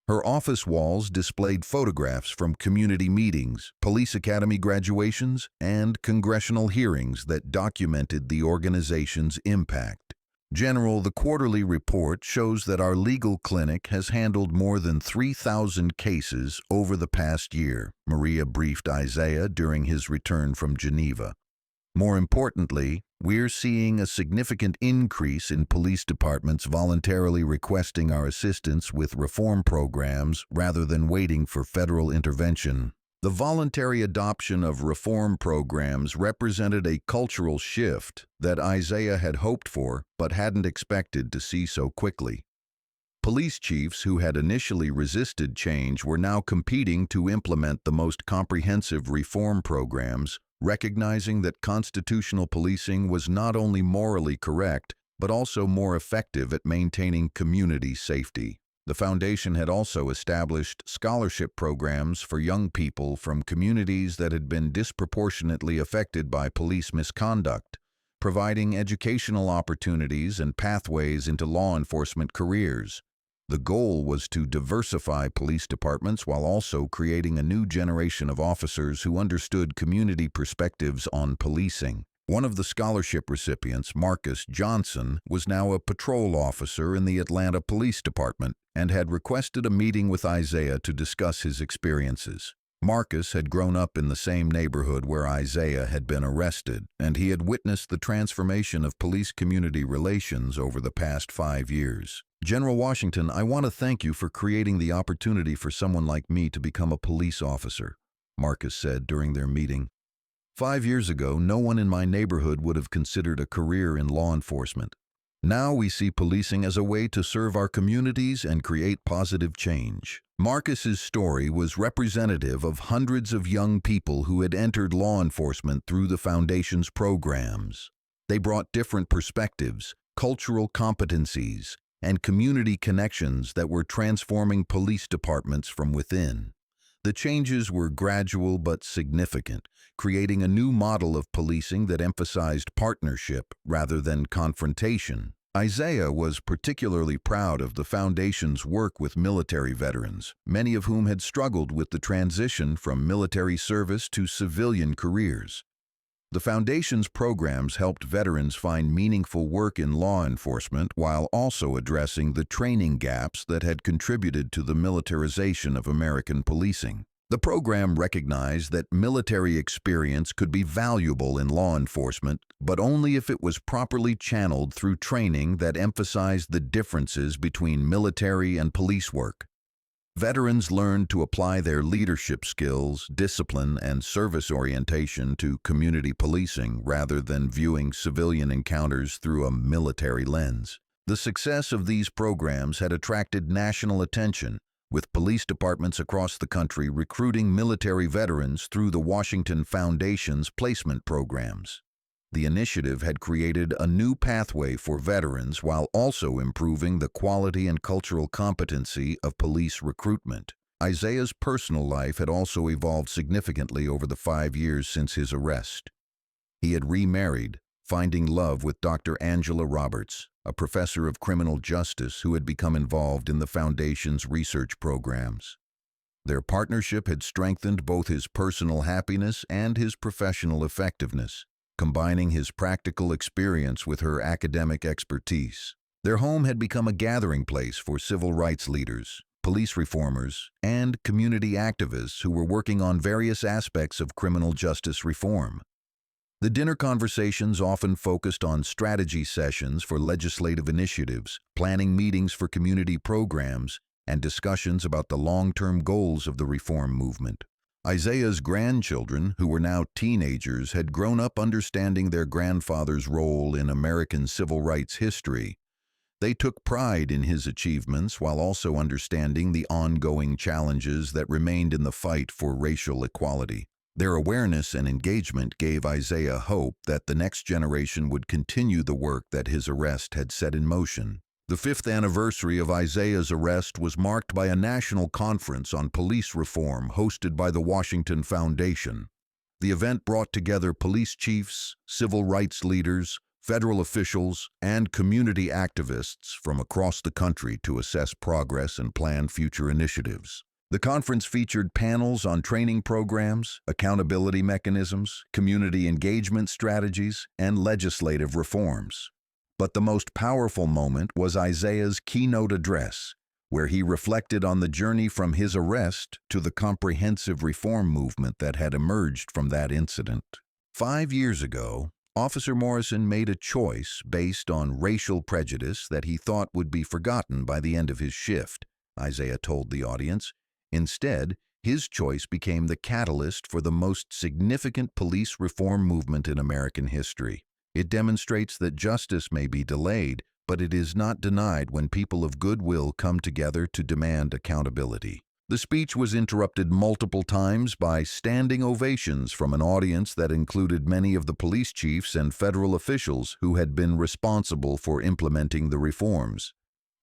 Her office walls displayed photographs from community meetings, police academy graduations, and congressional hearings that documented the organization's impact. The quarterly report shows that our legal clinic has handled more than 3,000 cases over the past year, Maria briefed Isaiah during his return from Geneva. More importantly, we're seeing a significant increase in police departments voluntarily requesting our assistance with reform programs rather than waiting for federal intervention. The voluntary adoption of reform programs represented a cultural shift that Isaiah had hoped for but hadn't expected to see so quickly. Police chiefs who had initially resisted change were now competing to implement the most comprehensive reform programs, recognizing that constitutional policing was not only morally correct, but also more effective at maintaining community safety. The foundation had also established scholarship programs for young people from communities that had been disproportionately affected by police misconduct, providing educational opportunities and pathways into law enforcement careers. The goal was to diversify police departments while also creating a new generation of officers who understood community perspectives on policing. One of the scholarship recipients, Marcus Johnson, was now a patrol officer in the Atlanta Police Department and had requested a meeting with Isaiah to discuss his experiences. Marcus had grown up in the same neighborhood where Isaiah had been arrested, and he had witnessed the transformation of police-community relations over the past 5 years. General Washington, I want to thank you for creating the opportunity for someone like me to become a police officer, Marcus said during their meeting. 5 years ago, no one in my neighborhood would have considered a career in law enforcement. Now we see policing as a way to serve our communities and create positive change. Marcus's story was representative of hundreds of young people who had entered law enforcement through the Foundation's programs. They brought different perspectives, cultural competencies, and community connections that were transforming police departments from within. The changes were gradual but significant, creating a new model of policing that emphasized partnership rather than confrontation. Isaiah was particularly proud of the Foundation's work with military veterans, many of whom had struggled with the transition from military service to civilian careers. The Foundation's programs helped veterans find meaningful work in law enforcement while also addressing the training gaps that had contributed to the militarization of American policing. The program recognized that military experience could be valuable in law enforcement, but only if it was properly channeled through training that emphasized the differences between military and police work. Veterans learned to apply their leadership skills, discipline, and service orientation to community policing rather than viewing civilian encounters through a military lens. The success of these programs had attracted national attention, with police departments across the country recruiting military veterans through the Washington Foundation's placement programs. The initiative had created a new pathway for veterans while also improving the quality and cultural competency of police recruitment. Isaiah's personal life had also evolved significantly over the 5 years since his arrest. He had remarried, finding love with Dr. Angela Roberts, a professor of criminal justice who had become involved in the Foundation's research programs. Their partnership had strengthened both his personal happiness and his professional effectiveness, combining his practical experience with her academic expertise. Their home had become a gathering place for civil rights leaders, police reformers, and community activists who were working on various aspects of criminal justice reform. The dinner conversations often focused on strategy sessions for legislative initiatives, planning meetings for community programs, and discussions about the long-term goals of the reform movement. Isaiah's grandchildren, who were now teenagers, had grown up understanding their grandfather's role in American civil rights history. They took pride in his achievements while also understanding the ongoing challenges that remained in the fight for racial equality. Their awareness and engagement gave Isaiah hope that the next generation would continue the work that his arrest had set in motion. The 5th anniversary of Isaiah's arrest was marked by a national conference on police reform hosted by the Washington Foundation. The event brought together police chiefs, civil rights leaders, federal officials, and community activists from across the country to assess progress and plan future initiatives. The conference featured panels on training programs, accountability mechanisms, community engagement strategies, and legislative reforms. But the most powerful moment was Isaiah's keynote address, where he reflected on the journey from his arrest to the comprehensive reform movement that had emerged from that incident. 5 years ago, Officer Morrison made a choice based on racial prejudice that he thought would be forgotten by the end of his shift, Isaiah told the audience. Instead, his choice became the catalyst for the most significant police reform movement in American history. It demonstrates that justice may be delayed, but it is not denied when people of goodwill come together to demand accountability. The speech was interrupted multiple times by standing ovations from an audience that included many of the police chiefs and federal officials who had been responsible for implementing the reforms.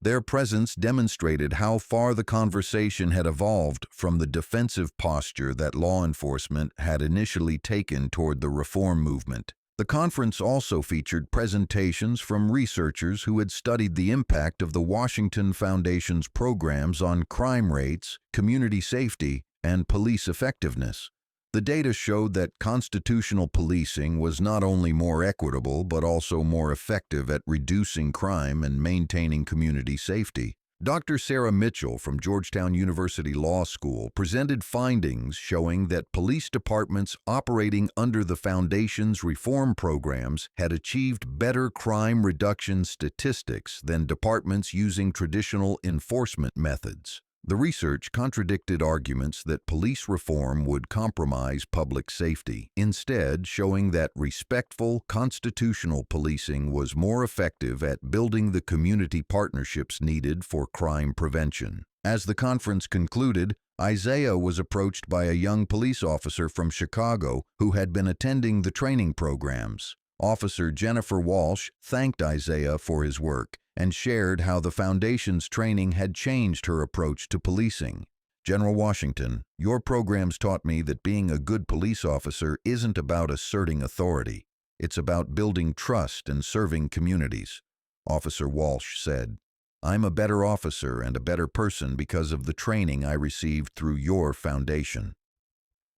Their presence demonstrated how far the conversation had evolved from the defensive posture that law enforcement had initially taken toward the reform movement. The conference also featured presentations from researchers who had studied the impact of the Washington Foundation's programs on crime rates, community safety, and police effectiveness. The data showed that constitutional policing was not only more equitable but also more effective at reducing crime and maintaining community safety. Dr. Sarah Mitchell from Georgetown University Law School presented findings showing that police departments operating under the Foundation's reform programs had achieved better crime reduction statistics than departments using traditional enforcement methods. The research contradicted arguments that police reform would compromise public safety, instead showing that respectful, constitutional policing was more effective at building the community partnerships needed for crime prevention. As the conference concluded, Isaiah was approached by a young police officer from Chicago who had been attending the training programs. Officer Jennifer Walsh thanked Isaiah for his work and shared how the Foundation's training had changed her approach to policing. General Washington, your programs taught me that being a good police officer isn't about asserting authority. It's about building trust and serving communities. Officer Walsh said, I'm a better officer and a better person because of the training I received through your foundation.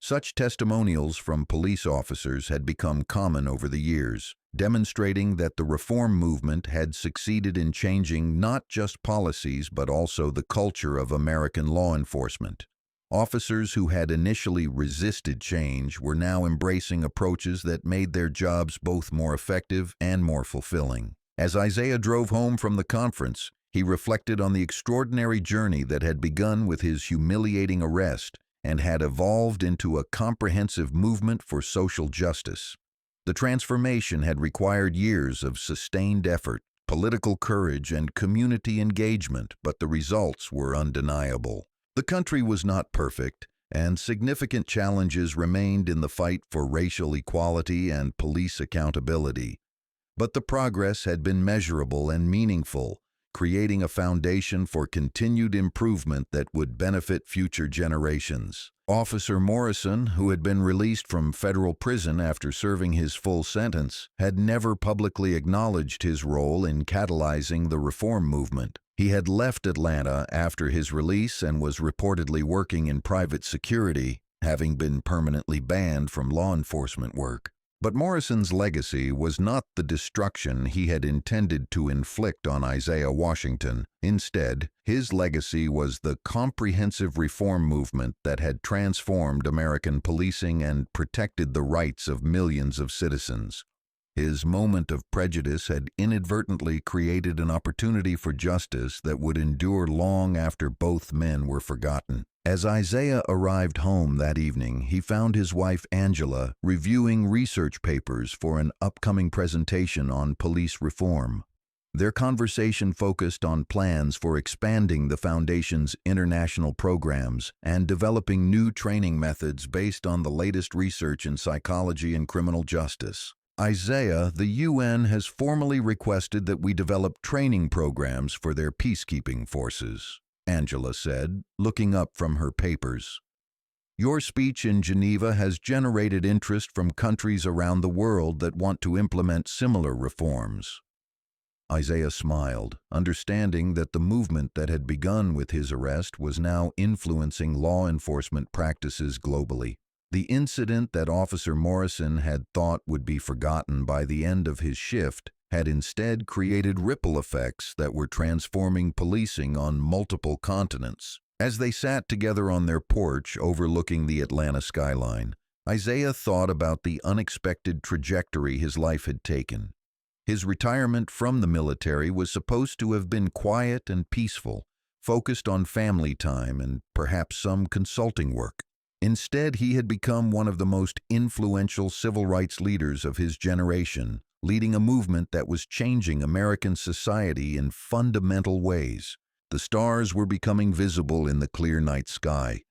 Such testimonials from police officers had become common over the years, demonstrating that the reform movement had succeeded in changing not just policies but also the culture of American law enforcement. Officers who had initially resisted change were now embracing approaches that made their jobs both more effective and more fulfilling. As Isaiah drove home from the conference, he reflected on the extraordinary journey that had begun with his humiliating arrest and had evolved into a comprehensive movement for social justice. The transformation had required years of sustained effort, political courage, and community engagement, but the results were undeniable. The country was not perfect, and significant challenges remained in the fight for racial equality and police accountability. But the progress had been measurable and meaningful, creating a foundation for continued improvement that would benefit future generations. Officer Morrison, who had been released from federal prison after serving his full sentence, had never publicly acknowledged his role in catalyzing the reform movement. He had left Atlanta after his release and was reportedly working in private security, having been permanently banned from law enforcement work. But Morrison's legacy was not the destruction he had intended to inflict on Isaiah Washington. Instead, his legacy was the comprehensive reform movement that had transformed American policing and protected the rights of millions of citizens. His moment of prejudice had inadvertently created an opportunity for justice that would endure long after both men were forgotten. As Isaiah arrived home that evening, he found his wife Angela reviewing research papers for an upcoming presentation on police reform. Their conversation focused on plans for expanding the Foundation's international programs and developing new training methods based on the latest research in psychology and criminal justice. Isaiah, the UN has formally requested that we develop training programs for their peacekeeping forces, Angela said, looking up from her papers. Your speech in Geneva has generated interest from countries around the world that want to implement similar reforms. Isaiah smiled, understanding that the movement that had begun with his arrest was now influencing law enforcement practices globally. The incident that Officer Morrison had thought would be forgotten by the end of his shift had instead created ripple effects that were transforming policing on multiple continents. As they sat together on their porch overlooking the Atlanta skyline, Isaiah thought about the unexpected trajectory his life had taken. His retirement from the military was supposed to have been quiet and peaceful, focused on family time and perhaps some consulting work. Instead, he had become one of the most influential civil rights leaders of his generation, leading a movement that was changing American society in fundamental ways. The stars were becoming visible in the clear night sky,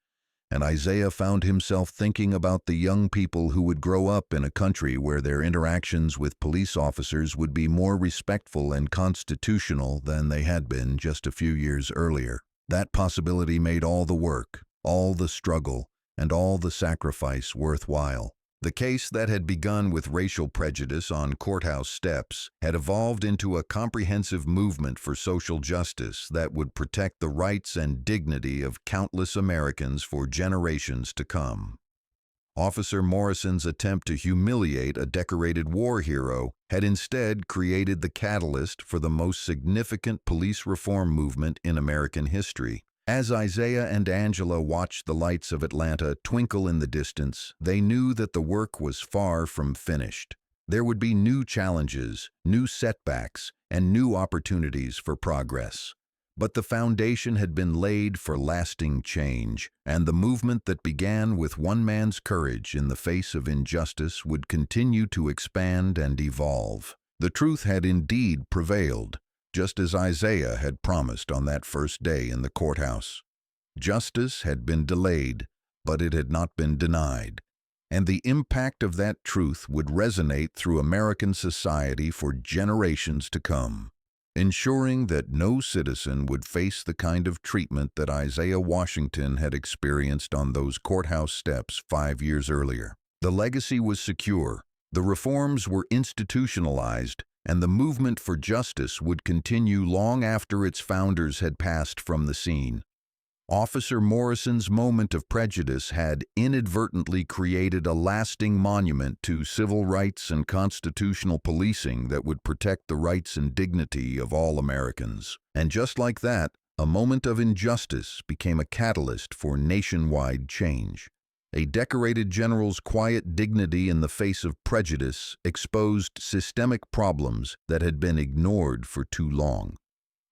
and Isaiah found himself thinking about the young people who would grow up in a country where their interactions with police officers would be more respectful and constitutional than they had been just a few years earlier. That possibility made all the work, all the struggle, and all the sacrifice worthwhile. The case that had begun with racial prejudice on courthouse steps had evolved into a comprehensive movement for social justice that would protect the rights and dignity of countless Americans for generations to come. Officer Morrison's attempt to humiliate a decorated war hero had instead created the catalyst for the most significant police reform movement in American history. As Isaiah and Angela watched the lights of Atlanta twinkle in the distance, they knew that the work was far from finished. There would be new challenges, new setbacks, and new opportunities for progress. But the foundation had been laid for lasting change, and the movement that began with one man's courage in the face of injustice would continue to expand and evolve. The truth had indeed prevailed, just as Isaiah had promised on that first day in the courthouse. Justice had been delayed, but it had not been denied, and the impact of that truth would resonate through American society for generations to come, ensuring that no citizen would face the kind of treatment that Isaiah Washington had experienced on those courthouse steps 5 years earlier. The legacy was secure, the reforms were institutionalized, and the movement for justice would continue long after its founders had passed from the scene. Officer Morrison's moment of prejudice had inadvertently created a lasting monument to civil rights and constitutional policing that would protect the rights and dignity of all Americans. And just like that, a moment of injustice became a catalyst for nationwide change. A decorated general's quiet dignity in the face of prejudice exposed systemic problems that had been ignored for too long.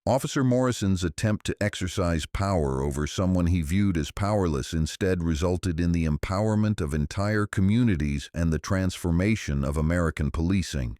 Officer Morrison's attempt to exercise power over someone he viewed as powerless instead resulted in the empowerment of entire communities and the transformation of American policing.